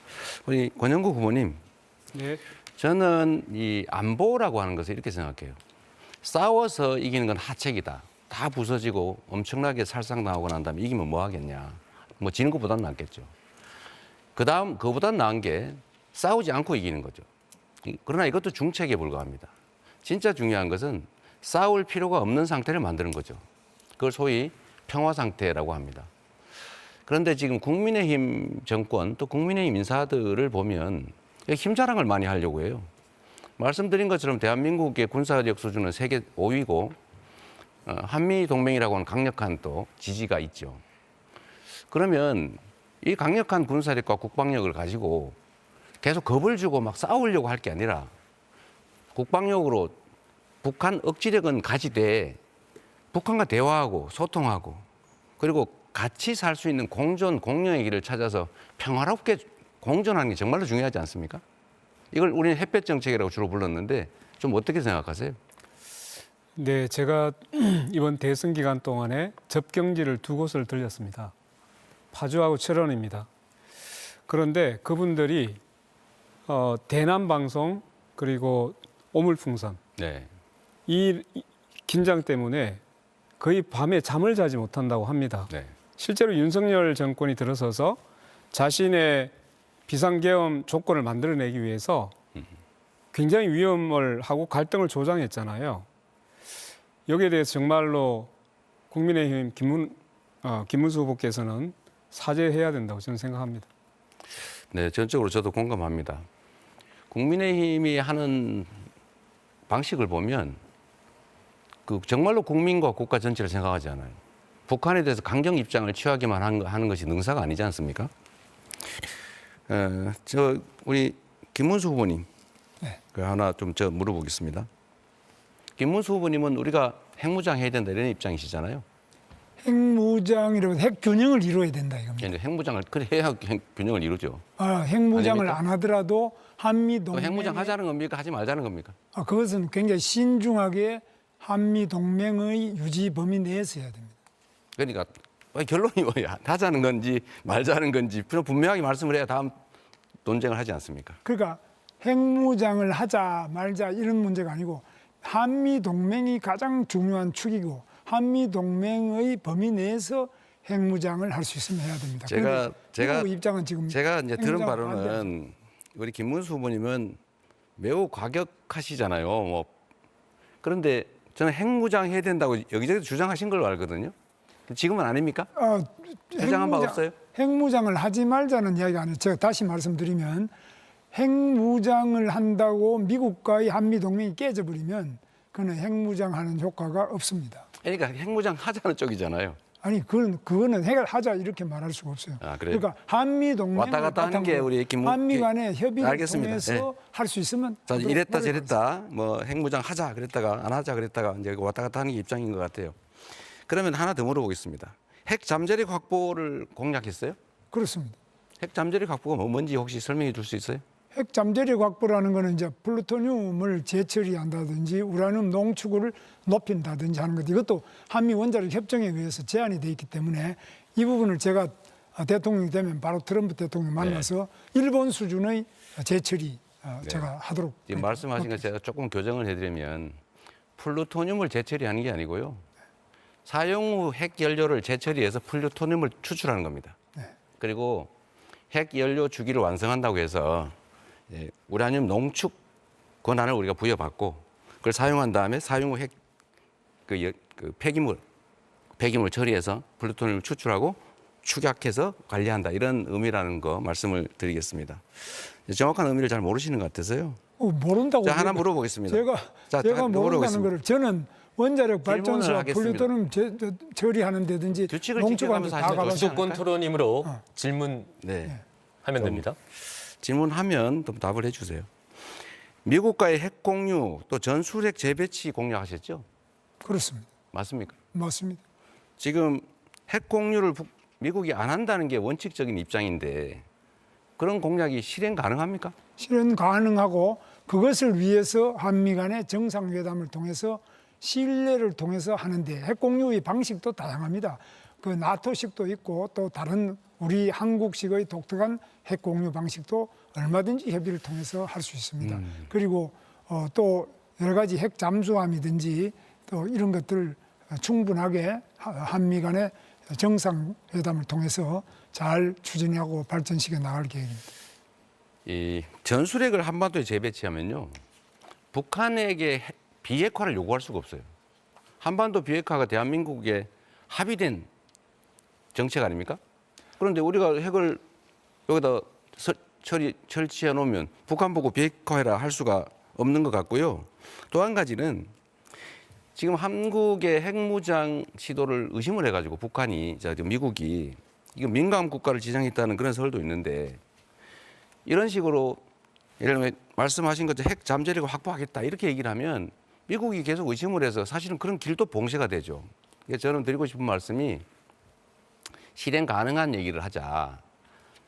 우리 권영국 후보님, 네. 저는 이 안보라고 하는 것을 이렇게 생각해요. 싸워서 이기는 건 하책이다. 다 부서지고 엄청나게 살상당하고 난 다음에 이기면 뭐 하겠냐. 뭐 지는 것보다는 낫겠죠. 그다음 그보다 나은 게 싸우지 않고 이기는 거죠. 그러나 이것도 중책에 불과합니다. 진짜 중요한 것은 싸울 필요가 없는 상태를 만드는 거죠. 그걸 소위 평화 상태라고 합니다. 그런데 지금 국민의힘 정권 또 국민의힘 인사들을 보면 힘 자랑을 많이 하려고 해요. 말씀드린 것처럼 대한민국의 군사력 수준은 세계 5위고 한미 동맹이라고 하는 강력한 또 지지가 있죠. 그러면 이 강력한 군사력과 국방력을 가지고 계속 겁을 주고 막 싸우려고 할 게 아니라 국방력으로 북한 억지력은 가지되 북한과 대화하고 소통하고 그리고 같이 살 수 있는 공존, 공영의 길을 찾아서 평화롭게 공존하는 게 정말로 중요하지 않습니까? 이걸 우리는 햇볕 정책이라고 주로 불렀는데 좀 어떻게 생각하세요? 네, 제가 이번 대선 기간 동안에 접경지를 두 곳을 들렸습니다. 파주하고 철원입니다. 그런데 그분들이 대남방송 그리고 오물풍선 네. 이 긴장 때문에 거의 밤에 잠을 자지 못한다고 합니다. 네. 실제로 윤석열 정권이 들어서서 자신의 비상계엄 조건을 만들어내기 위해서 굉장히 위험을 하고 갈등을 조장했잖아요. 여기에 대해서 정말로 국민의힘 김문수 후보께서는 사죄해야 된다고 저는 생각합니다. 네, 전적으로 저도 공감합니다. 국민의힘이 하는 방식을 보면 그 정말로 국민과 국가 전체를 생각하지 않아요. 북한에 대해서 강경 입장을 취하기만 하는 것이 능사가 아니지 않습니까? 우리 김문수 후보님, 네. 그 하나 좀 저 물어보겠습니다. 김문수 후보님은 우리가 핵무장 해야 된다 이런 입장이시잖아요. 핵무장이라고 핵 균형을 이루어야 된다 이겁니다. 이제 핵무장을 그래 해야 균형을 이루죠. 핵무장을 아닙니까? 안 하더라도 한미 동맹 핵무장 하자는 겁니까? 하지 말자는 겁니까? 그것은 굉장히 신중하게 한미 동맹의 유지 범위 내에서 해야 됩니다. 그러니까 결론이 뭐야? 하자는 건지 말자는 건지 분명하게 말씀을 해야 다음 논쟁을 하지 않습니까? 그러니까 핵무장을 하자 말자 이런 문제가 아니고 한미 동맹이 가장 중요한 축이고 한미 동맹의 범위 내에서 핵무장을 할 수 있으면 해야 됩니다. 제가 입장은 지금 제가 이제 들은 핵무장 바로는 우리 김문수 후보님은 매우 과격하시잖아요. 뭐 그런데 저는 핵무장 해야 된다고 여기저기 주장하신 걸로 알거든요. 지금은 아닙니까? 주장한 바 없어요? 핵무장을 하지 말자는 이야기가 아니에요. 제가 다시 말씀드리면 핵무장을 한다고 미국과의 한미 동맹이 깨져버리면 그는 핵무장하는 효과가 없습니다. 그러니까 핵무장 하자는 쪽이잖아요. 아니 그거는 핵을 하자 이렇게 말할 수가 없어요. 그래요? 그러니까 한미 동맹 왔다 갔다 하는 게 우리 한미 간의 협의를 알겠습니다. 통해서 네. 할 수 있으면 자, 하도록 이랬다 노력하겠습니다. 저랬다 뭐 핵무장 하자 그랬다가 안 하자 그랬다가 이제 왔다 갔다 하는 게 입장인 것 같아요. 그러면 하나 더 물어보겠습니다. 핵 잠재력 확보를 공약했어요? 그렇습니다. 핵 잠재력 확보가 뭔지 혹시 설명해 줄 수 있어요? 핵 잠재력 확보라는 거는 이제 플루토늄을 재처리한다든지 우라늄 농축을 높인다든지 하는 것, 이것도 한미 원자력 협정에 의해서 제한이 돼 있기 때문에 이 부분을 제가 대통령이 되면 바로 트럼프 대통령 만나서 일본 수준의 재처리 제가 하도록 지금 말씀하신 거 제가 조금 교정을 해드리면 플루토늄을 재처리하는 게 아니고요. 사용 후 핵 연료를 재처리해서 플루토늄을 추출하는 겁니다. 네. 그리고 핵 연료 주기를 완성한다고 해서 우라늄 농축 권한을 우리가 부여받고 그걸 사용한 다음에 사용 후 핵 폐기물 처리해서 플루토늄을 추출하고 축약해서 관리한다 이런 의미라는 거 말씀을 드리겠습니다. 정확한 의미를 잘 모르시는 것 같아서요. 모른다고. 자, 하나 물어보겠습니다. 제가 모른다는 물어보겠습니다. 거를 저는 원자력 발전소와 하겠습니다. 플루토늄 처리하는 데든지 규칙을 농축하는 데 지켜가면서 다 하시면 가봤어요. 주도권 토론이므로 어. 질문하면 네. 됩니다. 질문하면 또 답을 해주세요. 미국과의 핵 공유 또 전술핵 재배치 공유하셨죠? 그렇습니다. 맞습니까? 맞습니다. 지금 핵 공유를 미국이 안 한다는 게 원칙적인 입장인데 그런 공약이 실행 가능합니까? 실현 가능하고 그것을 위해서 한미 간의 정상회담을 통해서 신뢰를 통해서 하는데 핵 공유의 방식도 다양합니다. 그 나토식도 있고 또 다른 우리 한국식의 독특한 핵 공유 방식도 얼마든지 협의를 통해서 할 수 있습니다. 그리고 또 여러 가지 핵 잠수함이든지 또 이런 것들 충분하게 한미 간의 정상회담을 통해서 잘 추진하고 발전시켜 나갈 계획입니다. 이 전술핵을 한반도에 재배치하면요, 북한에게 비핵화를 요구할 수가 없어요. 한반도 비핵화가 대한민국의 합의된 정책 아닙니까? 그런데 우리가 핵을 여기다 설치해 놓으면 북한 보고 비핵화해라 할 수가 없는 것 같고요. 또 한 가지는 지금 한국의 핵무장 시도를 의심을 해가지고 북한이, 미국이 이거 민감 국가를 지정했다는 그런 설도 있는데 이런 식으로 예를 들면 말씀하신 것처럼 핵 잠재력을 확보하겠다 이렇게 얘기를 하면 미국이 계속 의심을 해서 사실은 그런 길도 봉쇄가 되죠. 그래서 저는 드리고 싶은 말씀이 실행 가능한 얘기를 하자.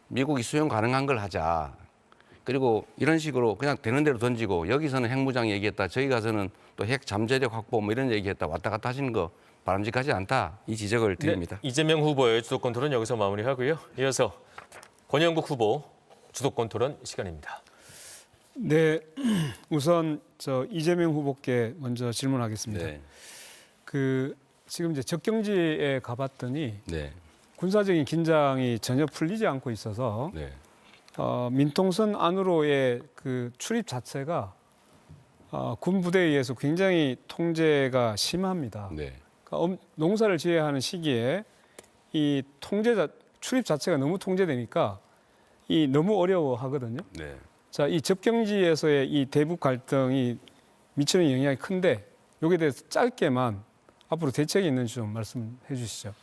미국이 수용 가능한 걸 하자. 그리고 이런 식으로 그냥 되는 대로 던지고 여기서는 핵무장 얘기했다. 저기 가서는 또 핵 잠재력 확보 뭐 이런 얘기했다. 왔다 갔다 하시는 거 바람직하지 않다. 이 지적을 드립니다. 네, 이재명 후보의 주도권 토론 여기서 마무리하고요. 이어서 권영국 후보 주도권 토론 시간입니다. 네, 우선 이재명 후보께 먼저 질문하겠습니다. 네. 지금 이제 적경지에 가봤더니 네. 군사적인 긴장이 전혀 풀리지 않고 있어서 네. 민통선 안으로의 그 출입 자체가 군 부대에 의해서 굉장히 통제가 심합니다. 네. 그러니까 농사를 지어야 하는 시기에 이 출입 자체가 너무 통제되니까 이 너무 어려워하거든요. 네. 자, 이 접경지에서의 이 대북 갈등이 미치는 영향이 큰데 여기에 대해서 짧게만 앞으로 대책이 있는지 좀 말씀해 주시죠.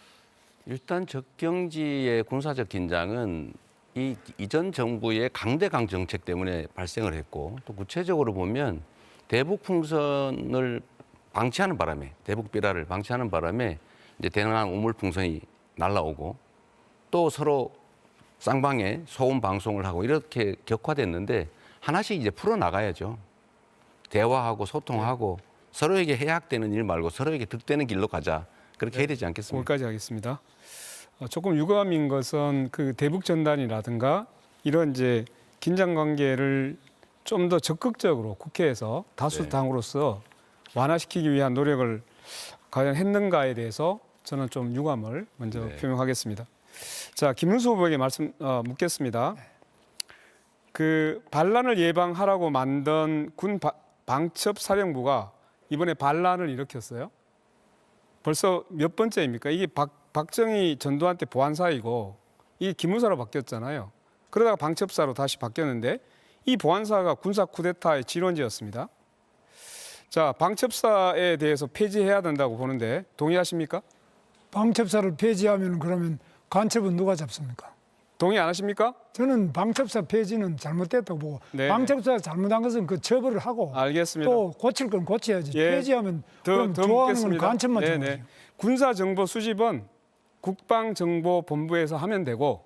일단 적경지의 군사적 긴장은 이 이전 정부의 강대강 정책 때문에 발생을 했고 또 구체적으로 보면 대북 풍선을 방치하는 바람에 대북 비라를 방치하는 바람에 이제 대단한 우물 풍선이 날라오고 또 서로 쌍방에 소음 방송을 하고 이렇게 격화됐는데 하나씩 이제 풀어 나가야죠. 대화하고 소통하고 서로에게 해악되는 일 말고 서로에게 득되는 길로 가자. 그렇게 해야 되지 않겠습니까? 거기까지 하겠습니다. 조금 유감인 것은 그 대북 전단이라든가 이런 이제 긴장 관계를 좀 더 적극적으로 국회에서 다수당으로서 완화시키기 위한 노력을 과연 했는가에 대해서 저는 좀 유감을 먼저 표명하겠습니다. 자, 김문수 후보에게 묻겠습니다. 그 반란을 예방하라고 만든 군 방첩사령부가 이번에 반란을 일으켰어요. 벌써 몇 번째입니까? 이게 박정희 전두환 때 보안사이고 이게 기무사로 바뀌었잖아요. 그러다가 방첩사로 다시 바뀌었는데 이 보안사가 군사 쿠데타의 진원지였습니다. 자, 방첩사에 대해서 폐지해야 된다고 보는데 동의하십니까? 방첩사를 폐지하면 그러면 간첩은 누가 잡습니까? 동의 안 하십니까? 저는 방첩사 폐지는 잘못됐다고 보고 네. 방첩사 잘못한 것은 그 처벌을 하고 알겠습니다. 또 고칠 건 고쳐야지. 예. 폐지하면 더 그럼 좋아하는 건 묻겠습니다. 간첩만 네네. 좋아하죠. 군사정보 수집은 국방정보본부에서 하면 되고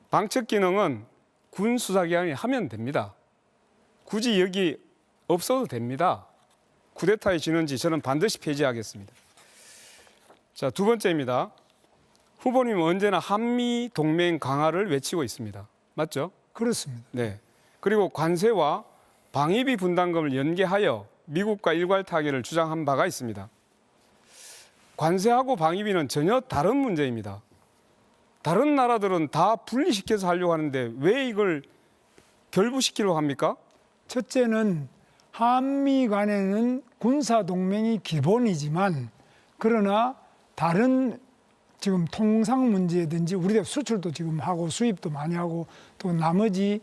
방첩 기능은 군 수사기관이 하면 됩니다. 굳이 여기 없어도 됩니다. 쿠데타의 진원지 저는 반드시 폐지하겠습니다. 자, 두 번째입니다. 후보님은 언제나 한미 동맹 강화를 외치고 있습니다. 맞죠? 그렇습니다. 네. 그리고 관세와 방위비 분담금을 연계하여 미국과 일괄 타결을 주장한 바가 있습니다. 관세하고 방위비는 전혀 다른 문제입니다. 다른 나라들은 다 분리시켜서 하려고 하는데 왜 이걸 결부시키려고 합니까? 첫째는 한미 간에는 군사 동맹이 기본이지만 그러나 다른 지금 통상 문제든지 우리가 수출도 지금 하고 수입도 많이 하고 또 나머지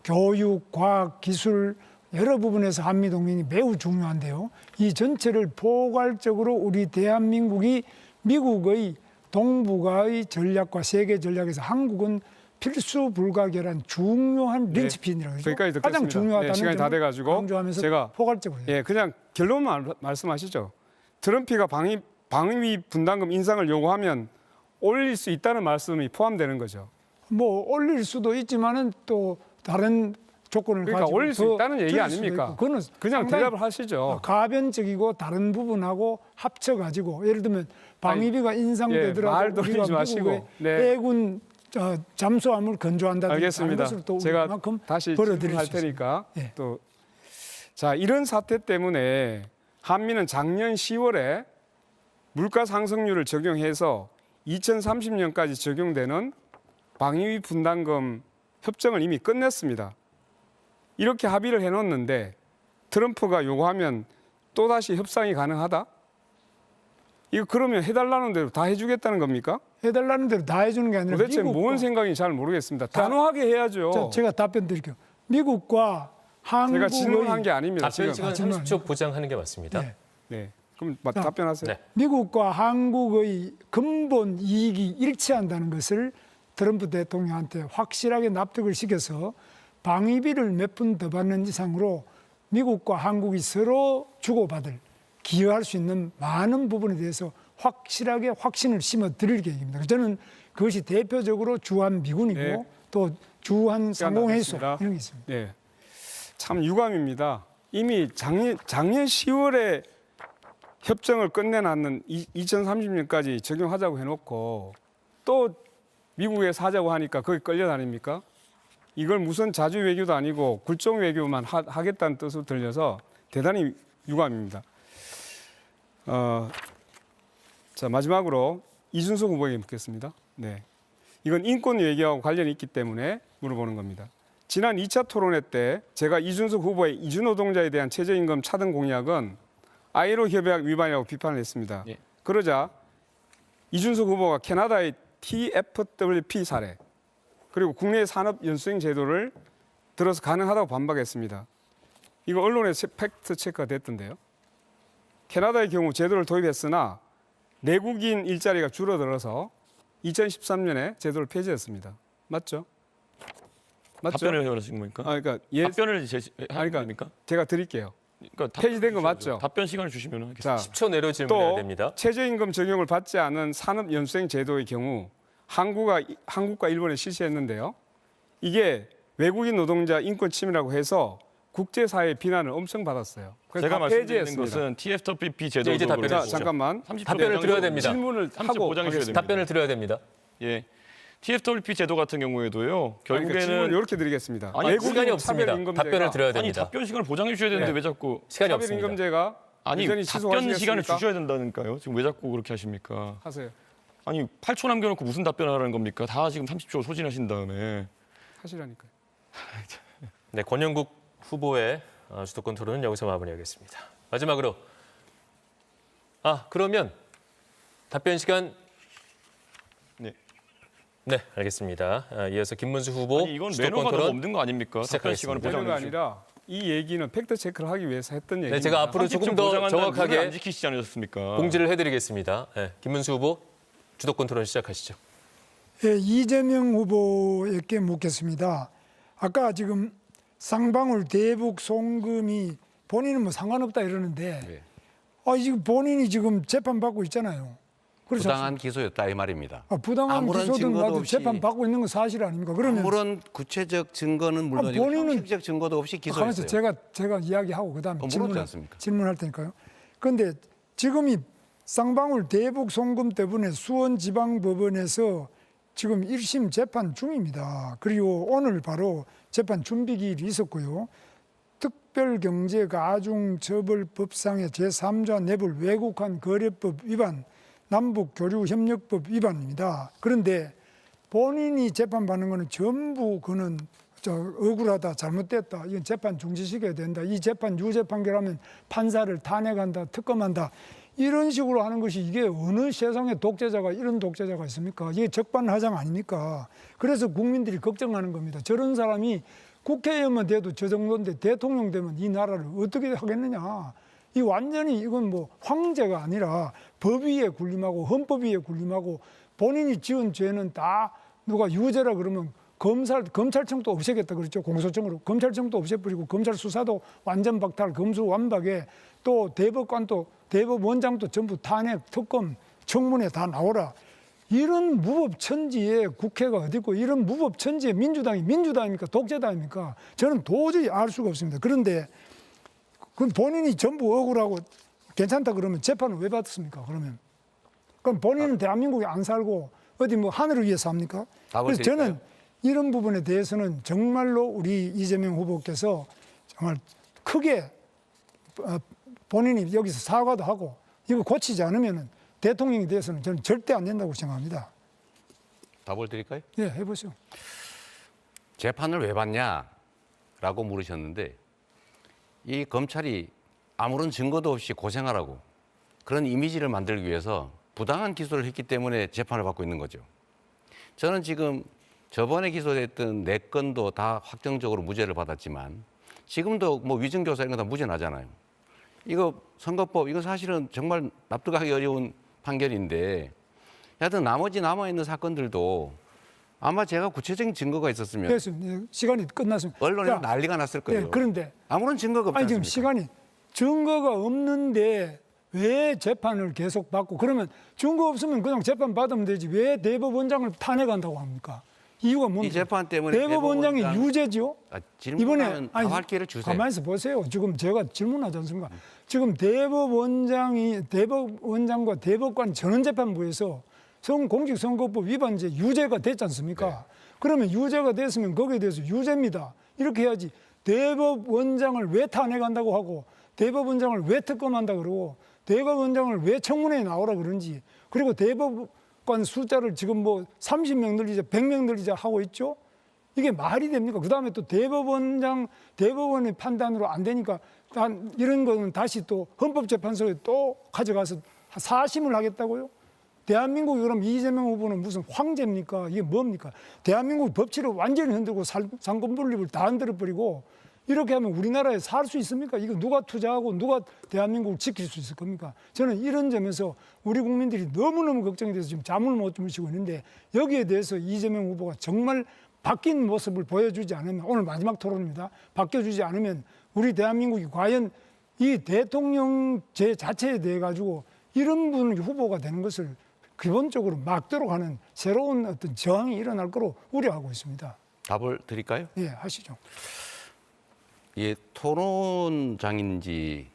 교육, 과학, 기술 여러 부분에서 한미 동맹이 매우 중요한데요. 이 전체를 포괄적으로 우리 대한민국이 미국의 동북아의 전략과 세계 전략에서 한국은 필수 불가결한 중요한 린치핀이라고 하죠. 거기까지 듣겠습니다. 가장 중요하다는 시간이 다 점을 돼가지고 강조하면서 제가 포괄적으로 해요. 그냥 결론만 말씀하시죠. 트럼프가 방위 분담금 인상을 요구하면 올릴 수 있다는 말씀이 포함되는 거죠. 뭐 올릴 수도 있지만은 또 다른 조건을 그러니까 가지고 올릴 수 더 있다는 얘기 줄일 수도 아닙니까? 있고. 그거는 그냥 상당히 대답을 하시죠. 가변적이고 다른 부분하고 합쳐가지고 예를 들면 방위비가 인상되더라도 말 우리가 돌리지 마시고. 미국의 네. 해군 잠수함을 건조한다든지 알겠습니다. 다른 것을 또 제가 그만큼 다시 벌어들일 질문할 수 있습니다. 테니까 예. 또 자, 이런 사태 때문에 한미는 작년 10월에 물가 상승률을 적용해서 2030년까지 적용되는 방위비 분담금 협정을 이미 끝냈습니다. 이렇게 합의를 해놓았는데 트럼프가 요구하면 또다시 협상이 가능하다? 이거 그러면 해달라는 대로 다 해주겠다는 겁니까? 해달라는 대로 다 해주는 게 아니라 도대체 미국과- 뭔 생각인지 잘 모르겠습니다. 단호하게 해야죠. 자, 제가 답변 드릴게요. 미국과 제가 한국의 질문한 게 아닙니다. 답변 지금. 시간 질문 30초 보장하는 게 맞습니다. 네. 네. 그럼 자, 답변하세요. 네. 미국과 한국의 근본 이익이 일치한다는 것을 트럼프 대통령한테 확실하게 납득을 시켜서 방위비를 몇 푼 더 받는 이상으로 미국과 한국이 서로 주고받을 기여할 수 있는 많은 부분에 대해서 확실하게 확신을 심어 드릴 계획입니다. 저는 그것이 대표적으로 주한 미군이고 네. 또 주한 시간 상공회의소 남았습니다. 이런 게 있습니다. 네. 참 유감입니다. 이미 작년 10월에 협정을 끝내놨는 2030년까지 적용하자고 해놓고 또 미국에 사자고 하니까 거기 끌려다닙니까? 이걸 무슨 자주 외교도 아니고 굴종 외교만 하겠다는 뜻으로 들려서 대단히 유감입니다. 자, 마지막으로 이준석 후보에게 묻겠습니다. 네. 이건 인권 외교하고 관련이 있기 때문에 물어보는 겁니다. 지난 2차 토론회 때 제가 이준석 후보의 이주노동자에 대한 최저임금 차등 공약은 아이로 협약 위반이라고 비판을 했습니다. 예. 그러자 이준석 후보가 캐나다의 TFWP 사례 그리고 국내 산업 연수행 제도를 들어서 가능하다고 반박했습니다. 이거 언론에 팩트 체크가 됐던데요. 캐나다의 경우 제도를 도입했으나 내국인 일자리가 줄어들어서 2013년에 제도를 폐지했습니다. 맞죠? 맞죠? 답변을 해오신 겁니까? 그러니까 답변을 그러니까 합니까? 제가 드릴게요. 그러니까 폐지된 거 답변 맞죠? 답변 시간을 주시면 하겠습니다. 자, 10초 내로 질문해야 또 됩니다. 최저임금 적용을 받지 않은 산업 연수행 제도의 경우 한국과 일본에 실시했는데요. 이게 외국인 노동자 인권 침해라고 해서 국제사회의 비난을 엄청 받았어요. 그래서 제가 다 말씀드리는 폐지했습니다. 것은 TFWP 제도 이제 답변해 자, 주시죠. 잠깐만. 30초 답변을 보장해 드려야 주셔야 됩니다. 질문을 30초 하고 보장해 주셔야 하겠습니다. 됩니다. 답변을 드려야 됩니다. 예. TFWP 제도 같은 경우에도요. 그러니까 질문 결국에는 이렇게 드리겠습니다. 아니, 외국인 시간이 없습니다. 차별임금제가- 답변을 드려야 아니 됩니다. 답변 시간을 보장해 주셔야 되는데 네. 왜 자꾸 시간이 없습니다. 차별임금제가 아니 여전히 답변 취소하시겠습니까? 시간을 주셔야 된다니까요. 지금 왜 자꾸 그렇게 하십니까? 하세요. 아니 8초 남겨놓고 무슨 답변하라는 겁니까? 다 지금 30초 소진하신 다음에 하시라니까요. 네, 권영국 후보의 주도권 토론은 여기서 마무리하겠습니다. 마지막으로 그러면 답변 시간 네. 알겠습니다. 이어서 김문수 후보 아니 이건 주도권 매너가 너무 토론. 없는 거 아닙니까? 답변 시간을 시작하겠습니다. 매너가 보장해 주시고. 아니라 이 얘기는 팩트 체크를 하기 위해서 했던 얘기입니다. 네, 제가 앞으로 조금 더 30초 보장한다는 룰을 안 정확하게 지키시지 않으셨습니까? 공지를 해드리겠습니다. 네, 김문수 후보 주도권 토론 시작하시죠. 예, 이재명 후보에게 묻겠습니다. 아까 지금 쌍방울 대북 송금이 본인은 뭐 상관없다 이러는데 네. 지금 본인이 지금 재판 받고 있잖아요. 그렇죠? 부당한 기소였다 이 말입니다. 부당한 아무런 기소든 증거도 나도 없이 재판 받고 있는 건 사실 아닙니까? 그러면 아무런 구체적 증거는 물론이고 본인은- 형식적 증거도 없이 가만있어 기소했어요. 제가 이야기하고 그다음에 물었지 않습니까? 질문할 테니까요. 그런데 지금이 쌍방울 대북 송금 때문에 수원지방법원에서 지금 1심 재판 중입니다. 그리고 오늘 바로 재판 준비기일이 있었고요. 특별경제가중처벌법상의 제3조 뇌물 외국환 거래법 위반, 남북교류협력법 위반입니다. 그런데 본인이 재판받는 거는 전부 그는 억울하다, 잘못됐다, 이건 재판 중지시켜야 된다, 이 재판 유죄 판결하면 판사를 탄핵한다, 특검한다, 이런 식으로 하는 것이 이게 어느 세상에 독재자가 이런 독재자가 있습니까? 이게 적반하장 아닙니까? 그래서 국민들이 걱정하는 겁니다. 저런 사람이 국회의원만 돼도 저 정도인데 대통령 되면 이 나라를 어떻게 하겠느냐. 이 완전히 이건 뭐 황제가 아니라 법 위에 군림하고 헌법 위에 군림하고 본인이 지은 죄는 다 누가 유죄라 그러면 검찰청도 없애겠다 그랬죠. 공소청으로. 검찰청도 없애버리고 검찰 수사도 완전 박탈, 검수완박에 또 대법관도 대법원장도 전부 탄핵, 특검, 청문회 다 나오라. 이런 무법천지에 국회가 어디 있고 이런 무법천지에 민주당이 민주당입니까? 독재당입니까? 저는 도저히 알 수가 없습니다. 그런데 그럼 본인이 전부 억울하고 괜찮다 그러면 재판을 왜 받습니까? 그럼 본인은 대한민국에 안 살고 어디 뭐 하늘을 위해 삽니까? 그래서 저는 이런 부분에 대해서는 정말로 우리 이재명 후보께서 정말 크게 본인이 여기서 사과도 하고 이거 고치지 않으면 대통령에 대해서는 저는 절대 안 된다고 생각합니다. 답을 드릴까요? 예, 해보시오. 재판을 왜 받냐라고 물으셨는데 이 검찰이 아무런 증거도 없이 고생하라고 그런 이미지를 만들기 위해서 부당한 기소를 했기 때문에 재판을 받고 있는 거죠. 저는 지금 저번에 기소됐던 4건도 다 확정적으로 무죄를 받았지만 지금도 뭐 위증교사 이런 거 다 무죄 나잖아요. 이거 선거법 이거 사실은 정말 납득하기 어려운 판결인데 하여튼 나머지 남아있는 사건들도 아마 제가 구체적인 증거가 있었으면 됐습니다. 시간이 끝났습니다. 언론에 자, 난리가 났을 거예요. 예, 그런데 아무런 증거가 없지 아니 지금 않습니까? 시간이 증거가 없는데 왜 재판을 계속 받고 그러면 증거 없으면 그냥 재판 받으면 되지 왜 대법원장을 탄핵한다고 합니까? 이유가 뭡니까? 이 재판 때문에 대법원장이 유죄죠. 질문하면 답할 기회를 주세요. 가만히 있어 보세요. 지금 제가 질문하지 않습니까? 지금 대법원장과 대법관 전원재판부에서 공직선거법 위반죄 유죄가 됐지 않습니까? 네. 그러면 유죄가 됐으면 거기에 대해서 유죄입니다. 이렇게 해야지 대법원장을 왜 탄핵한다고 하고 대법원장을 왜 특검한다 그러고 대법원장을 왜 청문회에 나오라 그런지 그리고 대법관 숫자를 지금 뭐 30명 늘리자 100명 늘리자 하고 있죠. 이게 말이 됩니까? 그다음에 또 대법원의 판단으로 안 되니까 이런 거는 다시 또 헌법재판소에 또 가져가서 사심을 하겠다고요? 대한민국이 그럼 이재명 후보는 무슨 황제입니까? 이게 뭡니까? 대한민국 법치를 완전히 흔들고 상권 분립을 다 흔들어버리고 이렇게 하면 우리나라에 살 수 있습니까? 이거 누가 투자하고 누가 대한민국을 지킬 수 있을 겁니까? 저는 이런 점에서 우리 국민들이 너무너무 걱정이 돼서 지금 잠을 못 주무시고 있는데 여기에 대해서 이재명 후보가 정말 바뀐 모습을 보여주지 않으면 오늘 마지막 토론입니다. 바뀌어주지 않으면 우리 대한민국이 과연 이 대통령제 자체에 대해 가지고 이런 분이 후보가 되는 것을 기본적으로 막도록 하는 새로운 어떤 저항이 일어날 거로 우려하고 있습니다. 답을 드릴까요? 예, 하시죠. 예, 토론장인지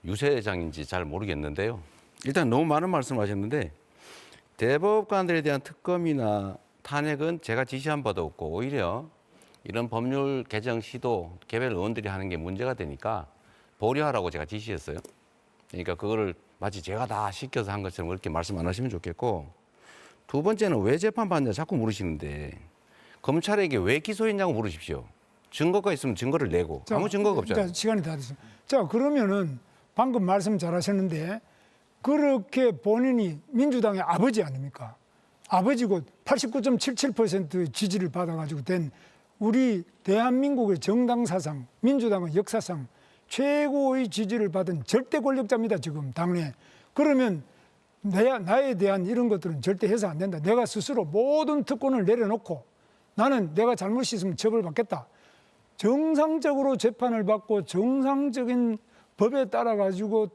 유세장인지 잘 모르겠는데요. 일단 너무 많은 말씀을 하셨는데 대법관들에 대한 특검이나 탄핵은 제가 지시한 바도 없고 오히려 이런 법률 개정 시도 개별 의원들이 하는 게 문제가 되니까 보류하라고 제가 지시했어요. 그러니까 그거를 마치 제가 다 시켜서 한 것처럼 그렇게 말씀 안 하시면 좋겠고 두 번째는 왜 재판받냐 자꾸 물으시는데 검찰에게 왜 기소했냐고 물으십시오. 증거가 있으면 증거를 내고 아무 증거가 없잖아요. 시간이 다 됐습니다. 자, 그러면은 방금 말씀 잘하셨는데 그렇게 본인이 민주당의 아버지 아닙니까? 아버지고 89.77% 지지를 받아가지고 된 우리 대한민국의 정당 사상, 민주당의 역사상 최고의 지지를 받은 절대 권력자입니다. 지금 당내. 그러면 나에 대한 이런 것들은 절대 해서 안 된다. 내가 스스로 모든 특권을 내려놓고 나는 내가 잘못이 있으면 처벌받겠다. 정상적으로 재판을 받고 정상적인 법에 따라 가지고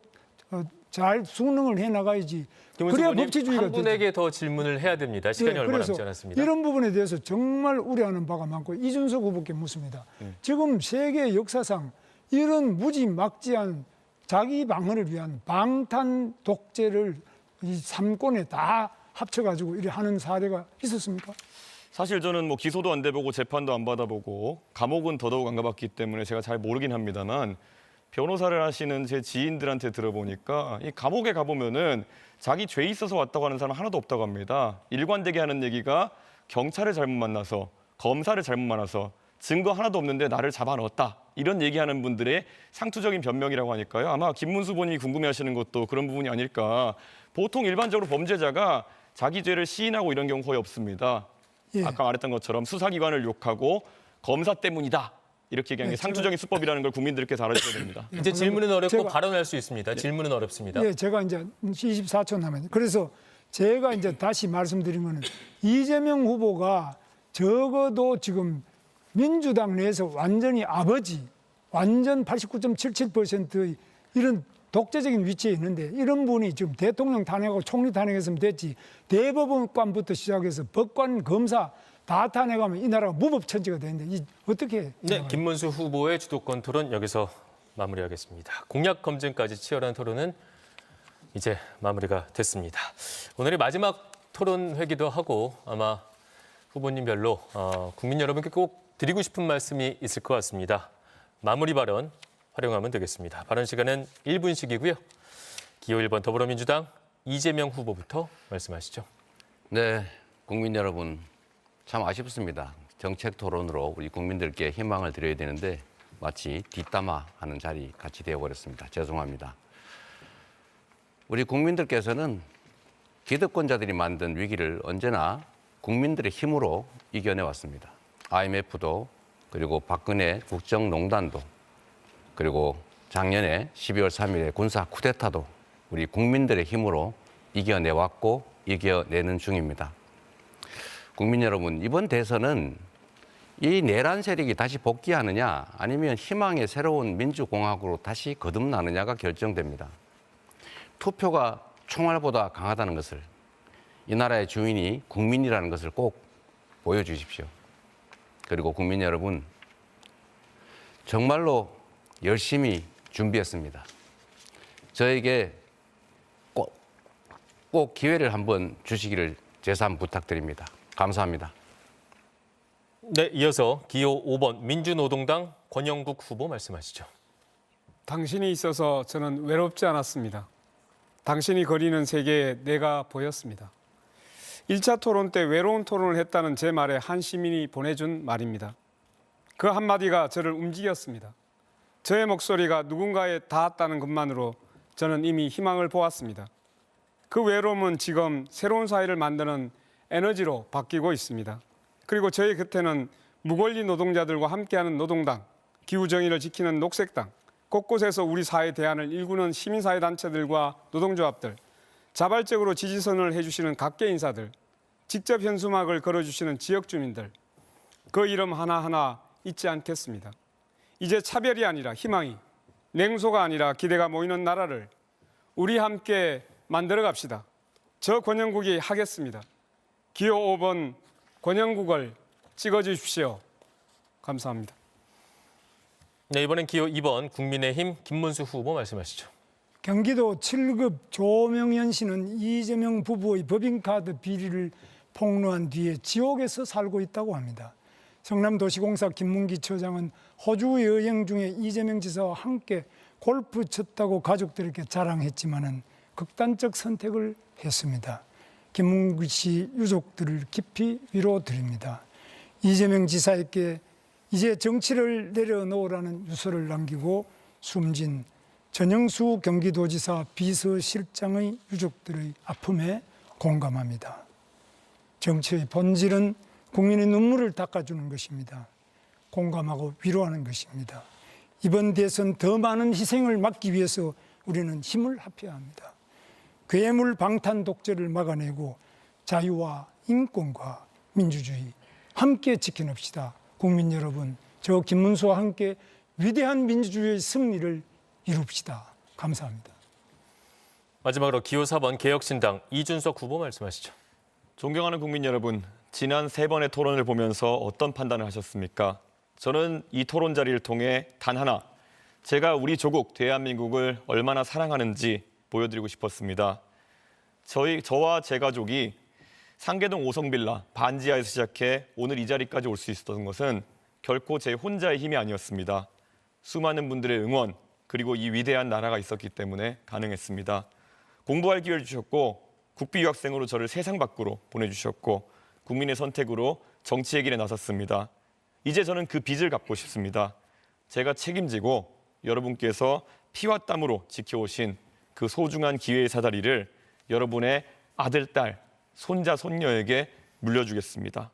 잘 수능을 해 나가야지. 그래야 법치주의가 한 분에게 더 질문을 해야 됩니다. 시간이 얼마 남지 않았습니다. 이런 부분에 대해서 정말 우려하는 바가 많고 이준석 후보께 묻습니다. 지금 세계 역사상 이런 무지막지한 자기 방어를 위한 방탄 독재를 이 삼권에 다 합쳐가지고 이렇게 하는 사례가 있었습니까? 사실 저는 뭐 기소도 안 돼보고 재판도 안 받아보고 감옥은 더더욱 안 가봤기 때문에 제가 잘 모르긴 합니다만 변호사를 하시는 제 지인들한테 들어보니까 이 감옥에 가보면은 자기 죄 있어서 왔다고 하는 사람 하나도 없다고 합니다. 일관되게 하는 얘기가 경찰을 잘못 만나서 검사를 잘못 만나서 증거 하나도 없는데 나를 잡아넣었다. 이런 얘기하는 분들의 상투적인 변명이라고 하니까요. 아마 김문수 본인이 궁금해하시는 것도 그런 부분이 아닐까. 보통 일반적으로 범죄자가 자기 죄를 시인하고 이런 경우 거의 없습니다. 예. 아까 말했던 것처럼 수사기관을 욕하고 검사 때문이다. 이렇게 얘기하는 게 상투적인 수법이라는 걸 국민들께 잘 알아주셔야 됩니다. 이제 질문은 어렵고 제가- 발언할 수 있습니다. 질문은 어렵습니다. 예, 제가 이제 24초 남았는데 그래서 제가 이제 다시 말씀드린 거는 이재명 후보가 적어도 지금 민주당 내에서 완전히 아버지, 완전 89.77%의 이런 독재적인 위치에 있는데 이런 분이 지금 대통령 탄핵하고 총리 탄핵했으면 됐지 대법원관부터 시작해서 법관, 검사 다 탄핵하면 이 나라가 무법천지가 되는데 이 어떻게 네, 김문수 후보의 주도권 토론 여기서 마무리하겠습니다. 공약 검증까지 치열한 토론은 이제 마무리가 됐습니다. 오늘이 마지막 토론회기도 하고 아마 후보님별로 국민 여러분께 꼭 드리고 싶은 말씀이 있을 것 같습니다. 마무리 발언 활용하면 되겠습니다. 발언 시간은 1분씩이고요. 기호 1번 더불어민주당 이재명 후보부터 말씀하시죠. 네, 국민 여러분 참 아쉽습니다. 정책 토론으로 우리 국민들께 희망을 드려야 되는데 마치 뒷담화하는 자리 같이 되어버렸습니다. 죄송합니다. 우리 국민들께서는 기득권자들이 만든 위기를 언제나 국민들의 힘으로 이겨내왔습니다. IMF도 그리고 박근혜 국정농단도 그리고 작년에 12월 3일에 군사 쿠데타도 우리 국민들의 힘으로 이겨내왔고 이겨내는 중입니다. 국민 여러분, 이번 대선은 이 내란 세력이 다시 복귀하느냐 아니면 희망의 새로운 민주공화국으로 다시 거듭나느냐가 결정됩니다. 투표가 총알보다 강하다는 것을 이 나라의 주인이 국민이라는 것을 꼭 보여주십시오. 그리고 국민 여러분, 정말로 열심히 준비했습니다. 저에게 꼭 기회를 한번 주시기를 재산 부탁드립니다. 감사합니다. 네, 이어서 기호 5번 민주노동당 권영국 후보 말씀하시죠. 당신이 있어서 저는 외롭지 않았습니다. 당신이 거리는 세계에 내가 보였습니다. 1차 토론 때 외로운 토론을 했다는 제 말에 한 시민이 보내준 말입니다. 그 한마디가 저를 움직였습니다. 저의 목소리가 누군가에 닿았다는 것만으로 저는 이미 희망을 보았습니다. 그 외로움은 지금 새로운 사회를 만드는 에너지로 바뀌고 있습니다. 그리고 저희 곁에는 무권리 노동자들과 함께하는 노동당, 기후정의를 지키는 녹색당, 곳곳에서 우리 사회 대안을 일구는 시민사회단체들과 노동조합들, 자발적으로 지지선을 해주시는 각계 인사들, 직접 현수막을 걸어주시는 지역주민들, 그 이름 하나하나 잊지 않겠습니다. 이제 차별이 아니라 희망이, 냉소가 아니라 기대가 모이는 나라를 우리 함께 만들어 갑시다. 저 권영국이 하겠습니다. 기호 5번 권영국을 찍어주십시오. 감사합니다. 네, 이번엔 기호 2번 국민의힘 김문수 후보 말씀하시죠. 경기도 7급 조명현 씨는 이재명 부부의 법인카드 비리를 폭로한 뒤에 지옥에서 살고 있다고 합니다. 성남도시공사 김문기 처장은 호주 여행 중에 이재명 지사와 함께 골프 쳤다고 가족들에게 자랑했지만은 극단적 선택을 했습니다. 김문기 씨 유족들을 깊이 위로드립니다. 이재명 지사에게 이제 정치를 내려놓으라는 유서를 남기고 숨진 전영수 경기도지사 비서실장의 유족들의 아픔에 공감합니다. 정치의 본질은 국민의 눈물을 닦아주는 것입니다. 공감하고 위로하는 것입니다. 이번 대선 더 많은 희생을 막기 위해서 우리는 힘을 합해야 합니다. 괴물 방탄 독재를 막아내고 자유와 인권과 민주주의 함께 지켜냅시다. 국민 여러분, 저 김문수와 함께 위대한 민주주의의 승리를 이룹시다. 감사합니다. 마지막으로 기호 4번 개혁신당 이준석 후보 말씀하시죠. 존경하는 국민 여러분, 지난 3번의 토론을 보면서 어떤 판단을 하셨습니까? 저는 이 토론 자리를 통해 단 하나, 제가 우리 조국 대한민국을 얼마나 사랑하는지 보여드리고 싶었습니다. 저와 제 가족이 상계동 5성 빌라 반지하에서 시작해 오늘 이 자리까지 올 수 있었던 것은 결코 제 혼자의 힘이 아니었습니다. 수많은 분들의 응원, 그리고 이 위대한 나라가 있었기 때문에 가능했습니다. 공부할 기회를 주셨고 국비 유학생으로 저를 세상 밖으로 보내주셨고 국민의 선택으로 정치의 길에 나섰습니다. 이제 저는 그 빚을 갚고 싶습니다. 제가 책임지고 여러분께서 피와 땀으로 지켜오신 그 소중한 기회의 사다리를 여러분의 아들, 딸, 손자, 손녀에게 물려주겠습니다.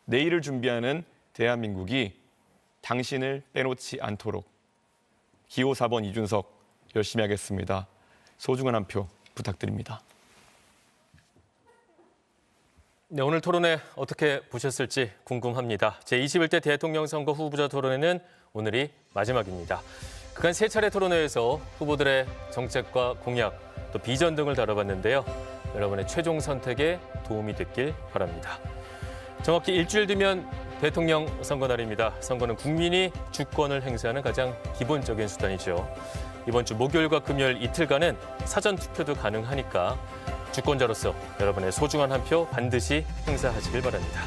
내일을 준비하는 대한민국이 당신을 빼놓지 않도록 기호 4번 이준석 열심히 하겠습니다. 소중한 한 표 부탁드립니다. 네, 오늘 토론회 어떻게 보셨을지 궁금합니다. 제21대 대통령 선거 후보자 토론회는 오늘이 마지막입니다. 그간 3차례 토론회에서 후보들의 정책과 공약, 또 비전 등을 다뤄봤는데요. 여러분의 최종 선택에 도움이 됐길 바랍니다. 정확히 일주일 뒤면 대통령 선거 날입니다. 선거는 국민이 주권을 행사하는 가장 기본적인 수단이죠. 이번 주 목요일과 금요일 이틀간은 사전 투표도 가능하니까 주권자로서 여러분의 소중한 한 표 반드시 행사하시길 바랍니다.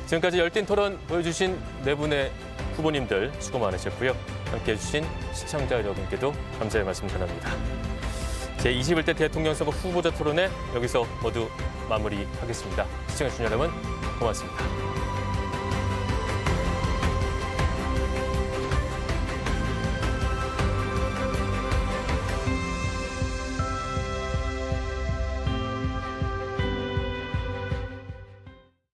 지금까지 열띤 토론 보여주신 네 분의 후보님들 수고 많으셨고요. 함께해 주신 시청자 여러분께도 감사의 말씀 전합니다. 제21대 대통령 선거 후보자 토론회 여기서 모두 마무리하겠습니다. 시청해주신 여러분 고맙습니다.